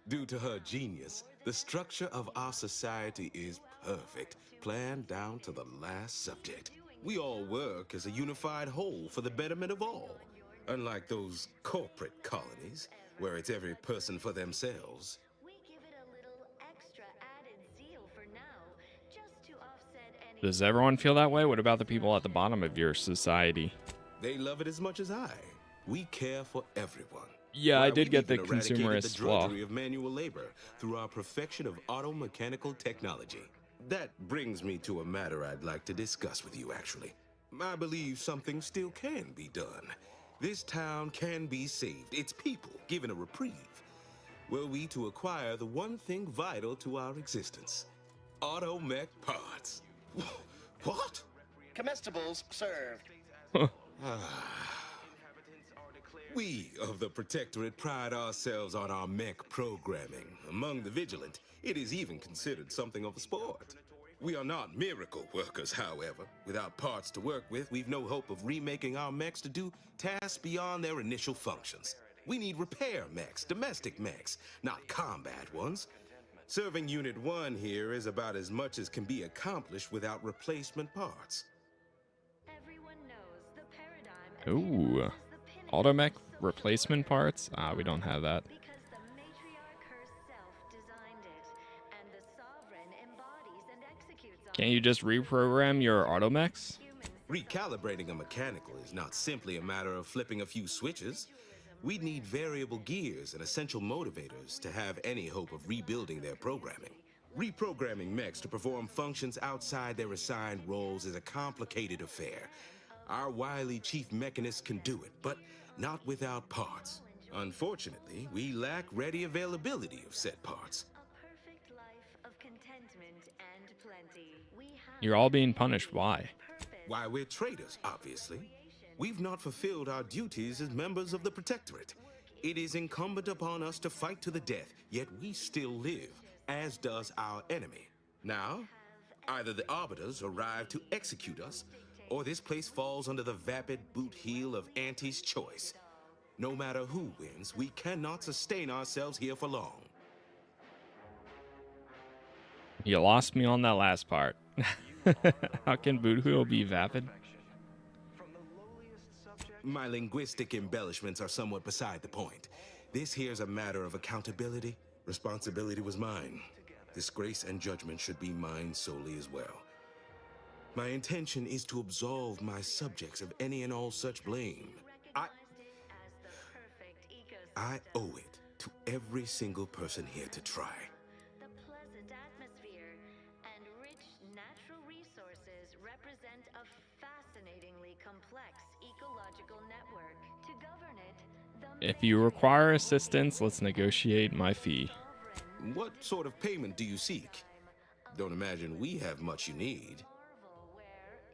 N: Due to her genius, the structure of our society is perfect, planned down to the last subject. We all work as a unified whole for the betterment of all. Unlike those corporate colonies, where it's every person for themselves.
U: we give it a little extra added zeal for now, just to offset any
A: Does everyone feel that way? What about the people at the bottom of your society?
N: They love it as much as I. We care for everyone.
A: Yeah, I
N: Why,
A: did
N: we've
A: get the
N: even eradicated
A: consumerist
N: the
A: flaw.
N: drudgery of manual labor through our perfection of auto-mechanical technology. That brings me to a matter I'd like to discuss with you, actually. I believe something still can be done. This town can be saved, its people given a reprieve. Were we to acquire the one thing vital to our existence, auto-mech parts. What?
V: Comestibles served.
N: We of the Protectorate pride ourselves on our mech programming. Among the vigilant, it is even considered something of a sport. We are not miracle workers, however. Without parts to work with, we've no hope of remaking our mechs to do tasks beyond their initial functions. We need repair mechs, domestic mechs, not combat ones. Serving Unit 1 here is about as much as can be accomplished without replacement parts.
U: everyone knows the paradigm
A: Ooh. Automech replacement parts? We don't have that.
U: because the matriarch herself designed it, and the sovereign embodies and executes on
A: Can't you just reprogram your automechs?
N: Recalibrating a mechanical is not simply a matter of flipping a few switches. We'd need variable gears and essential motivators to have any hope of rebuilding their programming. Reprogramming mechs to perform functions outside their assigned roles is a complicated affair. Our wily chief mechanist can do it, but not without parts. Unfortunately, we lack ready availability of said parts.
U: a perfect life of contentment and plenty. We have
A: You're all being punished. Why?
N: Why, we're traitors, obviously. We've not fulfilled our duties as members of the Protectorate. It is incumbent upon us to fight to the death, yet we still live, as does our enemy. Now, either the Arbiters arrive to execute us, or this place falls under the vapid boot heel of Auntie's choice. No matter who wins, we cannot sustain ourselves here for long.
A: You lost me on that last part. How can boot wheel be vapid?
N: My linguistic embellishments are somewhat beside the point. This here's a matter of accountability. Responsibility was mine. Disgrace and judgment should be mine solely as well. My intention is to absolve my subjects of any and all such blame. I owe it to every single person here to try.
U: the pleasant atmosphere and rich natural resources represent a fascinatingly complex ecological network. To govern it, the
A: If you require assistance, let's negotiate my fee.
U: sovereign
N: What sort of payment do you seek? Don't imagine we have much you need.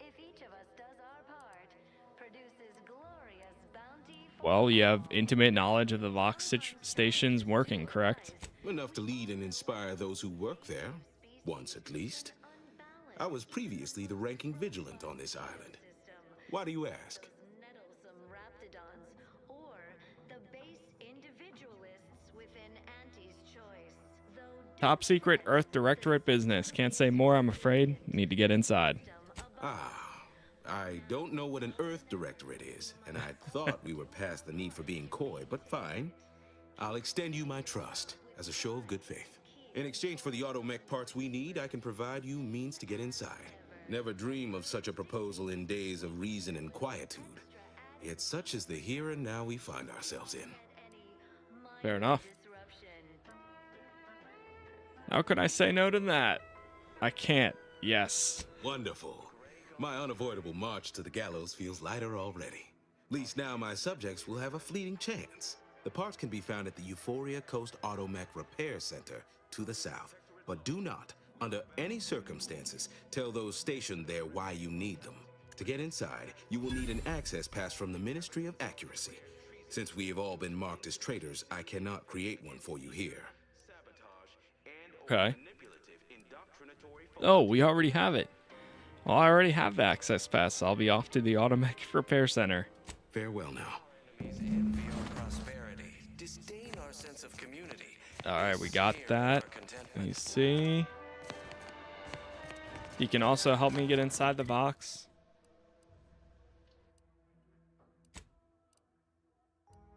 U: If each of us does our part, produces glorious bounty for
A: Well, you have intimate knowledge of the Vox stations working, correct?
N: Enough to lead and inspire those who work there, once at least. I was previously the ranking vigilant on this island. Why do you ask?
U: nettlesome raptidons, or the base individualists within Auntie's choice. Though
A: Top secret Earth Directorate business. Can't say more, I'm afraid. Need to get inside.
N: I don't know what an Earth Directorate is, and I thought we were past the need for being coy, but fine. I'll extend you my trust as a show of good faith. In exchange for the automech parts we need, I can provide you means to get inside. Never dream of such a proposal in days of reason and quietude. Yet such is the here and now we find ourselves in.
A: Fair enough. How could I say no to that? I can't. Yes.
N: Wonderful. My unavoidable march to the gallows feels lighter already. At least now my subjects will have a fleeting chance. The parts can be found at the Euphoria Coast Automech Repair Center to the south. But do not, under any circumstances, tell those stationed there why you need them. To get inside, you will need an access pass from the Ministry of Accuracy. Since we have all been marked as traitors, I cannot create one for you here.
A: Okay. Oh, we already have it. Well, I already have the access pass. I'll be off to the Automech Repair Center.
N: Farewell now.
A: Alright, we got that. Let me see. You can also help me get inside the box.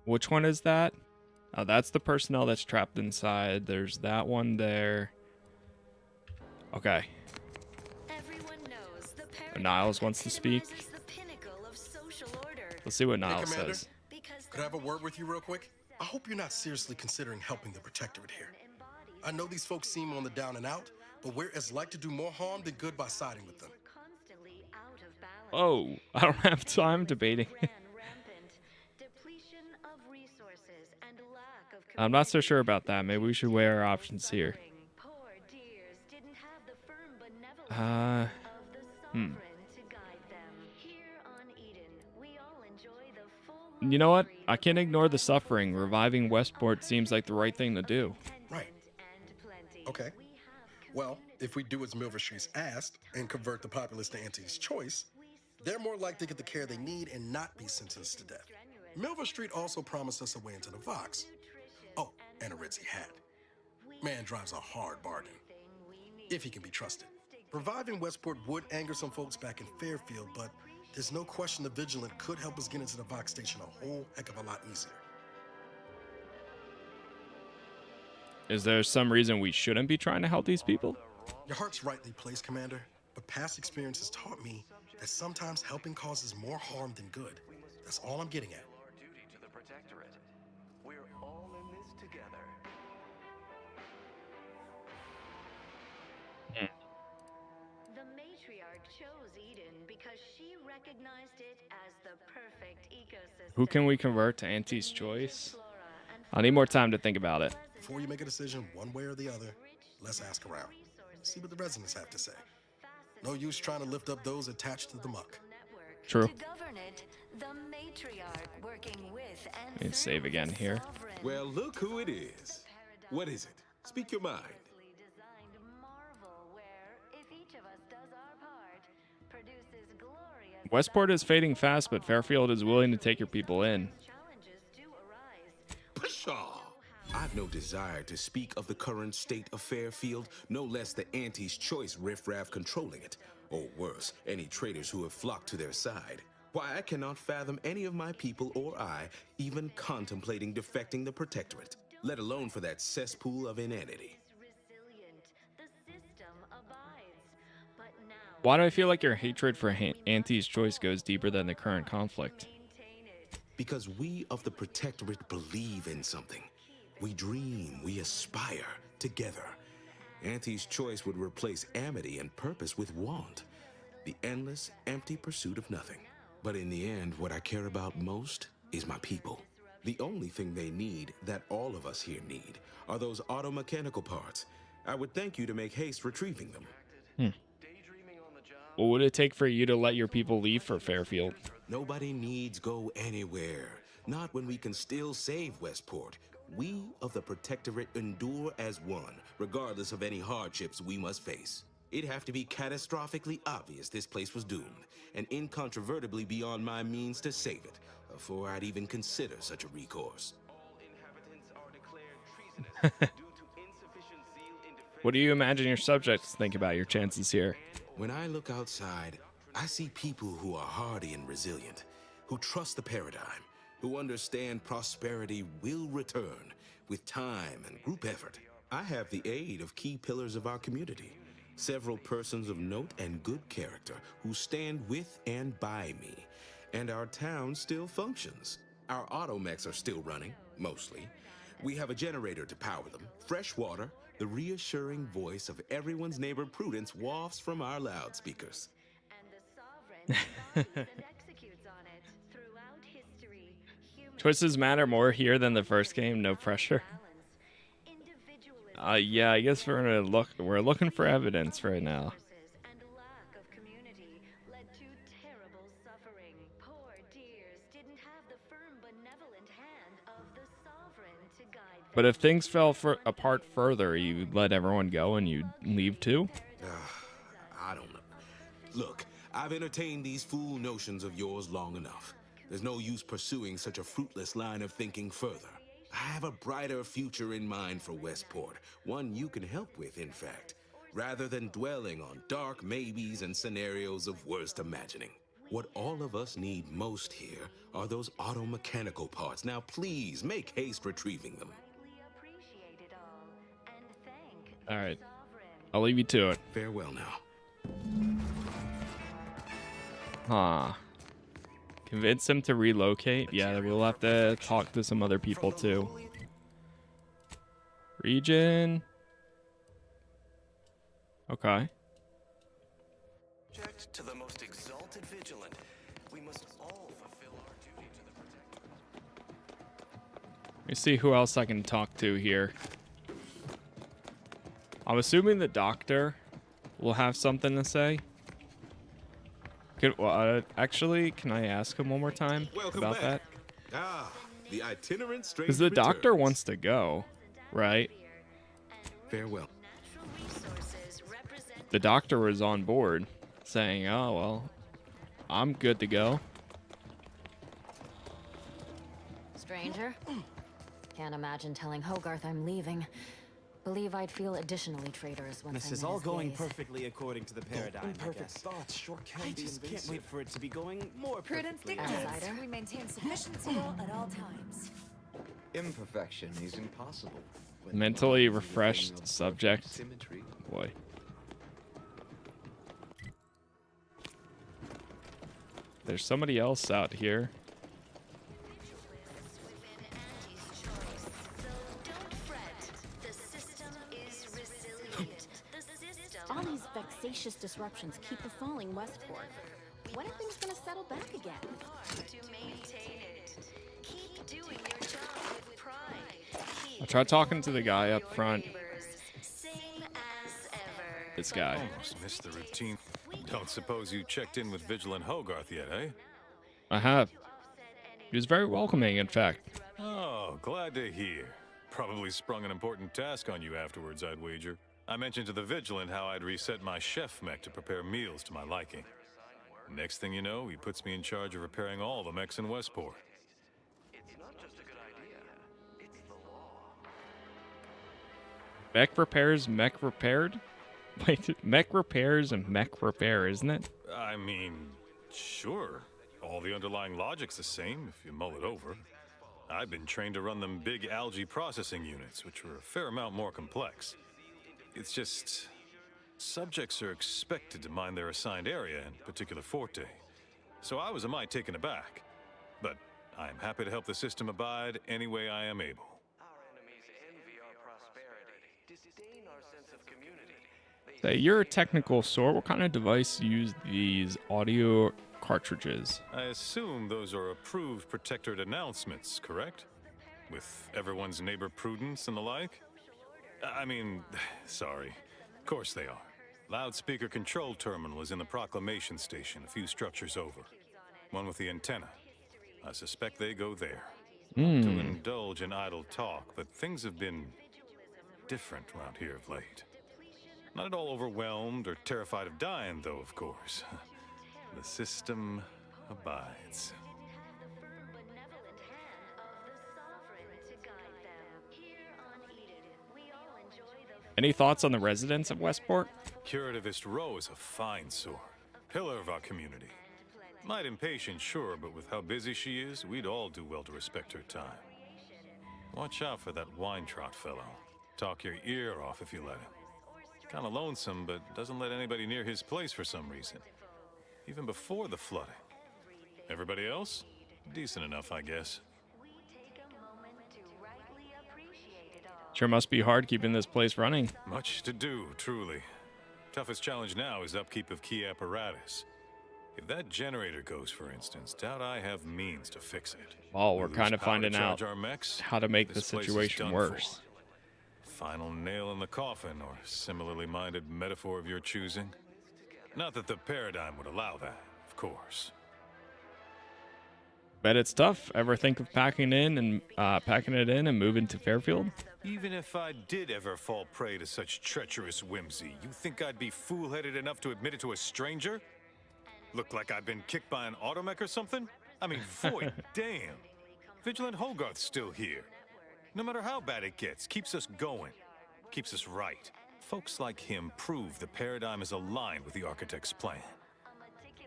A: Which one is that? Oh, that's the personnel that's trapped inside. There's that one there. Okay. Niles wants to speak. Let's see what Niles says.
E: Could I have a word with you real quick? I hope you're not seriously considering helping the Protectorate here. I know these folks seem on the down and out, but we're as like to do more harm than good by siding with them.
A: Oh, I don't have time debating. I'm not so sure about that. Maybe we should weigh our options here. You know what? I can't ignore the suffering. Reviving Westport seems like the right thing to do.
E: Right. Okay. Well, if we do as Milver Street's asked and convert the populace to Auntie's choice, they're more likely to get the care they need and not be sentenced to death. Milver Street also promised us a way into the Vox. Oh, and a Ritzy hat. Man drives a hard bargain, if he can be trusted. Reviving Westport would anger some folks back in Fairfield, but there's no question the Vigilant could help us get into the Vox station a whole heck of a lot easier.
A: Is there some reason we shouldn't be trying to help these people?
E: Your heart's rightly placed, Commander, but past experience has taught me that sometimes helping causes more harm than good. That's all I'm getting at.
U: The matriarch chose Eden because she recognized it as the perfect ecosystem.
A: Who can we convert to Auntie's choice? I need more time to think about it.
E: Before you make a decision one way or the other, let's ask around. See what the residents have to say. No use trying to lift up those attached to the muck.
A: True.
U: To govern it, the matriarch working with and
A: Let me save again here.
N: Well, look who it is. What is it? Speak your mind.
A: Westport is fading fast, but Fairfield is willing to take your people in.
N: Pshaw! I've no desire to speak of the current state of Fairfield, no less the Auntie's choice riffraff controlling it, or worse, any traitors who have flocked to their side. Why, I cannot fathom any of my people or I even contemplating defecting the Protectorate, let alone for that cesspool of inanity.
A: Why do I feel like your hatred for Auntie's choice goes deeper than the current conflict?
N: Because we of the Protectorate believe in something. We dream, we aspire, together. Auntie's choice would replace amity and purpose with want. The endless, empty pursuit of nothing. But in the end, what I care about most is my people. The only thing they need, that all of us here need, are those auto-mechanical parts. I would thank you to make haste retrieving them.
A: What would it take for you to let your people leave for Fairfield?
N: Nobody needs go anywhere. Not when we can still save Westport. We of the Protectorate endure as one, regardless of any hardships we must face. It'd have to be catastrophically obvious this place was doomed, and incontrovertibly beyond my means to save it, before I'd even consider such a recourse.
A: What do you imagine your subjects think about your chances here?
N: When I look outside, I see people who are hardy and resilient, who trust the paradigm, who understand prosperity will return with time and group effort. I have the aid of key pillars of our community, several persons of note and good character who stand with and by me, and our town still functions. Our automechs are still running, mostly. We have a generator to power them, fresh water. The reassuring voice of everyone's neighbor Prudence wafts from our loudspeakers.
A: Choices matter more here than the first game, no pressure. Yeah, I guess we're looking for evidence right now. But if things fell apart further, you'd let everyone go and you'd leave too?
N: I don't know. Look, I've entertained these fool notions of yours long enough. There's no use pursuing such a fruitless line of thinking further. I have a brighter future in mind for Westport, one you can help with, in fact, rather than dwelling on dark maybes and scenarios of worst imagining. What all of us need most here are those auto-mechanical parts. Now, please, make haste retrieving them.
A: All right. I'll leave you to it.
N: Farewell now.
A: Convince him to relocate? Yeah, we'll have to talk to some other people too. Region. Okay.
R: To the most exalted vigilant, we must all fulfill our duty to the Protectorate.
A: Let me see who else I can talk to here. I'm assuming the doctor will have something to say. Actually, can I ask him one more time about that?
N: The itinerant stranger.
A: Because the doctor wants to go, right?
N: Farewell.
A: The doctor was on board, saying, "Oh well, I'm good to go."
U: Stranger? Can't imagine telling Hogarth I'm leaving. Believe I'd feel additionally traitorous once
Y: This
U: I'm
Y: is
U: in
Y: all
U: his
Y: going
U: gaze.
Y: perfectly according to the paradigm, I guess.
R: Thoughts sure can
Y: I
R: be
Y: just can't
R: invasive.
Y: wait for it to be going more
X: Prudence
Y: perfectly.
X: dictates we maintain sufficient zeal at all times.
B: Imperfection is impossible.
A: Mentally refreshed subject.
B: Symmetry.
A: Boy. There's somebody else out here.
H: All these vexatious disruptions keep befalling Westport. When are things gonna settle back again?
A: I'll try talking to the guy up front. This guy.
Q: Almost missed the routine. Don't suppose you checked in with Vigilant Hogarth yet, eh?
A: I have. He was very welcoming, in fact.
Q: Oh, glad to hear. Probably sprung an important task on you afterwards, I'd wager. I mentioned to the Vigilant how I'd reset my chef mech to prepare meals to my liking. Next thing you know, he puts me in charge of repairing all the mechs in Westport.
A: Mech repairs, mech repaired? Wait, mech repairs and mech repair, isn't it?
Q: I mean, sure. All the underlying logic's the same if you mull it over. I've been trained to run them big algae processing units, which are a fair amount more complex. It's just, subjects are expected to mind their assigned area and particular forte. So I was a mite taken aback. But I am happy to help the system abide any way I am able.
A: Say, you're a technical sort. What kind of device use these audio cartridges.
Q: I assume those are approved Protectorate announcements, correct? With everyone's neighbor prudence and the like? I mean, sorry. Of course they are. Loudspeaker control terminal is in the proclamation station, a few structures over. One with the antenna. I suspect they go there. To indulge in idle talk, but things have been different around here of late. Not at all overwhelmed or terrified of dying, though, of course. The system abides.
A: Any thoughts on the residents of Westport?
Q: Curativist Row is a fine sort. Pillar of our community. Might impatient, sure, but with how busy she is, we'd all do well to respect her time. Watch out for that wine-trot fellow. Talk your ear off if you let him. Kinda lonesome, but doesn't let anybody near his place for some reason. Even before the flooding. Everybody else? Decent enough, I guess.
A: Sure must be hard keeping this place running.
Q: Much to do, truly. Toughest challenge now is upkeep of key apparatus. If that generator goes, for instance, doubt I have means to fix it.
A: Well, we're kind of finding out
Q: our mechs,
A: how to make the
Q: this place is
A: situation
Q: done
A: worse.
Q: for. Final nail in the coffin, or similarly minded metaphor of your choosing. Not that the paradigm would allow that, of course.
A: Bet it's tough. Ever think of packing it in and moving to Fairfield?
Q: Even if I did ever fall prey to such treacherous whimsy, you think I'd be fool-headed enough to admit it to a stranger? Look like I've been kicked by an automech or something? I mean, void damn. Vigilant Hogarth's still here. No matter how bad it gets, keeps us going. Keeps us right. Folks like him prove the paradigm is aligned with the Architect's plan.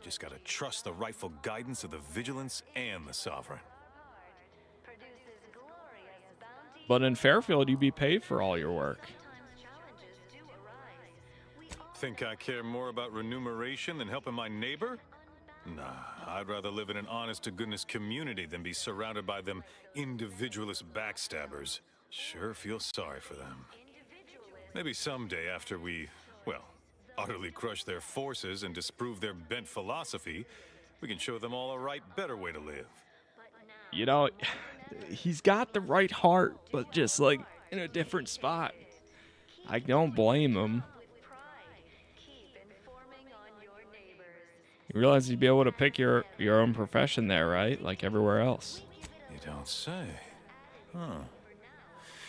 Q: Just gotta trust the rightful guidance of the Vigilance and the Sovereign.
A: But in Fairfield, you'd be paid for all your work.
Q: Think I care more about remuneration than helping my neighbor? Nah, I'd rather live in an honest-to-goodness community than be surrounded by them individualist backstabbers. Sure feel sorry for them. Maybe someday after we, well, utterly crush their forces and disprove their bent philosophy, we can show them all a right, better way to live.
A: You know, he's got the right heart, but just like in a different spot. I don't blame him. You realize you'd be able to pick your own profession there, right? Like everywhere else.
Q: You don't say. Huh.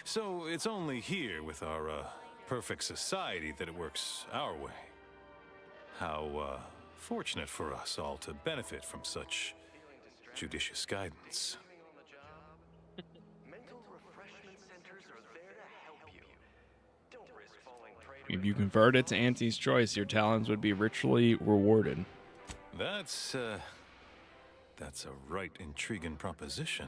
Q: So it's only here with our perfect society that it works our way. How fortunate for us all to benefit from such judicious guidance.
A: If you convert it to Auntie's choice, your talents would be richly rewarded.
Q: That's a right intriguing proposition.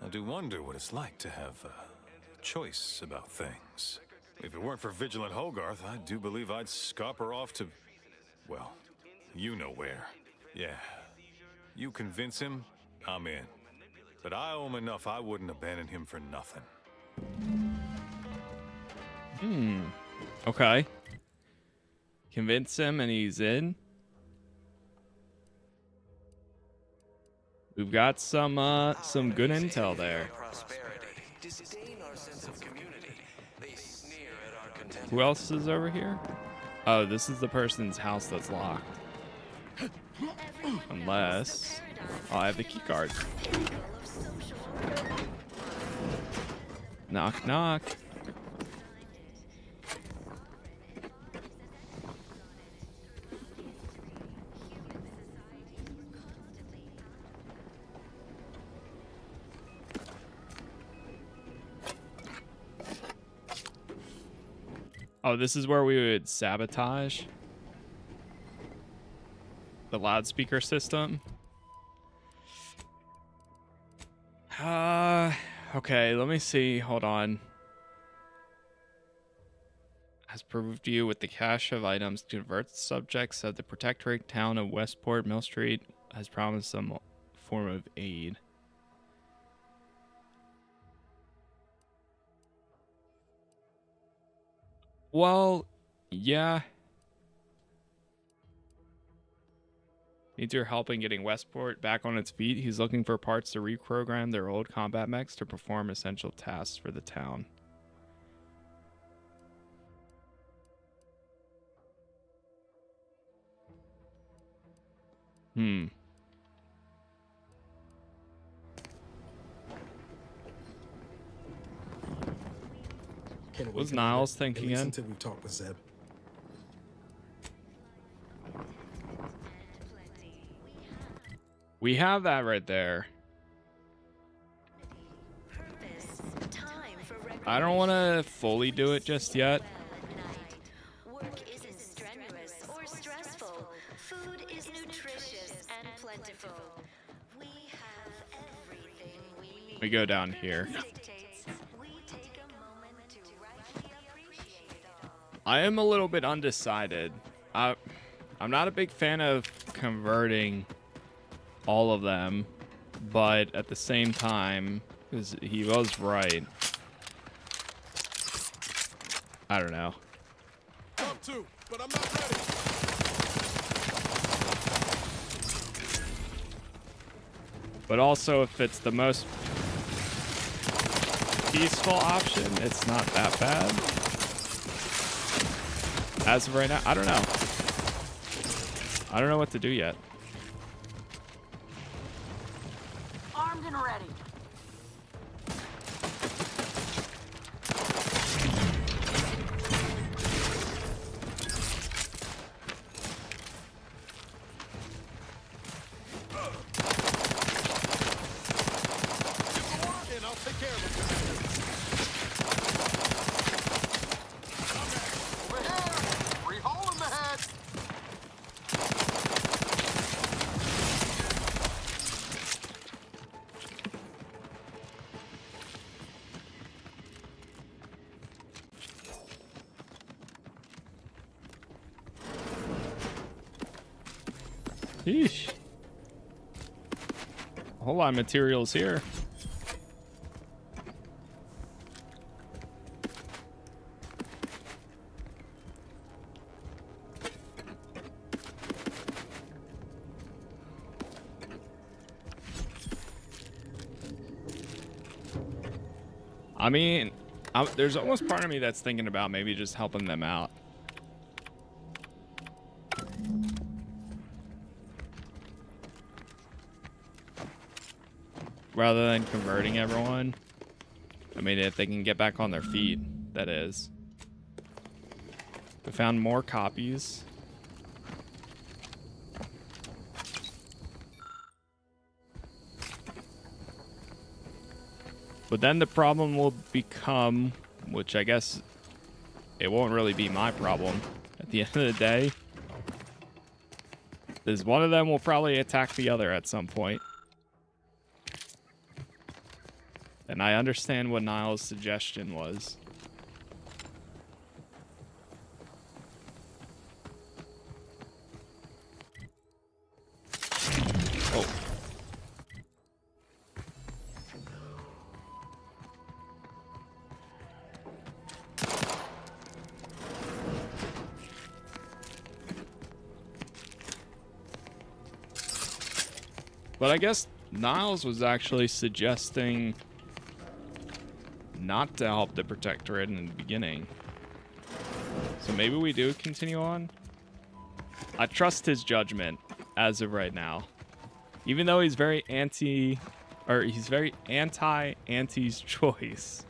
Q: I do wonder what it's like to have a choice about things. If it weren't for Vigilant Hogarth, I do believe I'd scupper off to, well, you know where. Yeah. You convince him, I'm in. But I owe him enough I wouldn't abandon him for nothing.
A: Okay. Convince him and he's in. We've got some good intel there. Who else is over here? Oh, this is the person's house that's locked. Unless... Oh, I have the key card. Knock, knock. Oh, this is where we would sabotage the loudspeaker system. Okay, let me see. Hold on. Has proved you with the cache of items to convert the subjects of the protectorate town of Westport. Mill Street has promised some form of aid. Well, yeah. Needs your help in getting Westport back on its feet. He's looking for parts to reprogram their old combat mechs to perform essential tasks for the town.
E: Can't
A: Was
E: wait
A: Niles
E: at
A: thinking
E: least
A: in?
E: until we've talked with Zeb.
A: We have that right there. I don't want to fully do it just yet.
U: Work isn't strenuous or stressful. Food is nutritious and plentiful. We have everything we need.
A: We go down here. I am a little bit undecided. I'm not a big fan of converting all of them, but at the same time, because he was right. I don't know.
E: Up to, but I'm not ready.
A: But also, if it's the most peaceful option, it's not that bad. As of right now, I don't know. I don't know what to do yet.
C: Armed and ready.
E: And I'll take care of it. Over here! Free hole in the head!
A: Yeesh. A whole lot of materials here. I mean, there's almost part of me that's thinking about maybe just helping them out. Rather than converting everyone. I mean, if they can get back on their feet, that is. We found more copies. But then the problem will become, which I guess it won't really be my problem at the end of the day, is one of them will probably attack the other at some point. And I understand what Niles' suggestion was. Oh. But I guess Niles was actually suggesting not to help the Protectorate in the beginning. So maybe we do continue on. I trust his judgment as of right now. Even though he's very he's very anti-Auntie's choice.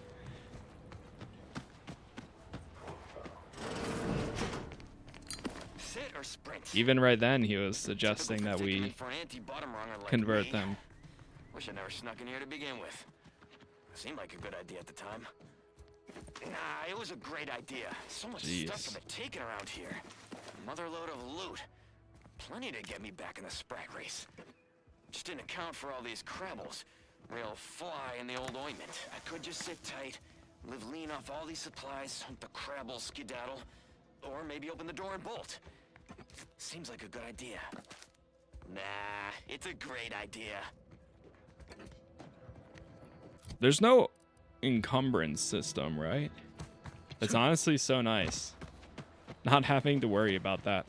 D: Sit or sprint.
A: Even right then, he was suggesting that we convert them.
D: Wish I never snuck in here to begin with. Seemed like a good idea at the time. Nah, it was a great idea. So much stuff to be taken around here. Mother load of loot. Plenty to get me back in the sprat race. Just didn't account for all these crabbles. Real fly in the old ointment. I could just sit tight, live lean off all these supplies, hunt the crabble skedaddle, or maybe open the door and bolt. Seems like a good idea. Nah, it's a great idea.
A: There's no encumbrance system, right? It's honestly so nice. Not having to worry about that.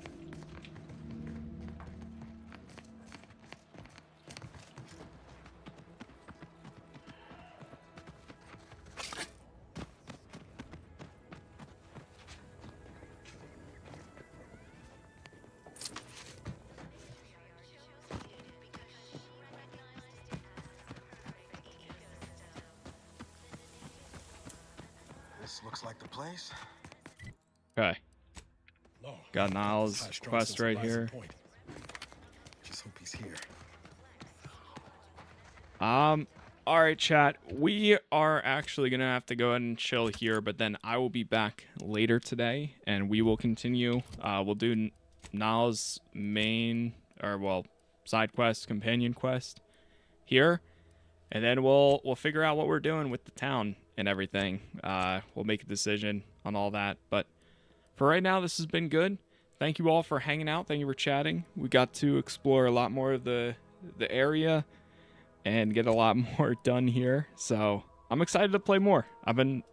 E: This looks like the place.
A: Okay. Got Niles' quest right here.
E: Just hope he's here.
A: All right, chat. We are actually gonna have to go ahead and chill here, but then I will be back later today, and we will continue. We'll do Niles' main, or well, side quest, companion quest here, and then we'll figure out what we're doing with the town and everything. We'll make a decision on all that, but for right now, this has been good. Thank you all for hanging out. Thank you for chatting. We got to explore a lot more of the area and get a lot more done here. So I'm excited to play more. I've been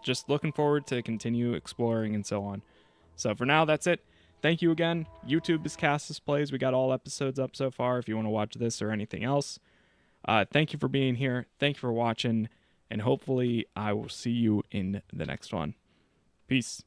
A: just looking forward to continue exploring and so on. So for now, that's it. Thank you again. YouTube is Casas Plays. We got all episodes up so far if you want to watch this or anything else. Thank you for being here. Thank you for watching. And hopefully I will see you in the next one. Peace.